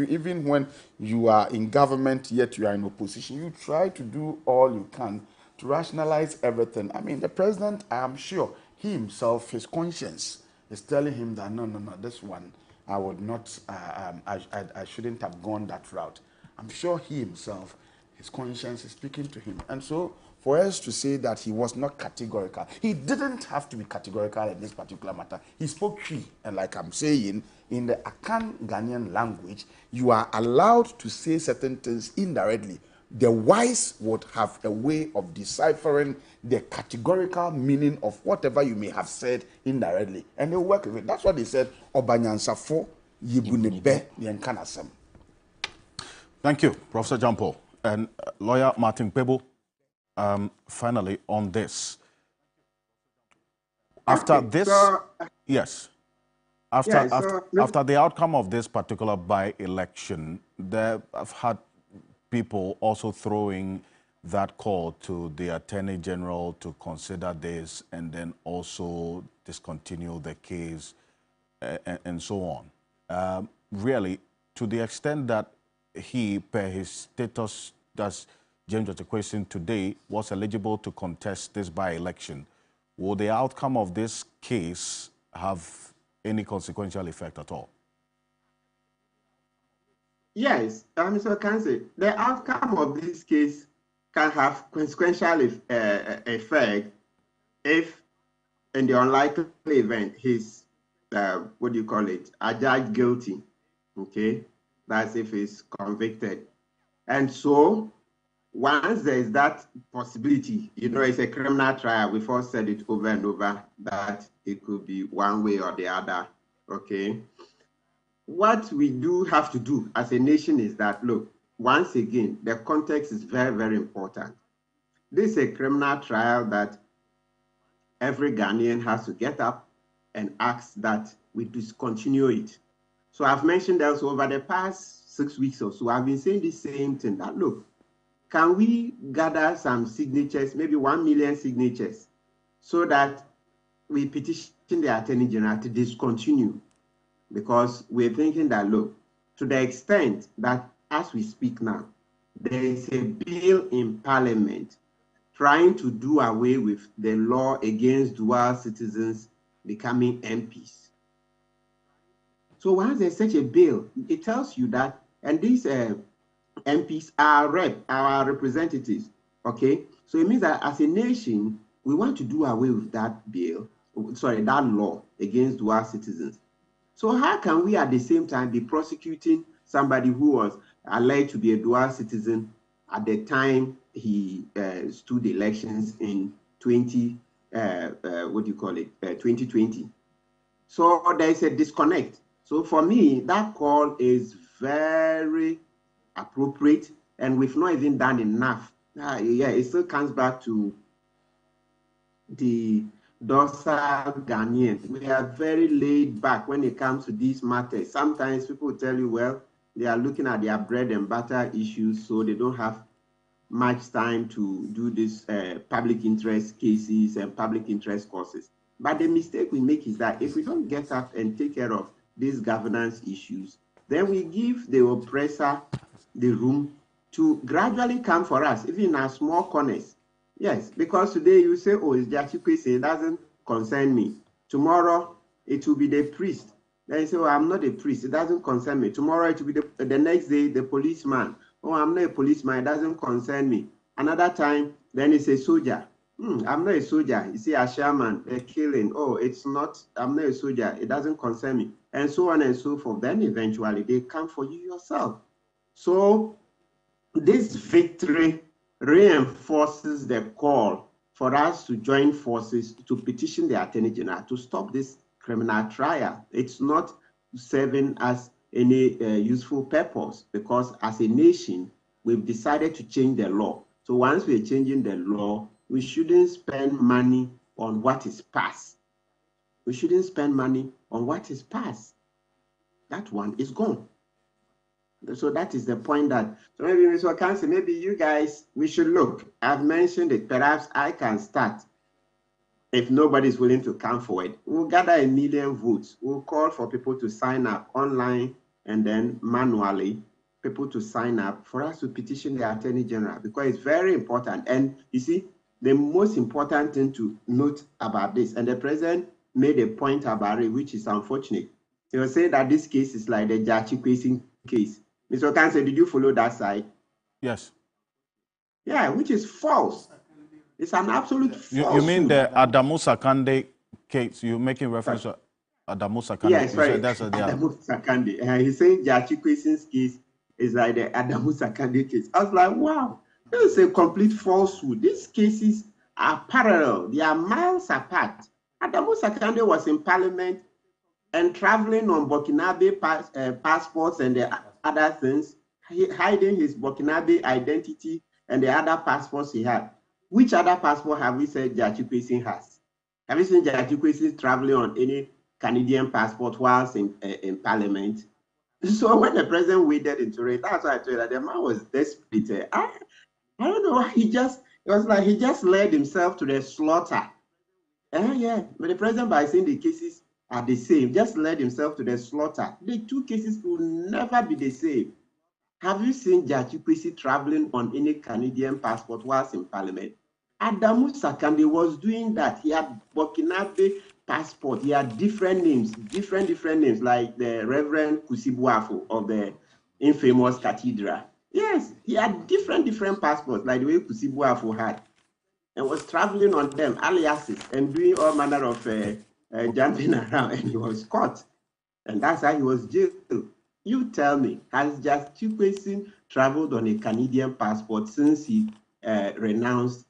Speaker 22: even when you are in government, yet you are in opposition. You try to do all you can to rationalize everything. I mean, the president, I am sure, he himself, his conscience is telling him that no, this one, I would not, I shouldn't have gone that route. I'm sure he himself, his conscience is speaking to him. And so, for us to say that he was not categorical, he didn't have to be categorical in this particular matter. He spoke free, and like I'm saying, in the Akan Ghanaian language, you are allowed to say certain things indirectly. The wise would have a way of deciphering the categorical meaning of whatever you may have said indirectly, and they work with it. That's what they said. Obanyansafo yibunebe yenkanasem.
Speaker 6: Thank you, Professor Jampo. And lawyer Martin Pebo, finally on this. After this, yes. After the outcome of this particular by-election, there have had people also throwing that call to the Attorney General to consider this and then also discontinue the case and so on. Really, to the extent that he, per his status as James Jacquesin today, was eligible to contest this by-election, will the outcome of this case have any consequential effect at all?
Speaker 21: Yes, Mr. Kansi, the outcome of this case can have consequential effect if, in the unlikely event, he's, adjudged guilty, okay? That's if he's convicted. And so, once there is that possibility, it's a criminal trial, we've all said it over and over, that it could be one way or the other, okay? What we do have to do as a nation is that, look, once again, the context is very, very important. This is a criminal trial that every Ghanaian has to get up and ask that we discontinue it. So I've mentioned also over the past 6 weeks or so, I've been saying the same thing, that look, can we gather some signatures, maybe 1 million signatures, so that we petition the Attorney General to discontinue? Because we're thinking that, look, to the extent that as we speak now, there is a bill in Parliament trying to do away with the law against dual citizens becoming MPs. So once there's such a bill, it tells you that, and these MPs are our representatives, okay? So it means that as a nation, we want to do away with that bill, that law against dual citizens. So how can we at the same time be prosecuting somebody who was alleged to be a dual citizen at the time he stood elections in 2020? So there is a disconnect. So for me, that call is very appropriate, and we've not even done enough. It still comes back to the docile Ghanaians. We are very laid back when it comes to these matters. Sometimes people tell you, well, they are looking at their bread and butter issues, so they don't have much time to do this public interest cases and public interest causes. But the mistake we make is that if we don't get up and take care of these governance issues, then we give the oppressor the room to gradually come for us, even in our small corners. Yes, because today you say, oh, it's Jacquesin, it doesn't concern me. Tomorrow, it will be the priest. Then you say, oh, I'm not a priest, it doesn't concern me. Tomorrow, it will be the next day, the policeman. Oh, I'm not a policeman, it doesn't concern me. Another time, then it's a soldier. I'm not a soldier. You see, a shaman, a killing. Oh, I'm not a soldier, it doesn't concern me. And so on and so forth. Then eventually, they come for you yourself. So, this victory reinforces the call for us to join forces to petition the Attorney General to stop this criminal trial. It's not serving us any useful purpose, because as a nation, we've decided to change the law. So once we're changing the law, we shouldn't spend money on what is past. We shouldn't spend money on what is past. That one is gone. So that is the point that, so maybe Mr. Council, maybe you guys, we should look. I've mentioned it. Perhaps I can start. If nobody is willing to come forward, we'll gather 1 million votes. We'll call for people to sign up online and then manually, people to sign up for us to petition the Attorney General, because it's very important. And you see, the most important thing to note about this, and the President made a point about it, which is unfortunate. He was saying that this case is like the Gyakye Quayson case. Mr. Okanse, did you follow that side?
Speaker 6: Yes.
Speaker 21: Yeah, which is false. It's an absolute false.
Speaker 6: You mean the Adamu Sakande case? You're making reference to Adamu Sakande?
Speaker 21: Yes, right. Adamu Sakande. He's saying Gyakye Quayson's case is like the Adamu Sakande case. I was like, wow, this is a complete falsehood. These cases are parallel. They are miles apart. Adamu Sakande was in Parliament and traveling on Burkinabe passports and the other things, hiding his Burkinabe identity and the other passports he had. Which other passport have we said Gyakye Quayson has? Have you seen Gyakye Quayson traveling on any Canadian passport whilst in Parliament? So when the President waded into it, that's why I told you that the man was desperate. I don't know why it was like he just led himself to the slaughter. Yeah, but the President, by saying the cases are the same, just led himself to the slaughter. The two cases will never be the same. Have you seen Gyakye Quayson traveling on any Canadian passport whilst in Parliament? Adamu Sakande was doing that. He had Burkinabe passport. He had different names, different names, like the Reverend Kusibuafo of the infamous cathedral. Yes, he had different passports, like the way Kusibuafo had, and was traveling on them, aliases, and doing all manner of jumping around, and he was caught. And that's how he was jailed. You tell me, has Gyakye Quayson traveled on a Canadian passport since he renounced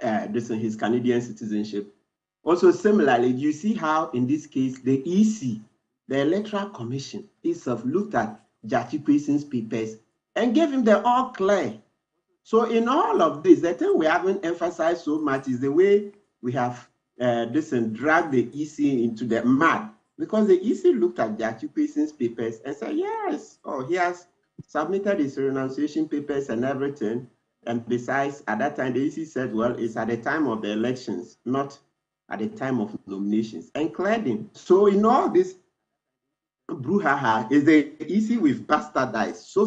Speaker 21: his Canadian citizenship? Also, similarly, you see how in this case, the EC, the Electoral Commission itself, looked at Gyakye Quayson's papers and gave him the all clear. So in all of this, the thing we haven't emphasized so much is the way we have dragged the EC into the mud. Because the EC looked at Gyakye Quayson's papers and said, yes, he has submitted his renunciation papers and everything. And besides, at that time, the EC said, well, it's at the time of the elections, not at the time of nominations, and cleared him. So in all this brouhaha, is the EC with bastardized so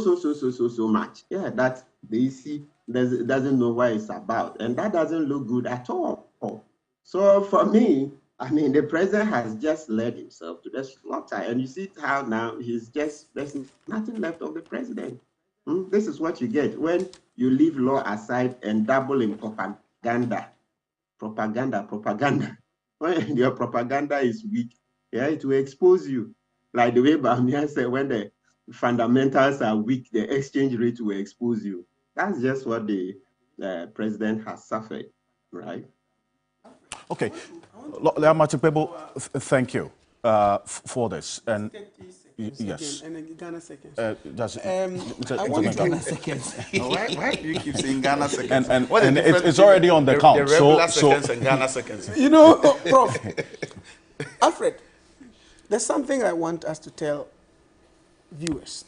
Speaker 21: much. Yeah, that the EC doesn't know what it's about. And that doesn't look good at all. So for me, I mean, the President has just led himself to the slaughter. And you see how now there's nothing left of the President. This is what you get when you leave law aside and dabble in propaganda. When your propaganda is weak, yeah, it will expose you. Like the way Bamia said, when the fundamentals are weak, the exchange rate will expose you. That's just what the President has suffered, right?
Speaker 6: Okay. Leamachipebo, thank you for this. And yes.
Speaker 18: And Ghana seconds.
Speaker 6: Ghana
Speaker 5: seconds. Why do you keep saying Ghana seconds?
Speaker 6: And it's already on the count.
Speaker 5: The regular seconds and Ghana seconds.
Speaker 18: You know, Prof. Alfred, there's something I want us to tell viewers.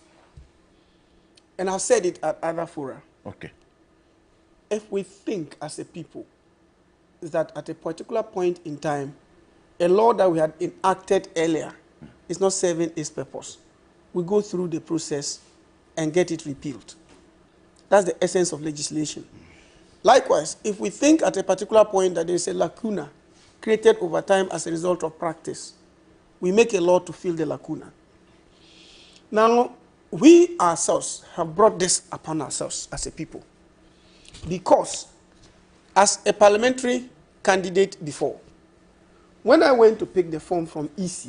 Speaker 18: And I've said it at other fora.
Speaker 6: Okay.
Speaker 18: If we think as a people that at a particular point in time, a law that we had enacted earlier is not serving its purpose, we go through the process and get it repealed. That's the essence of legislation. Likewise, if we think at a particular point that there is a lacuna created over time as a result of practice, we make a law to fill the lacuna. Now, we ourselves have brought this upon ourselves as a people because as a parliamentary candidate before, when I went to pick the form from EC,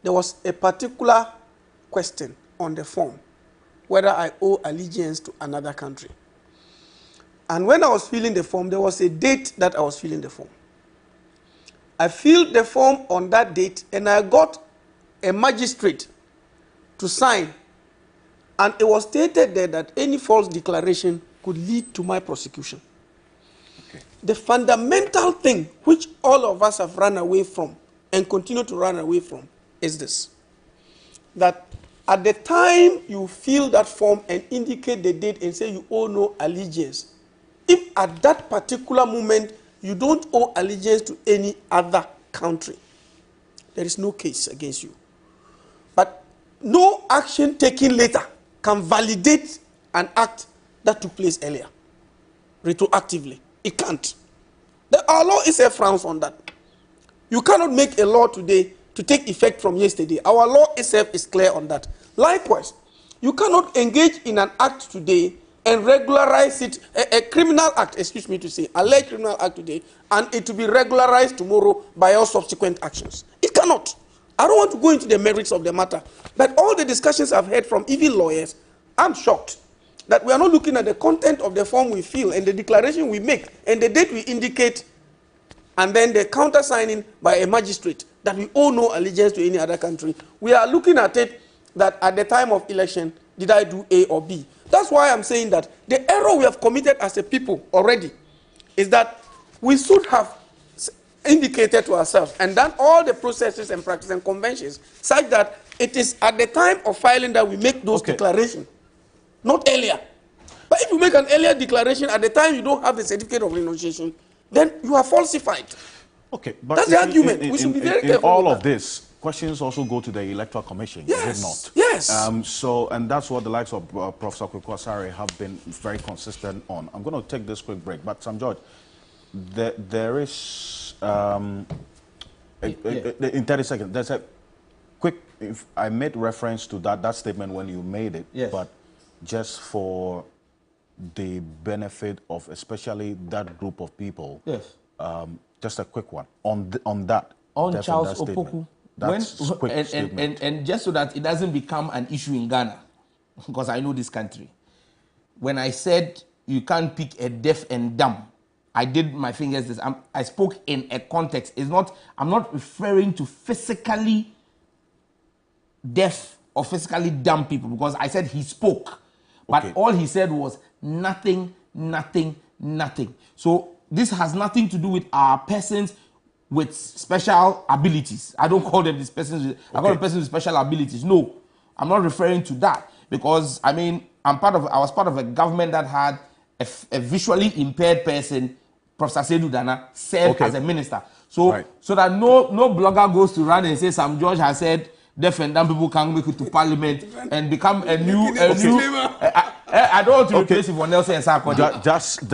Speaker 18: there was a particular question on the form, whether I owe allegiance to another country. And when I was filling the form, there was a date that I was filling the form. I filled the form on that date, and I got a magistrate to sign. And it was stated there that any false declaration could lead to my prosecution. Okay. The fundamental thing which all of us have run away from and continue to run away from is this. that at the time you fill that form and indicate the date and say you owe no allegiance, if at that particular moment you don't owe allegiance to any other country, there is no case against you. But no action taken later can validate an act that took place earlier, retroactively. It can't. Our law is a frowns on that. You cannot make a law today to take effect from yesterday. Our law itself is clear on that. Likewise, you cannot engage in an act today and regularize it, a criminal act, excuse me to say, alleged criminal act today, and it to be regularized tomorrow by all subsequent actions. It cannot. I don't want to go into the merits of the matter, but all the discussions I've heard from even lawyers, I'm shocked that we are not looking at the content of the form we fill and the declaration we make and the date we indicate, and then the countersigning by a magistrate that we owe no allegiance to any other country. We are looking at it that at the time of election, did I do A or B? That's why I'm saying that the error we have committed as a people already is that we should have indicated to ourselves and done all the processes and practices and conventions such that it is at the time of filing that we make those declarations, not earlier. But if you make an earlier declaration at the time you don't have the certificate of renunciation, then you are falsified.
Speaker 6: Okay, but
Speaker 18: that's the argument. We should be very careful.
Speaker 6: In all of this, questions also go to the Electoral Commission, is it not?
Speaker 18: Yes.
Speaker 6: And that's what the likes of Professor Kwaku Asare have been very consistent on. I'm going to take this quick break, but Sam George, there is, in 30 seconds, there's a quick, if I made reference to that statement when you made it, yes. But just for the benefit of especially that group of people, yes. Just a quick one on that.
Speaker 4: On Charles Opoku. And just so that it doesn't become an issue in Ghana, because I know this country. When I said you can't pick a deaf and dumb, I did my fingers this. I spoke in a context. I'm not referring to physically deaf or physically dumb people, because I said he spoke. But all he said was nothing, nothing, nothing. So this has nothing to do with our persons with special abilities. I don't call them these persons. I call them persons with special abilities. No, I'm not referring to that, because I mean I was part of a government that had a visually impaired person, Professor Seydou Dana, served as a minister. So so that no blogger goes to run and say Sam George has said deaf and dumb people can make it to parliament and become a new. I don't want to replace it for Nelson and Sarkozy. Just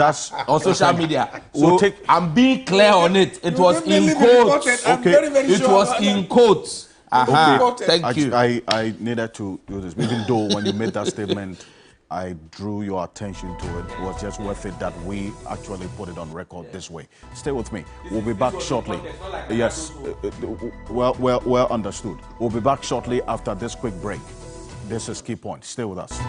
Speaker 4: on social media. So I'm being clear on it. It was in quotes. It was in quotes. Thank you.
Speaker 6: I needed to do this, even though when you made that statement, I drew your attention to it. It was just worth it that we actually put it on record this way. Stay with me. We'll be back shortly. Yes, well understood. We'll be back shortly after this quick break. This is Key Point. Stay with us.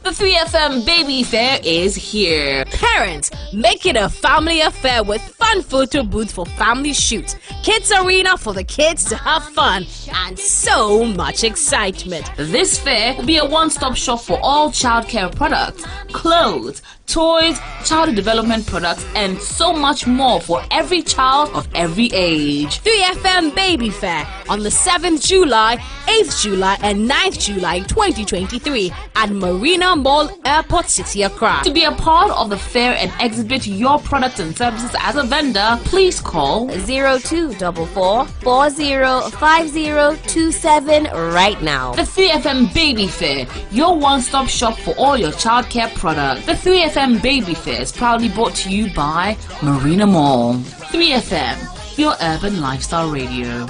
Speaker 16: The 3FM Baby Fair is here.
Speaker 7: Parents, make it a family affair with fun photo booths for family shoots, kids arena for the kids to have fun, and so much excitement.
Speaker 16: This fair will be a one-stop shop for all childcare products, clothes, toys, child development products, and so much more for every child of every age.
Speaker 7: 3FM Baby Fair on the 7th July, 8th July, and 9th July 2023 at Marina Mall, Airport City, Accra.
Speaker 16: To be a part of the fair and exhibit your products and services as a vendor, please call
Speaker 7: 0244 405027 right now.
Speaker 16: The 3FM Baby Fair, your one-stop shop for all your childcare products. The 3FM Baby Fair is proudly brought to you by Marina Mall. 3FM, your urban lifestyle radio.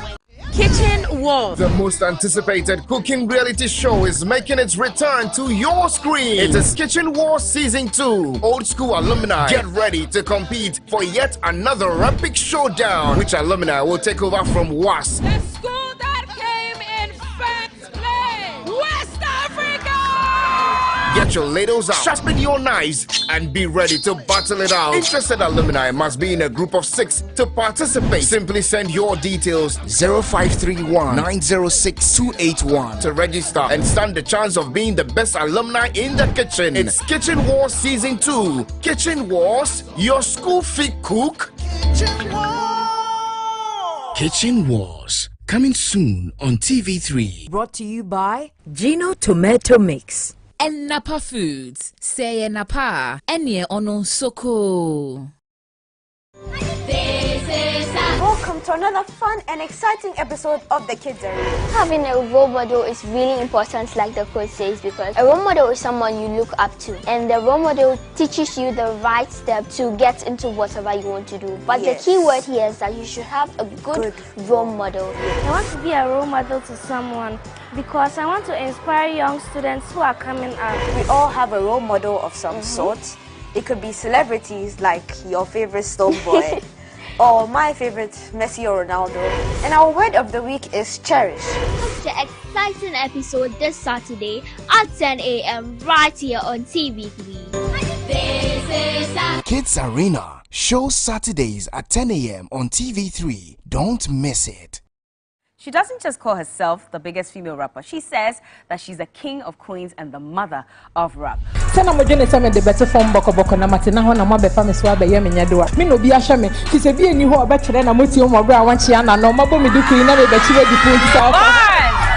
Speaker 7: Kitchen Wars.
Speaker 10: The most anticipated cooking reality show is making its return to your screen. It is Kitchen Wars Season 2. Old school alumni get ready to compete for yet another epic showdown. Which alumni will take over from WAS?
Speaker 11: The school that came in first place, West Africa!
Speaker 10: Get your ladles out, sharpen your knives, and be ready to battle it out. Interested alumni must be in a group of 6 to participate. Simply send your details
Speaker 15: 0531 906 281
Speaker 10: to register and stand the chance of being the best alumni in the kitchen. It's Kitchen Wars Season 2. Kitchen Wars, your school feed cook.
Speaker 15: Kitchen Wars, coming soon on TV3.
Speaker 19: Brought to you by Gino Tomato Mix.
Speaker 16: And Napa Foods. Say Napa. Enye ono soko.
Speaker 9: Welcome to another fun and exciting episode of the Kids Arena.
Speaker 14: Having a role model is really important, like the coach says, because a role model is someone you look up to, and the role model teaches you the right step to get into whatever you want to do. But
Speaker 9: Yes.
Speaker 14: the key word here is that you should have a good role model.
Speaker 11: I want to be a role model to someone because I want to inspire young students who are coming up.
Speaker 9: We all have a role model of some sort. It could be celebrities like your favorite Stone Boy or my favorite Messi or Ronaldo. And our word of the week is cherish.
Speaker 14: The exciting episode this Saturday at 10 a.m. right here on TV3.
Speaker 15: Kids Arena, show Saturdays at 10 a.m. on TV3. Don't miss it.
Speaker 12: She doesn't just call herself the biggest female rapper. She says that she's the king of queens and the mother of rap.
Speaker 13: Sana mo jene tame de better form boko na matina ho na mo be fa me so abaye me nyadoa me no bi ahwe me ti se bi eni ho obetwere na moti o mo bra wanchi ana no mabo me duku na me be chi we dipu.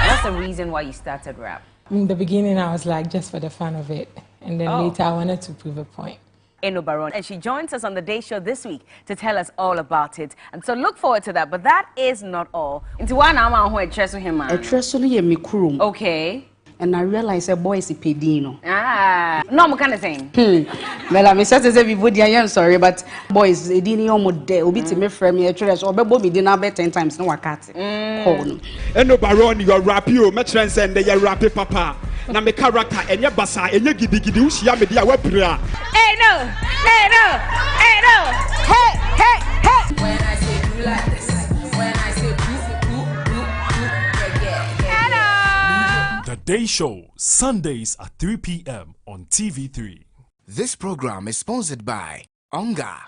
Speaker 12: What's the reason why you started rap?
Speaker 13: In the beginning I was like just for the fun of it, and then later I wanted to prove a point.
Speaker 12: Eno Baron, and she joins us on the Day Show this week to tell us all about it. And so look forward to that. But that is not all. Into one hour, I'm going to him.
Speaker 24: Okay. And I realized a boy is a pedino.
Speaker 12: Ah, no, I'm kind of saying.
Speaker 24: Well, I'm just everybody. I am sorry, but boys, they didn't almost there. Obi to me from your church or Bobo dinner 10 times. No, I can't.
Speaker 25: Eno Baron, you are rap you. My friends and they are rapping papa. Na me character and your basa and your giddy ushia media webra.
Speaker 12: Hey no! Hey no! Hey no! Hey! Hey! Hey!
Speaker 16: When I say do like this, when I say
Speaker 26: Hello! The Day Show, Sundays at 3 p.m. on TV3.
Speaker 15: This program is sponsored by Onga.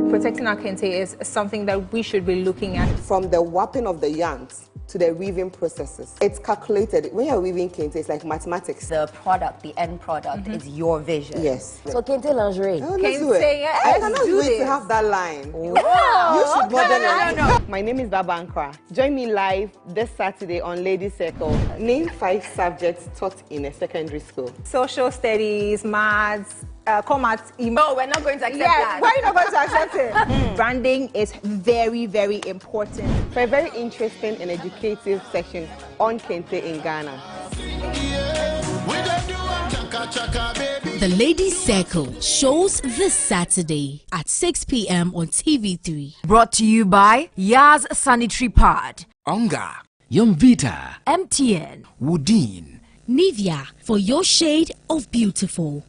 Speaker 27: Protecting our kente is something that we should be looking at.
Speaker 28: From the wrapping of the yarns to the weaving processes. It's calculated. When you're weaving kente, it's like mathematics.
Speaker 29: The product, the end product is your vision.
Speaker 28: Yes.
Speaker 29: So kente lingerie.
Speaker 28: Oh, let's do it.
Speaker 29: Yes,
Speaker 28: I cannot wait to have that line.
Speaker 29: Wow.
Speaker 28: You should model
Speaker 29: No.
Speaker 28: My name is Baba Ankra. Join me live this Saturday on Lady Circle. Name 5 subjects taught in a secondary school.
Speaker 27: Social studies, maths, commerce.
Speaker 29: No, we're not going to accept that.
Speaker 27: Why are you not going to accept it? Branding is very, very important.
Speaker 28: For a very interesting and educative section on kente in Ghana.
Speaker 7: The Ladies Circle shows this Saturday at 6 p.m. on TV3.
Speaker 19: Brought to you by Yaz Sanitary Pad,
Speaker 15: Onga, Yumvita,
Speaker 7: MTN,
Speaker 15: Woodin,
Speaker 7: Nivea, for your shade of beautiful.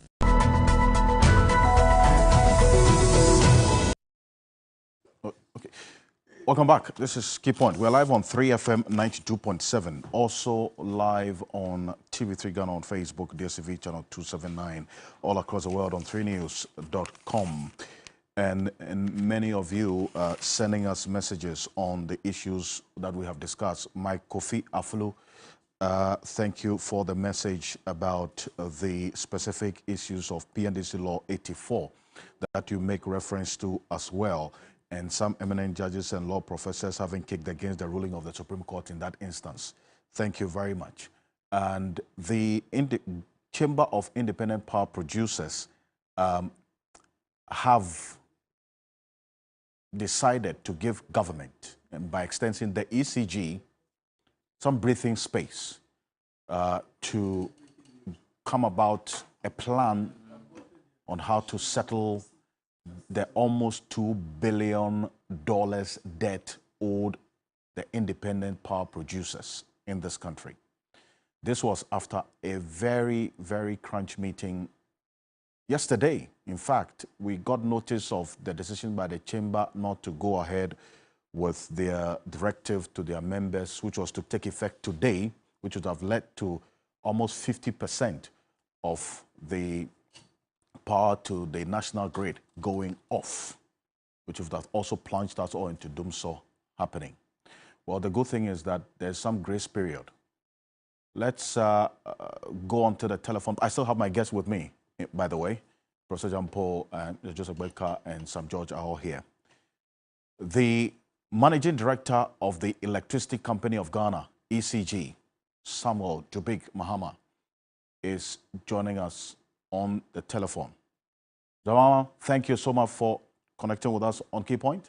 Speaker 6: Welcome back. This is Key Point. We're live on 3FM 92.7. Also live on TV3 Ghana on Facebook, DSTV channel 279, all across the world on 3news.com. And many of you sending us messages on the issues that we have discussed. Mike Kofi Afulu, thank you for the message about the specific issues of PNDC Law 84 that you make reference to as well. And some eminent judges and law professors having kicked against the ruling of the Supreme Court in that instance. Thank you very much. And the Chamber of Independent Power Producers have decided to give government, and by extension the ECG, some breathing space to come about a plan on how to settle the almost $2 billion debt owed the independent power producers in this country. This was after a very, very crunch meeting yesterday. In fact, we got notice of the decision by the chamber not to go ahead with their directive to their members, which was to take effect today, which would have led to almost 50% of the power to the national grid going off, which would have also plunged us all into doomsday happening. Well, the good thing is that there's some grace period. Let's go on to the telephone. I still have my guests with me, by the way. Professor John Paul and Joseph Belka and Sam George are all here. The Managing Director of the Electricity Company of Ghana, ECG, Samuel Jobig Mahama, is joining us on the telephone. Mahama, thank you so much for connecting with us on Key Point.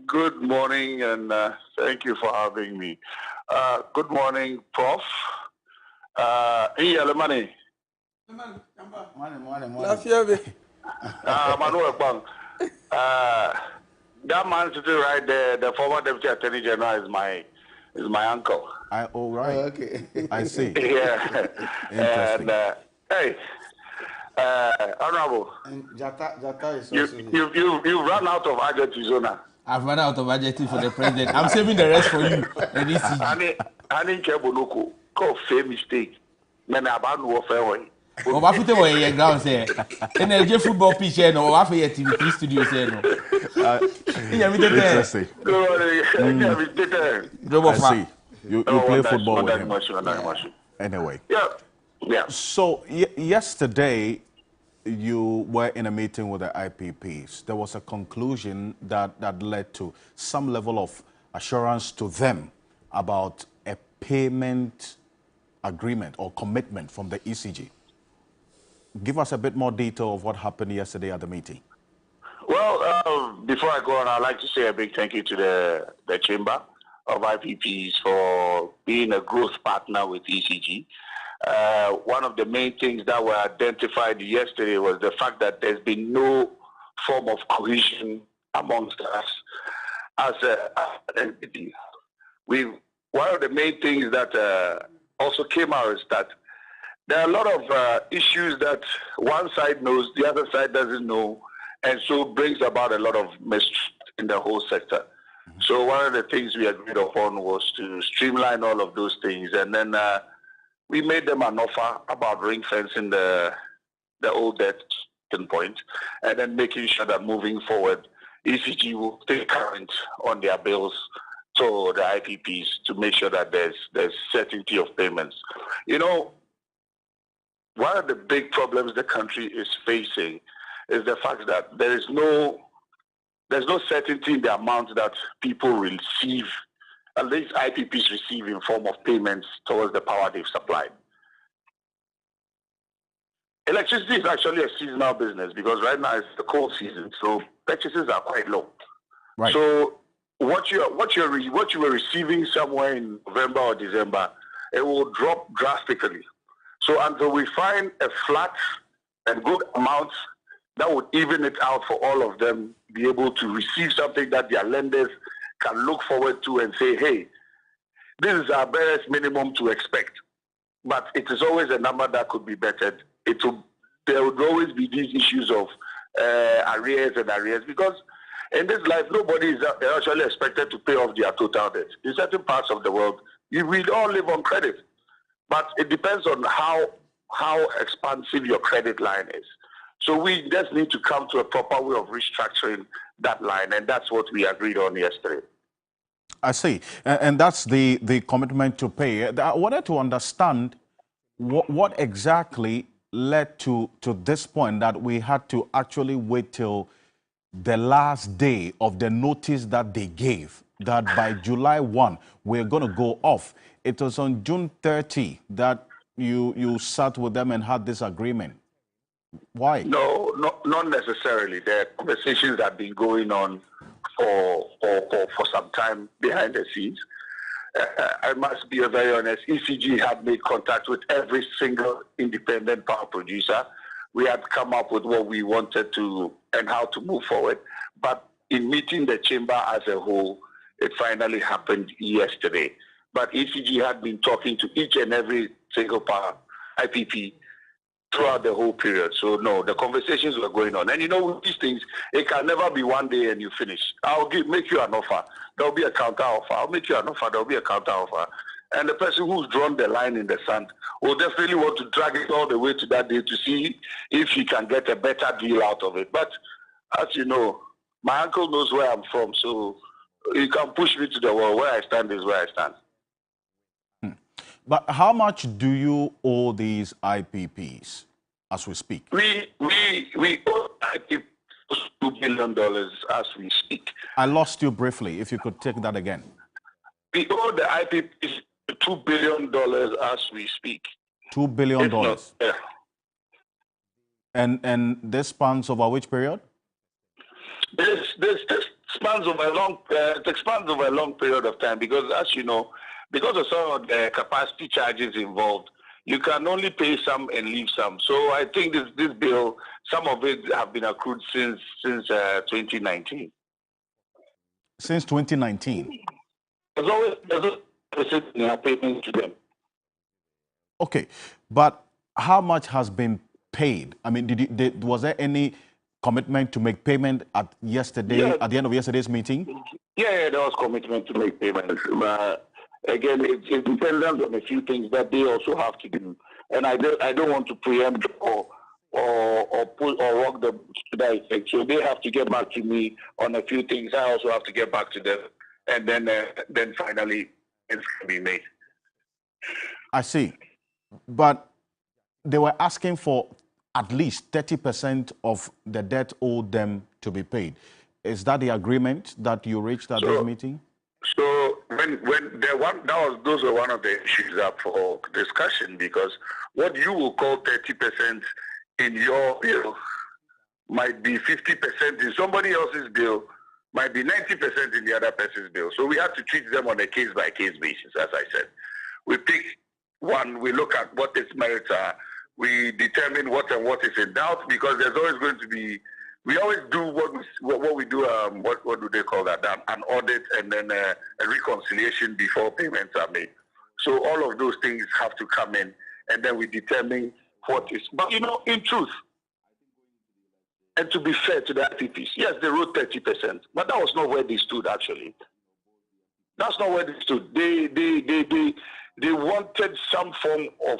Speaker 1: Good morning, and thank you for having me. Good morning, Prof. Money. Manuel Bang. That man sitting right there, the former Deputy Attorney General, is my uncle.
Speaker 6: Right. Okay. I see.
Speaker 1: Yeah.
Speaker 6: Interesting.
Speaker 1: And hey, Honorable, you've run out of adjectives, Zona.
Speaker 4: I've run out of adjectives for the president. I'm saving the rest for you.
Speaker 1: I didn't care about no mistake. Man, about no fair.
Speaker 4: Oh, I put away your ground say. And the football pitch here no, I for your TV studio say no.
Speaker 6: Interesting. I see. You play football with him. Anyway.
Speaker 1: Yeah.
Speaker 6: So yesterday you were in a meeting with the IPPs. There was a conclusion that led to some level of assurance to them about a payment agreement or commitment from the ECG. Give us a bit more detail of what happened yesterday at the meeting.
Speaker 1: Well, before I go on, I'd like to say a big thank you to the Chamber of IPPs for being a growth partner with ECG. One of the main things that were identified yesterday was the fact that there's been no form of cohesion amongst us as an entity. One of the main things that also came out is that there are a lot of issues that one side knows, the other side doesn't know, and so brings about a lot of mistrust in the whole sector. So one of the things we agreed upon was to streamline all of those things, and then we made them an offer about ring fencing the old debt point, and then making sure that moving forward, ECG will stay current on their bills to the IPPs to make sure that there's certainty of payments. You know, one of the big problems the country is facing is the fact that there's no certainty in the amount that people receive, at least IPPs receive in form of payments towards the power they've supplied. Electricity is actually a seasonal business because right now it's the cold season, so purchases are quite low.
Speaker 6: Right.
Speaker 1: So what you were receiving somewhere in November or December, it will drop drastically. So until we find a flat and good amount that would even it out for all of them, be able to receive something that their lenders can look forward to and say, hey, this is our barest minimum to expect. But it is always a number that could be bettered. There would always be these issues of arrears because in this life, nobody is actually expected to pay off their total debt. In certain parts of the world, we all live on credit. But it depends on how expansive your credit line is. So we just need to come to a proper way of restructuring that line, and that's what we agreed on yesterday.
Speaker 6: I see. And that's the commitment to pay. I wanted to understand what exactly led to this point that we had to actually wait till the last day of the notice that they gave, that by July 1, we're going to go off. It was on June 30 that you sat with them and had this agreement. Why?
Speaker 1: No, not necessarily. The conversations have been going on for some time behind the scenes. I must be very honest, ECG had made contact with every single independent power producer. We had come up with what we wanted to and how to move forward. But in meeting the chamber as a whole, it finally happened yesterday. But ECG had been talking to each and every single power IPP throughout the whole period. So no, the conversations were going on. And you know, with these things, it can never be one day and you finish. I'll make you an offer. There'll be a counter offer. I'll make you an offer. There'll be a counter offer. And the person who's drawn the line in the sand will definitely want to drag it all the way to that day to see if he can get a better deal out of it. But as you know, my uncle knows where I'm from, so he can push me to the wall. Where I stand is where I stand.
Speaker 6: But how much do you owe these IPPs as we speak?
Speaker 1: We owe IPPs $2 billion as we speak.
Speaker 6: I lost you briefly. If you could take that again.
Speaker 1: We owe the IPPs $2 billion as we speak.
Speaker 6: $2 billion.
Speaker 1: Yeah.
Speaker 6: And this spans over which period?
Speaker 1: This spans over a long period of time, because, as you know, because of some of the capacity charges involved, you can only pay some and leave some. So I think this bill, some of it have been accrued since 2019.
Speaker 6: Since 2019.
Speaker 1: There's always payments to them.
Speaker 6: Okay, but how much has been paid? I mean, was there any commitment to make payment at the end of yesterday's meeting?
Speaker 1: Yeah, there was commitment to make payments. Again, it's dependent on a few things that they also have to do, and I don't want to preempt or walk them to that effect. So they have to get back to me on a few things. I also have to get back to them, and then finally it's going to be made.
Speaker 6: I see, but they were asking for at least 30% of the debt owed them to be paid. Is that the agreement that you reached at this meeting?
Speaker 1: So those were one of the issues up for discussion, because what you will call 30% in your bill might be 50% in somebody else's bill, might be 90% in the other person's bill. So we have to treat them on a case-by-case basis, as I said. We pick one, we look at what its merits are, we determine what is in doubt, because there's always going to be, we always do what we do, what do they call that? An audit and then a reconciliation before payments are made. So all of those things have to come in, and then we determine what is. But you know, in truth, and to be fair to the IPPs, yes, they wrote 30%, but that was not where they stood actually. That's not where they stood. They wanted some form of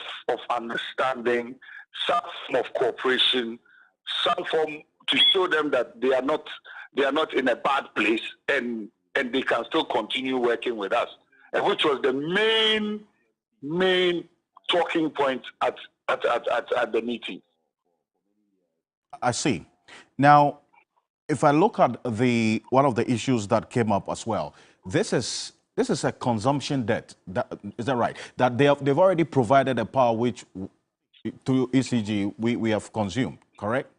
Speaker 1: understanding, some form of cooperation, some form to show them that they are not in a bad place, and they can still continue working with us, and which was the main talking point at the meeting.
Speaker 6: I see. Now, if I look at one of the issues that came up as well, this is a consumption debt. Is that right? That they've already provided a power which, through ECG, we have consumed. Correct?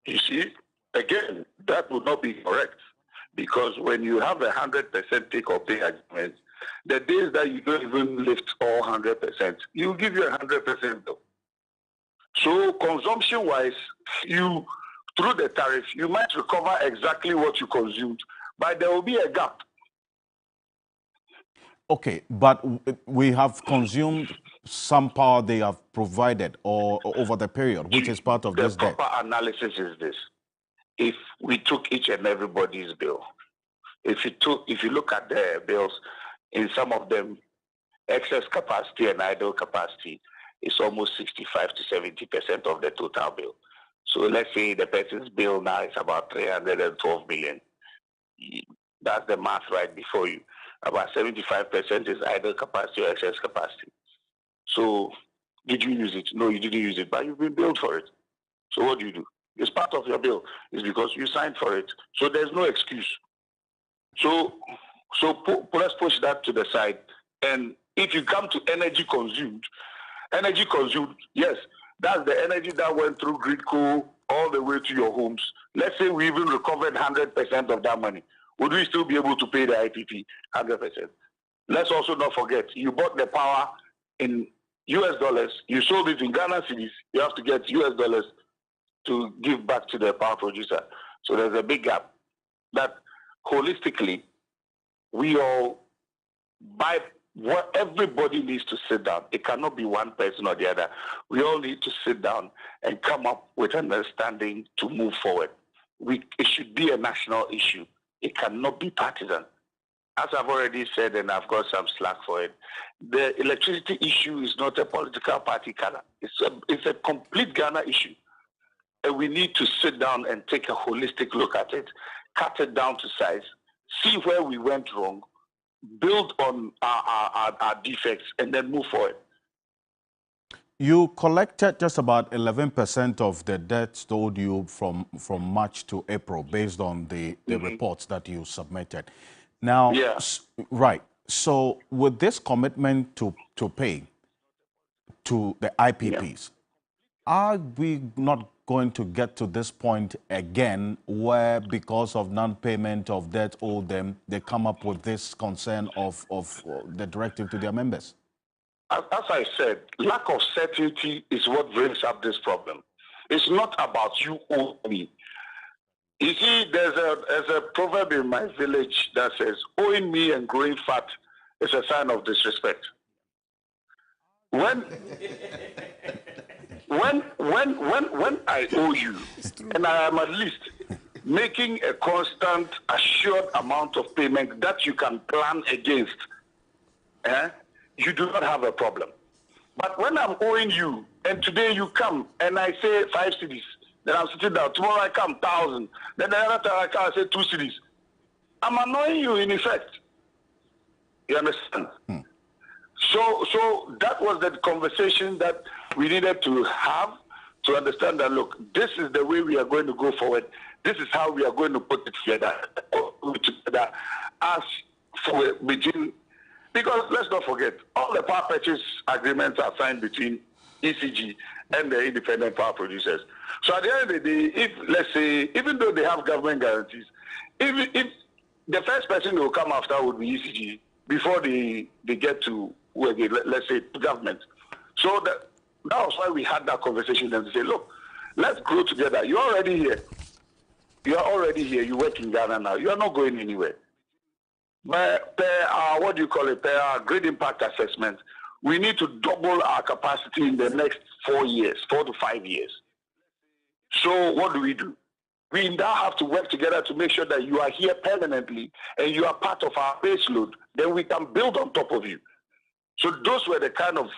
Speaker 1: You see, again, that would not be correct, because when you have 100% take-or-pay agreement, the days that you don't even lift all 100%, you give you 100% though. So consumption-wise, through the tariff, you might recover exactly what you consumed, but there will be a gap.
Speaker 6: Okay, but we have consumed some power they have provided or over the period, which is part of this debt.
Speaker 1: The proper analysis is this. If we took each and everybody's bill, if you look at the bills, in some of them, excess capacity and idle capacity is almost 65 to 70% of the total bill. So let's say the person's bill now is about 312 million. That's the math right before you. About 75% is idle capacity or excess capacity. So did you use it? No, you didn't use it, but you've been billed for it. So what do? It's part of your bill. It's because you signed for it. So there's no excuse. So let's push that to the side. And if you come to energy consumed, yes, that's the energy that went through Gridco all the way to your homes. Let's say we even recovered 100% of that money. Would we still be able to pay the IPP 100%? Let's also not forget, you bought the power in US dollars, you sold it in Ghana cedis, you have to get US dollars to give back to the power producer. So there's a big gap that holistically, we all buy what everybody needs to sit down. It cannot be one person or the other. We all need to sit down and come up with an understanding to move forward. It should be a national issue. It cannot be partisan. as I've already said, and I've got some slack for it, the electricity issue is not a political party color. It's a complete Ghana issue. And we need to sit down and take a holistic look at it, cut it down to size, see where we went wrong, build on our defects, and then move forward.
Speaker 6: You collected just about 11% of the debts owed you from March to April, based on the reports that you submitted. Now, right. So with this commitment to pay to the IPPs, are we not going to get to this point again where, because of non-payment of debt owed them, they come up with this concern of the directive to their members?
Speaker 1: As I said, lack of certainty is what brings up this problem. It's not about you or me. You see, there's a proverb in my village that says, owing me and growing fat is a sign of disrespect. When I owe you, and I am at least making a constant, assured amount of payment that you can plan against, you do not have a problem. But when I'm owing you, and today you come and I say 5 cedis, then I'm sitting down, tomorrow I come 1,000, then the other time I come, I say 2 cedis. I'm annoying you in effect. You understand? So that was the conversation that we needed to have, to understand that, look, this is the way we are going to go forward. This is how we are going to put it together as for between, because let's not forget, all the power purchase agreements are signed between ECG and the independent power producers. So at the end of the day, if, let's say, even though they have government guarantees, if the first person who will come after would be ECG before they get to, let's say, government. So that was why we had that conversation and say, look, let's grow together. You're already here. You are already here. You work in Ghana now. You are not going anywhere. But per our great impact assessment, we need to double our capacity in the next 4 years, 4 to 5 years. So what do? We now have to work together to make sure that you are here permanently and you are part of our base load. Then we can build on top of you. So those were the kind of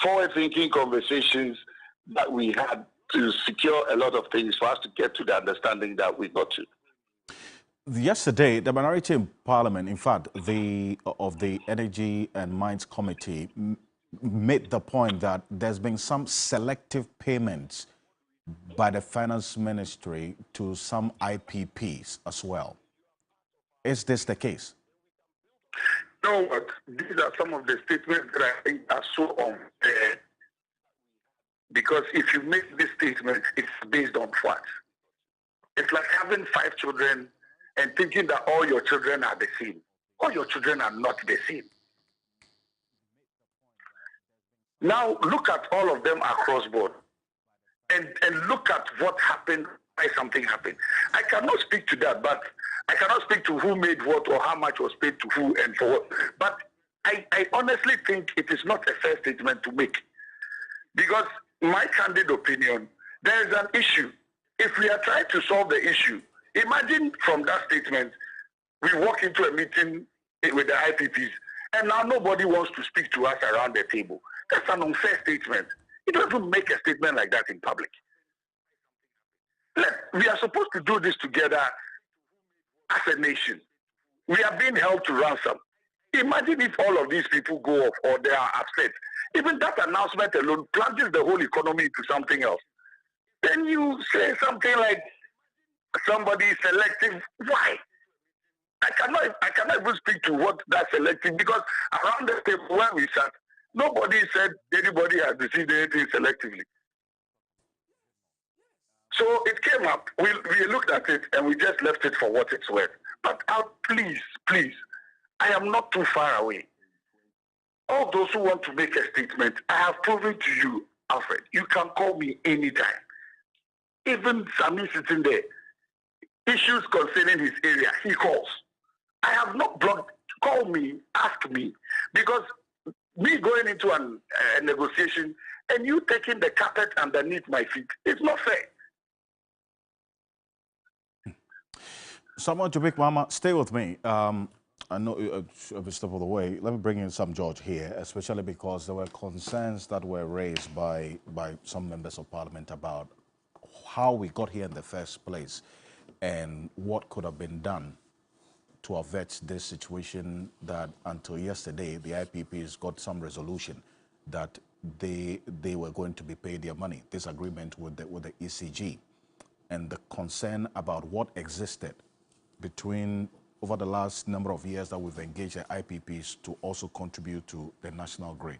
Speaker 1: forward-thinking conversations that we had to secure a lot of things for us to get to the understanding that we got to.
Speaker 6: Yesterday, the minority in Parliament, in fact, of the Energy and Mines Committee, made the point that there's been some selective payments by the Finance Ministry to some IPPs as well. Is this the case?
Speaker 1: No, but these are some of the statements that I think are so unfair. Because if you make this statement, it's based on what? It's like having 5 children and thinking that all your children are the same. All your children are not the same. Now look at all of them across board. And look at what happened, why something happened. I cannot speak to that, but I cannot speak to who made what or how much was paid to who and for what. But I honestly think it is not a fair statement to make. Because my candid opinion, there is an issue. If we are trying to solve the issue, imagine from that statement, we walk into a meeting with the IPPs, and now nobody wants to speak to us around the table. That's an unfair statement. You don't even make a statement like that in public. We are supposed to do this together as a nation. We are being held to ransom. Imagine if all of these people go off or they are upset. Even that announcement alone plunges the whole economy into something else. Then you say something like somebody is selective. Why? I cannot even speak to what that selective, because around the table where we sat, nobody said anybody has received anything selectively. So it came up, we looked at it, and we just left it for what it's worth. But please, I am not too far away. All those who want to make a statement, I have proven to you, Alfred, you can call me anytime. Even Sami sitting there, issues concerning his area, he calls. I have not blocked, call me, ask me, because me going into a negotiation and you taking the carpet underneath my feet, it's not fair.
Speaker 6: Someone to pick, Mama, stay with me. I know a step of the way. Let me bring in some George here, especially because there were concerns that were raised by some members of parliament about how we got here in the first place and what could have been done to avert this situation that until yesterday, the IPPs got some resolution that they were going to be paid their money, this agreement with the ECG, and the concern about what existed between over the last number of years that we've engaged the IPPs to also contribute to the national grid.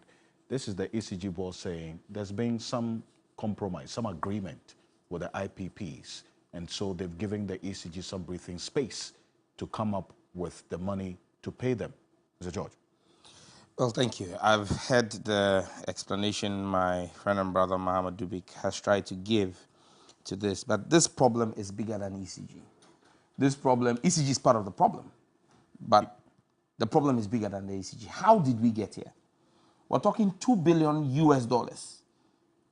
Speaker 6: This is the ECG board saying there's been some compromise, some agreement with the IPPs, and so they've given the ECG some breathing space to come up with the money to pay them. Mr. George.
Speaker 4: Well, thank you. I've heard the explanation my friend and brother Mohammed Dubik has tried to give to this, but this problem is bigger than ECG. This problem, ECG is part of the problem, but the problem is bigger than the ECG. How did we get here? We're talking $2 billion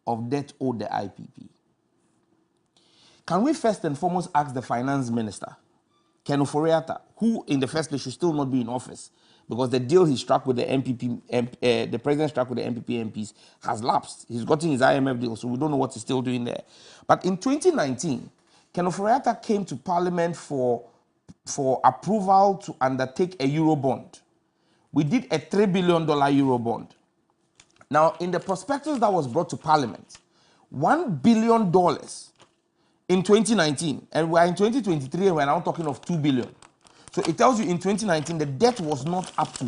Speaker 4: of debt owed the IPP. Can we first and foremost ask the finance minister, Ken Ofori-Atta, who in the first place should still not be in office because the deal he struck with the MPP, the president struck with the MPP MPs has lapsed. He's gotten his IMF deal, so we don't know what he's still doing there. But in 2019, Ken Ofori-Atta came to Parliament for approval to undertake a Euro bond. We did a $3 billion Euro bond. Now, in the prospectus that was brought to Parliament, $1 billion in 2019, and we're in 2023 and we're now talking of $2 billion. So it tells you in 2019 the debt was not up to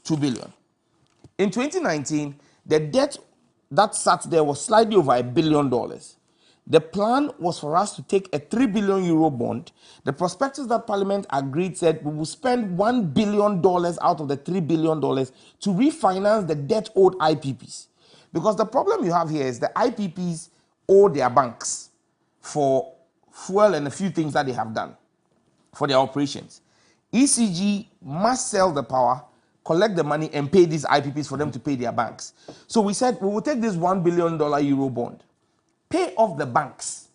Speaker 4: $2 billion. In 2019, the debt that sat there was slightly over $1 billion. The plan was for us to take a €3 billion bond. The prospectus that Parliament agreed said we will spend $1 billion out of the $3 billion to refinance the debt owed IPPs. Because the problem you have here is the IPPs owe their banks for fuel and a few things that they have done for their operations. ECG must sell the power, collect the money, and pay these IPPs for them to pay their banks. So we said we will take this $1 billion Euro bond, pay off the banks,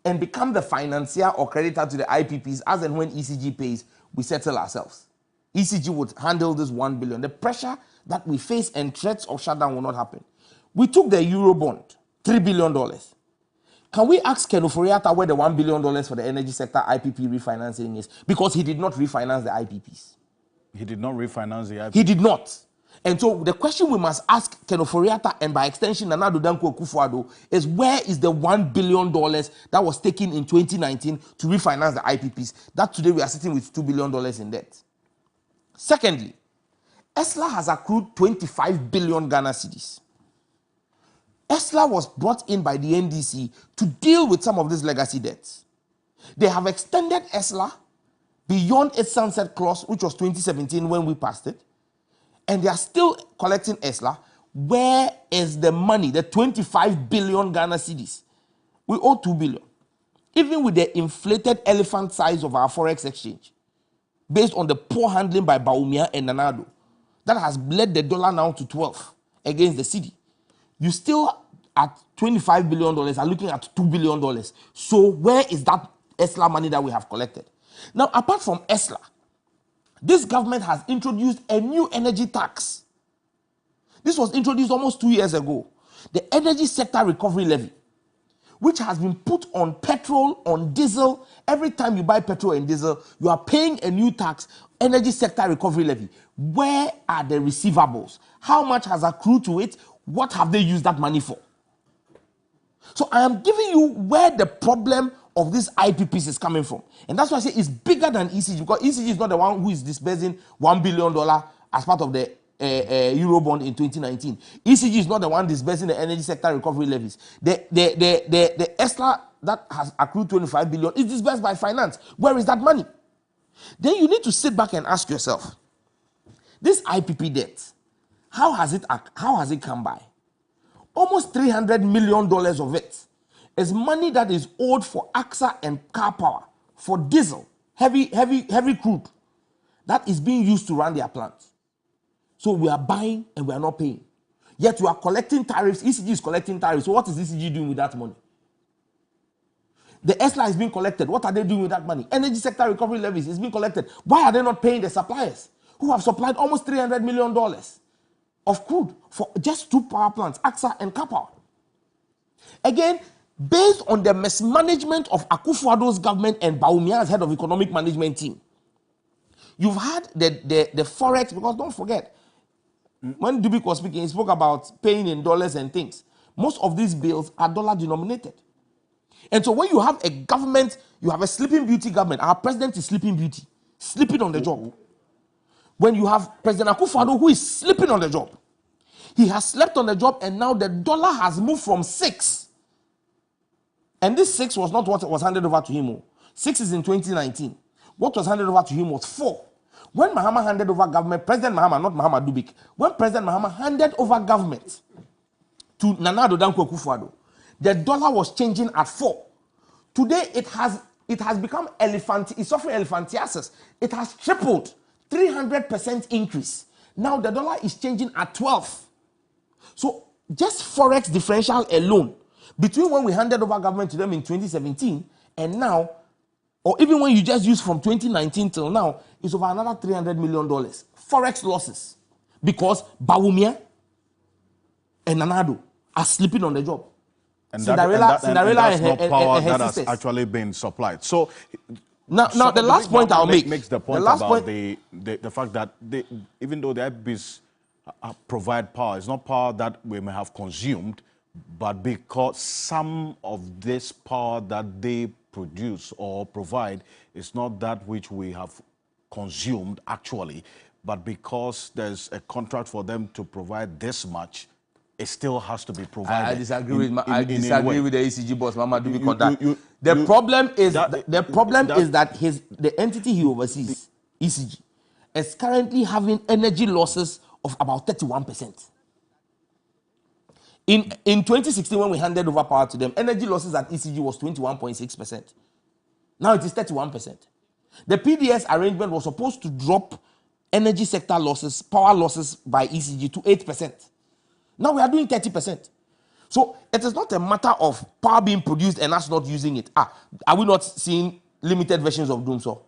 Speaker 4: and become the financier or creditor to the IPPs as and when ECG pays, we settle ourselves. ECG would handle this $1 billion. The pressure that we face and threats of shutdown will not happen. We took the Euro bond, $3 billion. Can we ask Ken Ofori-Atta where the $1 billion for the energy sector IPP refinancing is? Because he did not refinance the IPPs.
Speaker 6: He did not refinance the IPPs?
Speaker 4: He did not. And so the question we must ask Ken Ofori-Atta and by extension Nana Addo Dankwa Akufo-Addo is where is the $1 billion that was taken in 2019 to refinance the IPPs? That today we are sitting with $2 billion in debt. Secondly, ESLA has accrued 25 billion Ghana cedis. ESLA was brought in by the NDC to deal with some of these legacy debts. They have extended ESLA beyond its sunset clause, which was 2017 when we passed it, and they are still collecting ESLA. Where is the money, the 25 billion Ghana cedis? We owe 2 billion. Even with the inflated elephant size of our forex exchange, based on the poor handling by Bawumia and Nana Addo, that has led the dollar now to 12 against the cedi. You still at $25 billion are looking at $2 billion. So where is that ESLA money that we have collected? Now, apart from ESLA, this government has introduced a new energy tax. This was introduced almost 2 years ago. The Energy Sector Recovery Levy, which has been put on petrol, on diesel. Every time you buy petrol and diesel, you are paying a new tax, Energy Sector Recovery Levy. Where are the receivables? How much has accrued to it? What have they used that money for? So I am giving you where the problem of these IPPs is coming from. And that's why I say it's bigger than ECG, because ECG is not the one who is disbursing $1 billion as part of the Eurobond in 2019. ECG is not the one disbursing the energy sector recovery levies. The ESLA that has accrued 25 billion is disbursed by finance. Where is that money? Then you need to sit back and ask yourself, this IPP debt, how has it come by? Almost $300 million of it is money that is owed for AXA and Car Power for diesel, heavy crude that is being used to run their plants. So we are buying and we are not paying. Yet you are collecting tariffs. ECG is collecting tariffs. So what is ECG doing with that money? The ESLA is being collected. What are they doing with that money? Energy sector recovery levies is being collected. Why are they not paying the suppliers who have supplied almost $300 million of crude for just 2 power plants, AXA and Kapow? Again, based on the mismanagement of Akufo-Addo's government and Bawumia as head of economic management team, you've had the forex, because don't forget, when Dubik was speaking, he spoke about paying in dollars and things. Most of these bills are dollar denominated. And so when you have a government, you have a sleeping beauty government. Our president is sleeping beauty, sleeping on the job. When you have President Akufo-Addo who is sleeping on the job, he has slept on the job, and now the dollar has moved from 6. And this 6 was not what was handed over to him. 6 is in 2019. What was handed over to him was 4. When Mahama handed over government, President Mahama, not Mahama Dubik, when President Mahama handed over government to Nana Addo Dankwa Akufo-Addo, the dollar was changing at 4. Today it has become it's suffering elephantiasis. It has tripled, 300% increase. Now the dollar is changing at 12. So just forex differential alone, between when we handed over government to them in 2017 and now, or even when you just use from 2019 till now, it's over another $300 million. Forex losses. Because Bawumia and Nana Addo are sleeping on the job.
Speaker 6: And
Speaker 4: Cinderella
Speaker 6: that's
Speaker 4: and
Speaker 6: not power
Speaker 4: her
Speaker 6: that has
Speaker 4: sisters.
Speaker 6: actually been supplied. So
Speaker 4: now the last point I'll make
Speaker 6: makes the point about the fact that even though the IPPs provide power, it's not power that we may have consumed, but because some of this power that they produce or provide is not that which we have consumed actually, but because there's a contract for them to provide this much, it still has to be provided.
Speaker 4: I disagree with the ECG boss, Mama Dubik, on that. The problem is that the entity he oversees, ECG, is currently having energy losses of about 31%. In 2016, when we handed over power to them, energy losses at ECG was 21.6%. Now it is 31%. The PDS arrangement was supposed to drop energy sector losses, power losses by ECG to 8%. Now we are doing 30%. So it is not a matter of power being produced and us not using it. Are we not seeing limited versions of Doomsaw?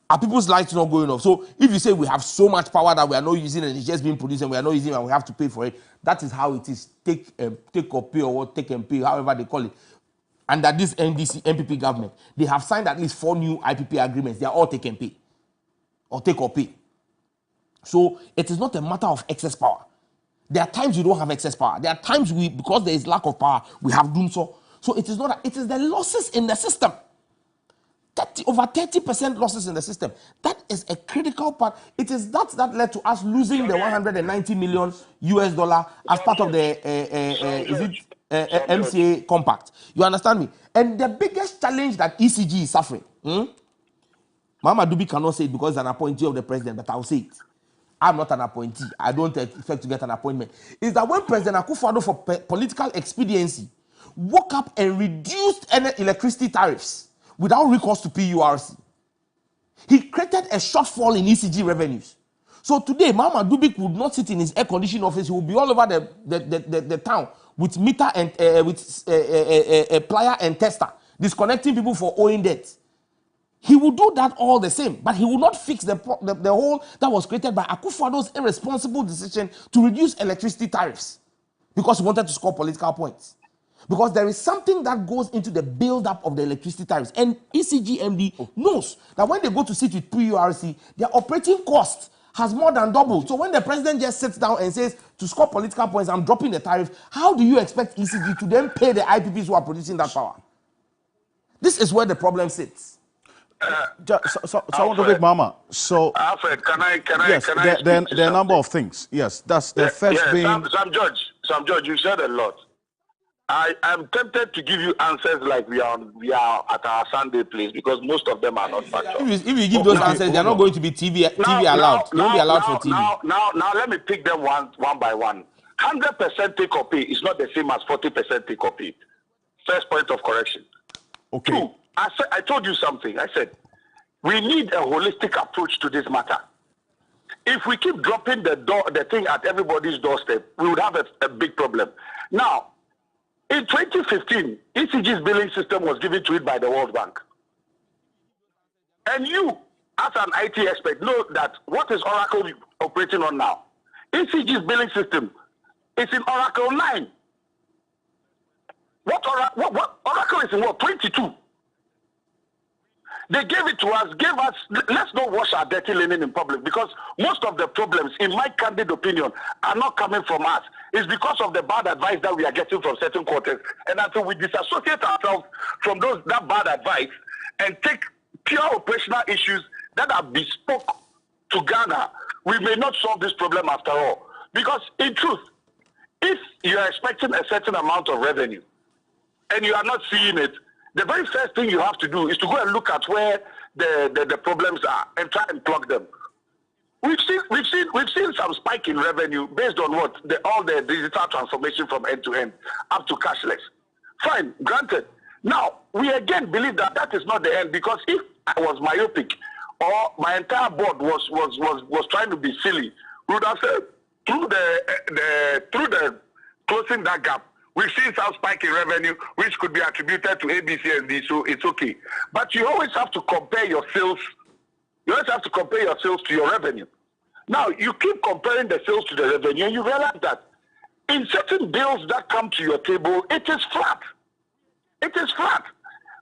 Speaker 4: Are people's lights not going off? So if you say we have so much power that we are not using and it's just being produced and we are not using it and we have to pay for it, that is how it is. Take or pay, or what, take and pay, however they call it. Under this NPP government, they have signed at least 4 new IPP agreements. They are all take and pay or take or pay. So it is not a matter of excess power. There are times we don't have excess power. There are times because there is lack of power, we have Doomsaw. So it is not. It is the losses in the system. Over 30% losses in the system. That is a critical part. It is that led to us losing the $190 million as part of the MCA compact. You understand me? And the biggest challenge that ECG is suffering, Mama Dubi cannot say it because he's an appointee of the president, but I'll say it. I'm not an appointee. I don't expect to get an appointment. Is that when President Akufo-Addo, for political expediency, woke up and reduced electricity tariffs without recourse to PURC, he created a shortfall in ECG revenues. So today, Mama Dubik would not sit in his air-conditioned office. He would be all over the town with meter and with a plier and tester, disconnecting people for owing debts. He would do that all the same, but he would not fix the hole that was created by Akufo-Addo's irresponsible decision to reduce electricity tariffs because he wanted to score political points. Because there is something that goes into the build-up of the electricity tariffs. And ECG MD knows that when they go to sit with PURC, their operating cost has more than doubled. So when the president just sits down and says, to score political points, I'm dropping the tariff, how do you expect ECG to then pay the IPPs who are producing that power? This is where the problem sits.
Speaker 6: So I want to make Mama. So
Speaker 1: Alfred, can I?
Speaker 6: There are a number of things. Yes, that's the first being.
Speaker 1: Sam George, you said a lot. I'm tempted to give you answers like we are at our Sunday place because most of them are not factual.
Speaker 4: If you give those answers, they are not going to be TV allowed. They won't be allowed for TV.
Speaker 1: Now, let me pick them one by one. 100% take or pay is not the same as 40% take or pay. First point of correction.
Speaker 6: Okay.
Speaker 1: 2, I told you something. I said, we need a holistic approach to this matter. If we keep dropping the thing at everybody's doorstep, we would have a big problem. Now, In 2015, ECG's billing system was given to it by the World Bank. And you, as an IT expert, know that what is Oracle operating on now? ECG's billing system is in Oracle 9. What Oracle is in what? 22. They gave it to us, let's not wash our dirty linen in public, because most of the problems, in my candid opinion, are not coming from us. It's because of the bad advice that we are getting from certain quarters. And until we disassociate ourselves from that bad advice and take pure operational issues that are bespoke to Ghana, we may not solve this problem after all. Because in truth, if you are expecting a certain amount of revenue and you are not seeing it, the very first thing you have to do is to go and look at where the problems are and try and plug them. We've seen some spike in revenue based on what? All the digital transformation from end to end up to cashless. Fine, granted. Now, we again believe that that is not the end, because if I was myopic or my entire board was trying to be silly, we would have said through the closing that gap, we've seen some spike in revenue, which could be attributed to ABC and D, so it's okay. But you always have to compare your sales. You always have to compare your sales to your revenue. Now, you keep comparing the sales to the revenue, and you realize that in certain bills that come to your table, it is flat. It is flat.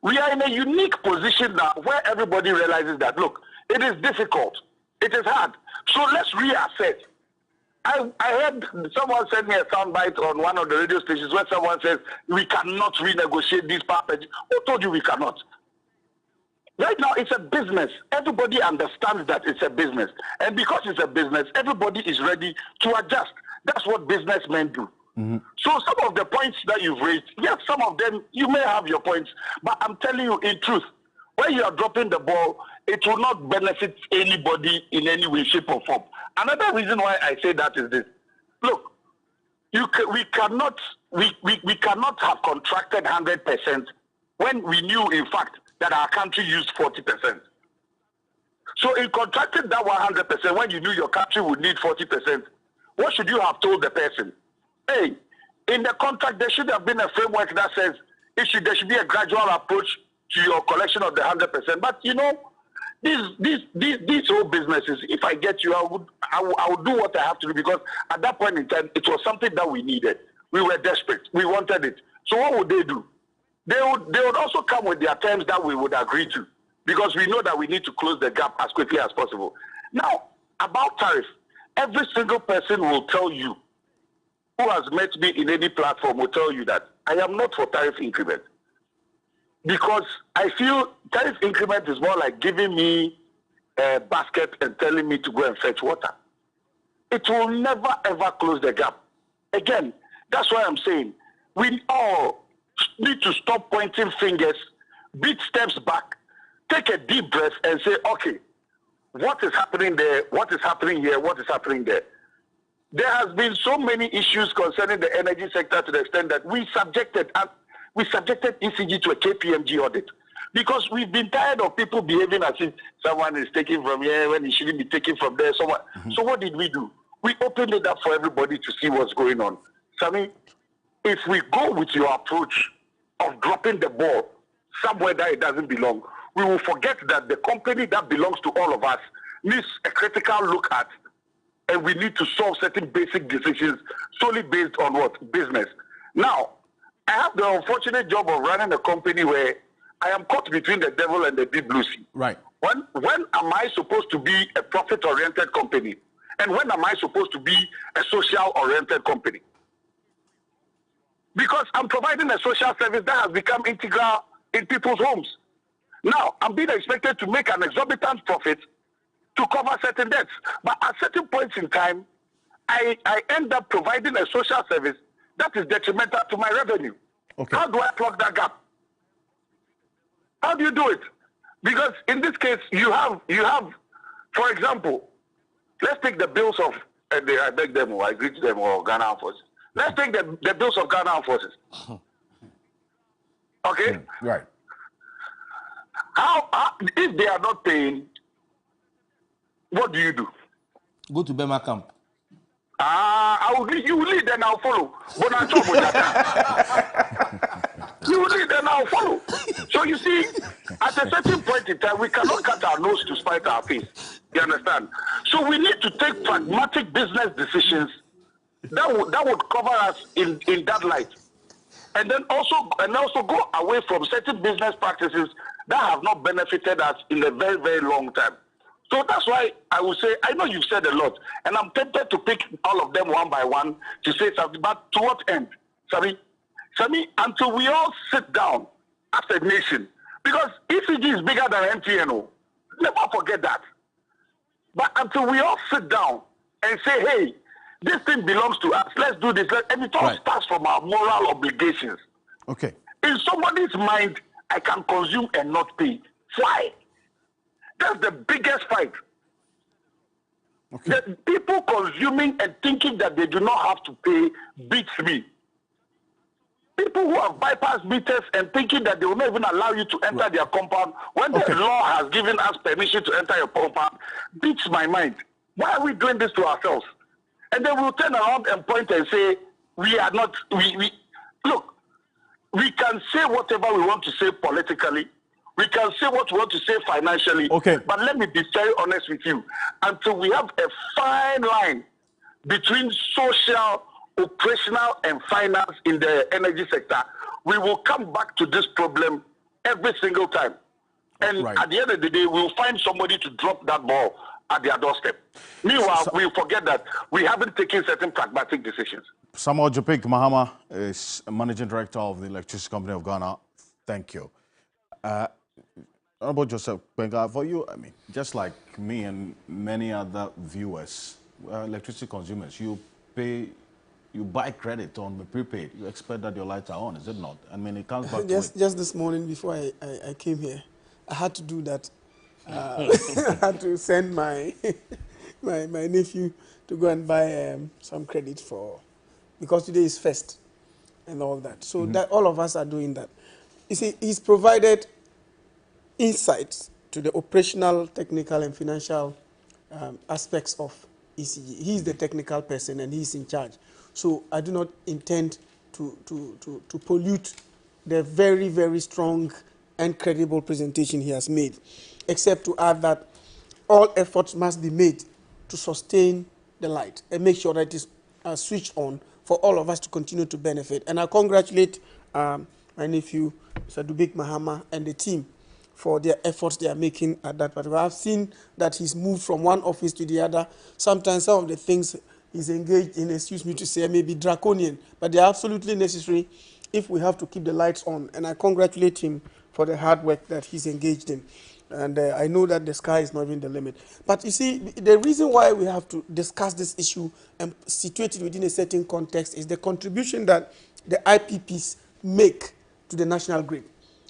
Speaker 1: We are in a unique position now where everybody realizes that, look, it is difficult. It is hard. So let's reassess. I heard someone send me a soundbite on one of the radio stations where someone says, we cannot renegotiate this package. Who told you we cannot? Right now, it's a business. Everybody understands that it's a business. And because it's a business, everybody is ready to adjust. That's what businessmen do. Mm-hmm. So some of the points that you've raised, yes, some of them, you may have your points, but I'm telling you in truth, when you are dropping the ball, it will not benefit anybody in any way, shape, or form. Another reason why I say that is this. Look, we cannot have contracted 100% when we knew, in fact, that our country used 40%. So in contracted that 100%, when you knew your country would need 40%, what should you have told the person? Hey, in the contract, there should have been a framework that says there should be a gradual approach to your collection of the 100%. But you know, these whole businesses, if I get you, I would do what I have to do, because at that point in time, it was something that we needed. We were desperate. We wanted it. So what would they do? They would also come with their terms that we would agree to, because we know that we need to close the gap as quickly as possible. Now, about tariff, every single person will tell you, who has met me in any platform will tell you that I am not for tariff increment. Because I feel tariff increment is more like giving me a basket and telling me to go and fetch water. It will never, ever close the gap. Again, that's why I'm saying we all need to stop pointing fingers, beat steps back, take a deep breath and say, okay, what is happening there? What is happening here? What is happening there? There has been so many issues concerning the energy sector to the extent that we subjected ECG to a KPMG audit, because we've been tired of people behaving as if someone is taking from here when he shouldn't be taking from there. So what did we do? We opened it up for everybody to see what's going on. Sammy, if we go with your approach of dropping the ball somewhere that it doesn't belong, we will forget that the company that belongs to all of us needs a critical look at, and we need to solve certain basic decisions solely based on what? Business. Now, I have the unfortunate job of running a company where I am caught between the devil and the deep blue sea.
Speaker 6: Right.
Speaker 1: When am I supposed to be a profit-oriented company? And when am I supposed to be a social-oriented company? Because I'm providing a social service that has become integral in people's homes. Now, I'm being expected to make an exorbitant profit to cover certain debts. But at certain points in time, I end up providing a social service that is detrimental to my revenue. Okay. How do I plug that gap? How do you do it? Because in this case, you have, for example, let's take the bills of, I beg them or I greet them or Ghana Armed Forces. Let's take the bills of Ghana Armed Forces. Okay?
Speaker 6: Right.
Speaker 1: How, if they are not paying, what do you do?
Speaker 4: Go to Bema camp.
Speaker 1: You will lead, then I'll follow. You will lead, then I'll follow. So you see, at a certain point in time, we cannot cut our nose to spite our face. You understand? So we need to take pragmatic business decisions that would cover us in that light. And then also go away from certain business practices that have not benefited us in a very, very long time. So that's why I would say, I know you've said a lot, and I'm tempted to pick all of them one by one to say something, but to what end? Sami, until we all sit down as a nation, because ECG is bigger than MTNO, never forget that. But until we all sit down and say, hey, this thing belongs to us, let's do this, and it all starts from our moral obligations.
Speaker 6: Okay.
Speaker 1: In somebody's mind, I can consume and not pay. Why? That's the biggest fight.
Speaker 6: Okay.
Speaker 1: The people consuming and thinking that they do not have to pay beats me. People who have bypassed meters and thinking that they will not even allow you to enter their compound when the law has given us permission to enter your compound beats my mind. Why are we doing this to ourselves? And then we'll turn around and point and say, we are not, look, we can say whatever we want to say politically. We can say what we want to say financially.
Speaker 6: Okay.
Speaker 1: But let me be very honest with you. Until we have a fine line between social, operational, and finance in the energy sector, we will come back to this problem every single time. And at the end of the day, we'll find somebody to drop that ball at their doorstep. Meanwhile, we forget that we haven't taken certain pragmatic decisions.
Speaker 6: Samuel Jopik Mahama is Managing Director of the Electricity Company of Ghana. Thank you. Honorable Joseph Kpenga, for you, I mean, just like me and many other viewers, electricity consumers, you buy credit on the prepaid. You expect that your lights are on, is it not? I mean, it comes back
Speaker 18: just this morning before I came here, I had to do that. I had to send my my nephew to go and buy some credit because today is first and all that. So that all of us are doing that. You see, he's provided insights to the operational, technical, and financial aspects of ECG. He's the technical person and he's in charge. So I do not intend to pollute the very, very strong and credible presentation he has made, except to add that all efforts must be made to sustain the light and make sure that it is switched on for all of us to continue to benefit. And I congratulate my nephew, Mr. Dubik Mahama, and the team for their efforts they are making at that particular. I've seen that he's moved from one office to the other. Sometimes some of the things he's engaged in, excuse me to say, may be draconian, but they're absolutely necessary if we have to keep the lights on. And I congratulate him for the hard work that he's engaged in. And I know that the sky is not even the limit. But you see, the reason why we have to discuss this issue and situate it within a certain context is the contribution that the IPPs make to the national grid.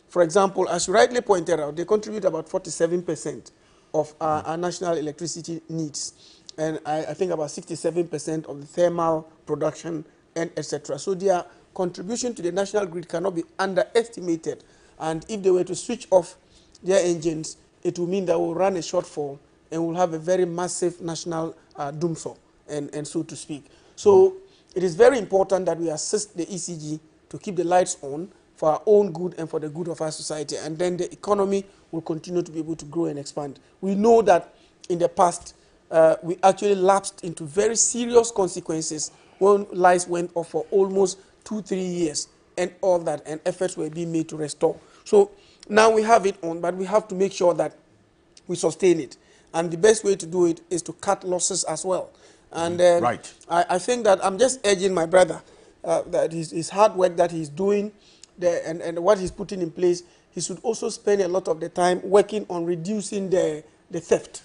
Speaker 18: For example, as you rightly pointed out, they contribute about 47% of our national electricity needs. And I think about 67% of the thermal production and etc. So their contribution to the national grid cannot be underestimated. And if they were to switch off their engines, it will mean that we'll run a shortfall and we'll have a very massive national doomsday, and so to speak. So it is very important that we assist the ECG to keep the lights on for our own good and for the good of our society. And then the economy will continue to be able to grow and expand. We know that in the past, we actually lapsed into very serious consequences when lights went off for almost 2-3 years and all that, and efforts were being made to restore. So now we have it on, but we have to make sure that we sustain it. And the best way to do it is to cut losses as well. And I think that I'm just urging my brother that his hard work that he's doing and what he's putting in place, he should also spend a lot of the time working on reducing the theft.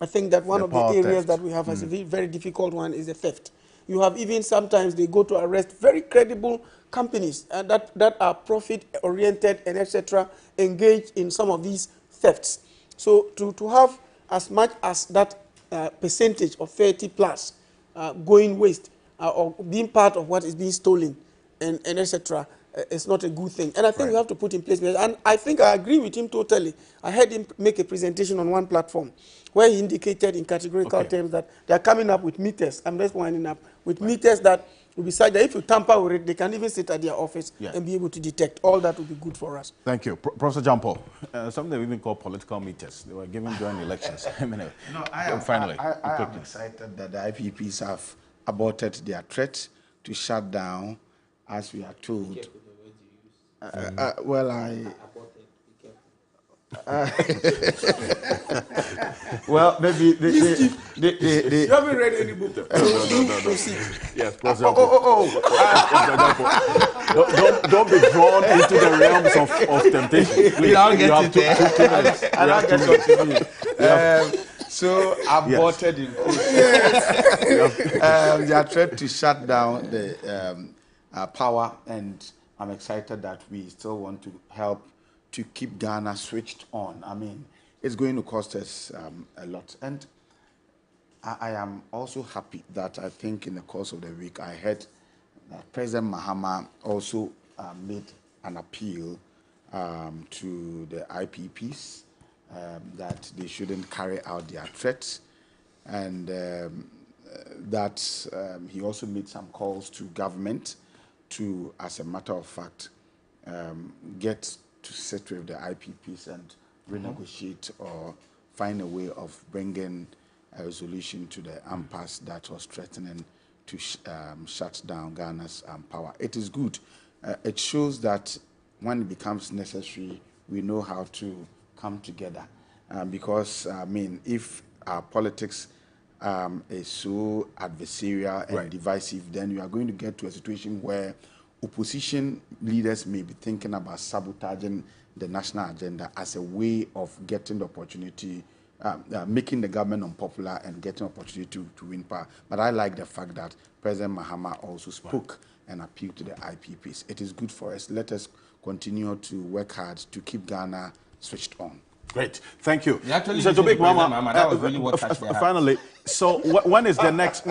Speaker 18: I think that one of the areas that we have as a very difficult one is the theft. You have even sometimes they go to arrest very credible companies that are profit-oriented and etc. engaged in some of these thefts. So to have as much as that percentage of 30 plus going waste or being part of what is being stolen and etc. it's not a good thing. And I think we have to put in place measures. And I think I agree with him totally. I heard him make a presentation on one platform where he indicated in categorical terms that they are coming up with meters. I'm just winding up with meters that will be such that if you tamper with it, they can even sit at their office and be able to detect. All that would be good for us.
Speaker 6: Thank you. Professor Jampo, something they even call political meters. They were given during elections.
Speaker 2: No,
Speaker 6: Finally,
Speaker 2: I am excited that the IPPs have aborted their threat to shut down, as we are told. Well, well, maybe
Speaker 18: you haven't read any book.
Speaker 6: No. Yes, Professor. Don't be drawn into the realms of temptation. Please,
Speaker 2: I'll
Speaker 6: you
Speaker 2: get
Speaker 6: have
Speaker 2: it
Speaker 6: two
Speaker 2: there.
Speaker 6: minutes.
Speaker 2: So aborted in court. They are trying to shut down the power, and I'm excited that we still want to help to keep Ghana switched on. I mean, it's going to cost us a lot. And I am also happy that I think in the course of the week I heard that President Mahama also made an appeal to the IPPs that they shouldn't carry out their threats, and that he also made some calls to government to, as a matter of fact, get to sit with the IPPs and renegotiate or find a way of bringing a resolution to the impasse that was threatening to shut down Ghana's power. It is good. It shows that when it becomes necessary, we know how to come together. Because, I mean, if our politics is so adversarial and divisive, then you are going to get to a situation where opposition leaders may be thinking about sabotaging the national agenda as a way of getting the opportunity, making the government unpopular and getting opportunity to win power. But I like the fact that President Mahama also spoke and appealed to the IPPs. It is good for us. Let us continue to work hard to keep Ghana switched on.
Speaker 6: Great, thank you.
Speaker 2: So to make
Speaker 6: Mama, that was really what touched their heart. Finally, so when is the next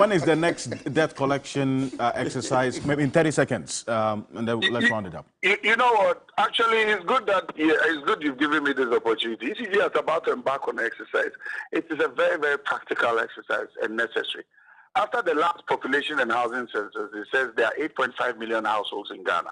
Speaker 6: debt collection exercise? Maybe in 30 seconds, and then let's round it up.
Speaker 1: You know what? Actually, it's good that it's good you've given me this opportunity. ECG is about to embark on an exercise. It is a very, very practical exercise and necessary. After the last population and housing census, it says there are 8.5 million households in Ghana.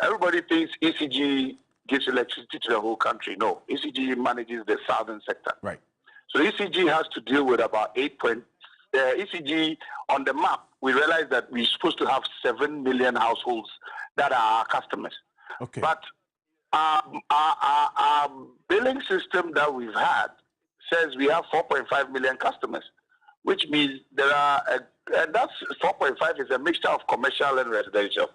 Speaker 1: Everybody thinks ECG gives electricity to the whole country. No, ECG manages the southern sector.
Speaker 6: Right.
Speaker 1: So ECG has to deal with about ECG on the map. We realize that we're supposed to have 7 million households that are our customers.
Speaker 6: Okay.
Speaker 1: But our billing system that we've had says we have 4.5 million customers, which means there are, and that's 4.5 is a mixture of commercial and residential.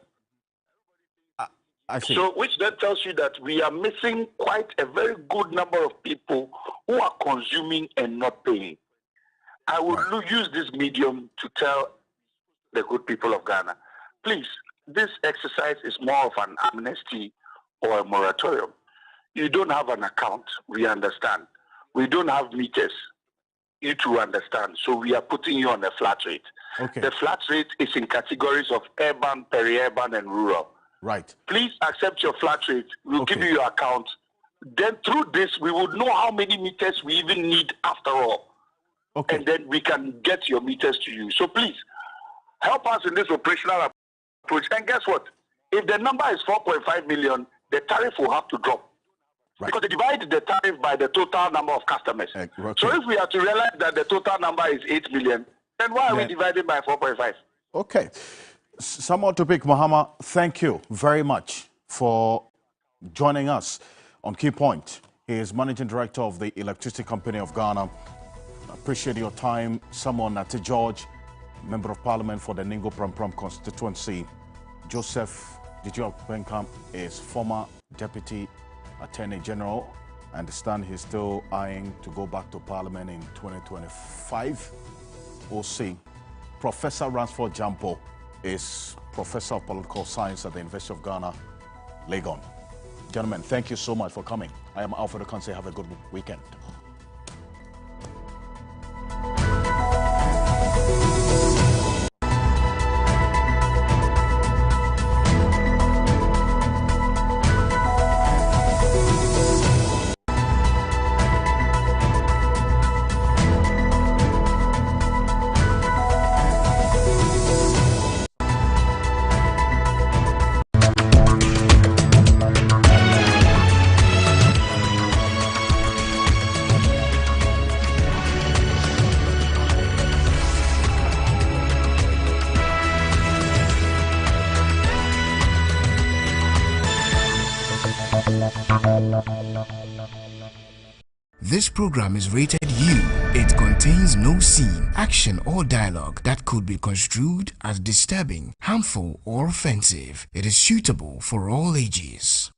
Speaker 6: I see.
Speaker 1: So, which then tells you that we are missing quite a very good number of people who are consuming and not paying. I will use this medium to tell the good people of Ghana, please, this exercise is more of an amnesty or a moratorium. You don't have an account, we understand. We don't have meters, you too understand. So we are putting you on a flat rate.
Speaker 6: Okay.
Speaker 1: The flat rate is in categories of urban, peri-urban, and rural.
Speaker 6: Right.
Speaker 1: Please accept your flat rate. We'll give you your account. Then through this, we would know how many meters we even need after all.
Speaker 6: Okay.
Speaker 1: And then we can get your meters to you. So please, help us in this operational approach. And guess what? If the number is 4.5 million, the tariff will have to drop. Right. Because they divide the tariff by the total number of customers. Okay. So if we are to realize that the total number is 8 million, then why are we dividing by 4.5?
Speaker 6: Okay. Some more topic, Mahama. Thank you very much for joining us on Key Point. He is Managing Director of the Electricity Company of Ghana. Appreciate your time. Samuel Nate George, Member of Parliament for the Ningo Pram constituency. Joseph Didjo Benkamp is former Deputy Attorney General. I understand he's still eyeing to go back to Parliament in 2025. We'll see. Professor Ransford Jampo is Professor of Political Science at the University of Ghana, Legon. Gentlemen, thank you so much for coming. I am Alfred Okanse. Have a good weekend.
Speaker 15: This program is rated U. It contains no scene, action, or dialogue that could be construed as disturbing, harmful, or offensive. It is suitable for all ages.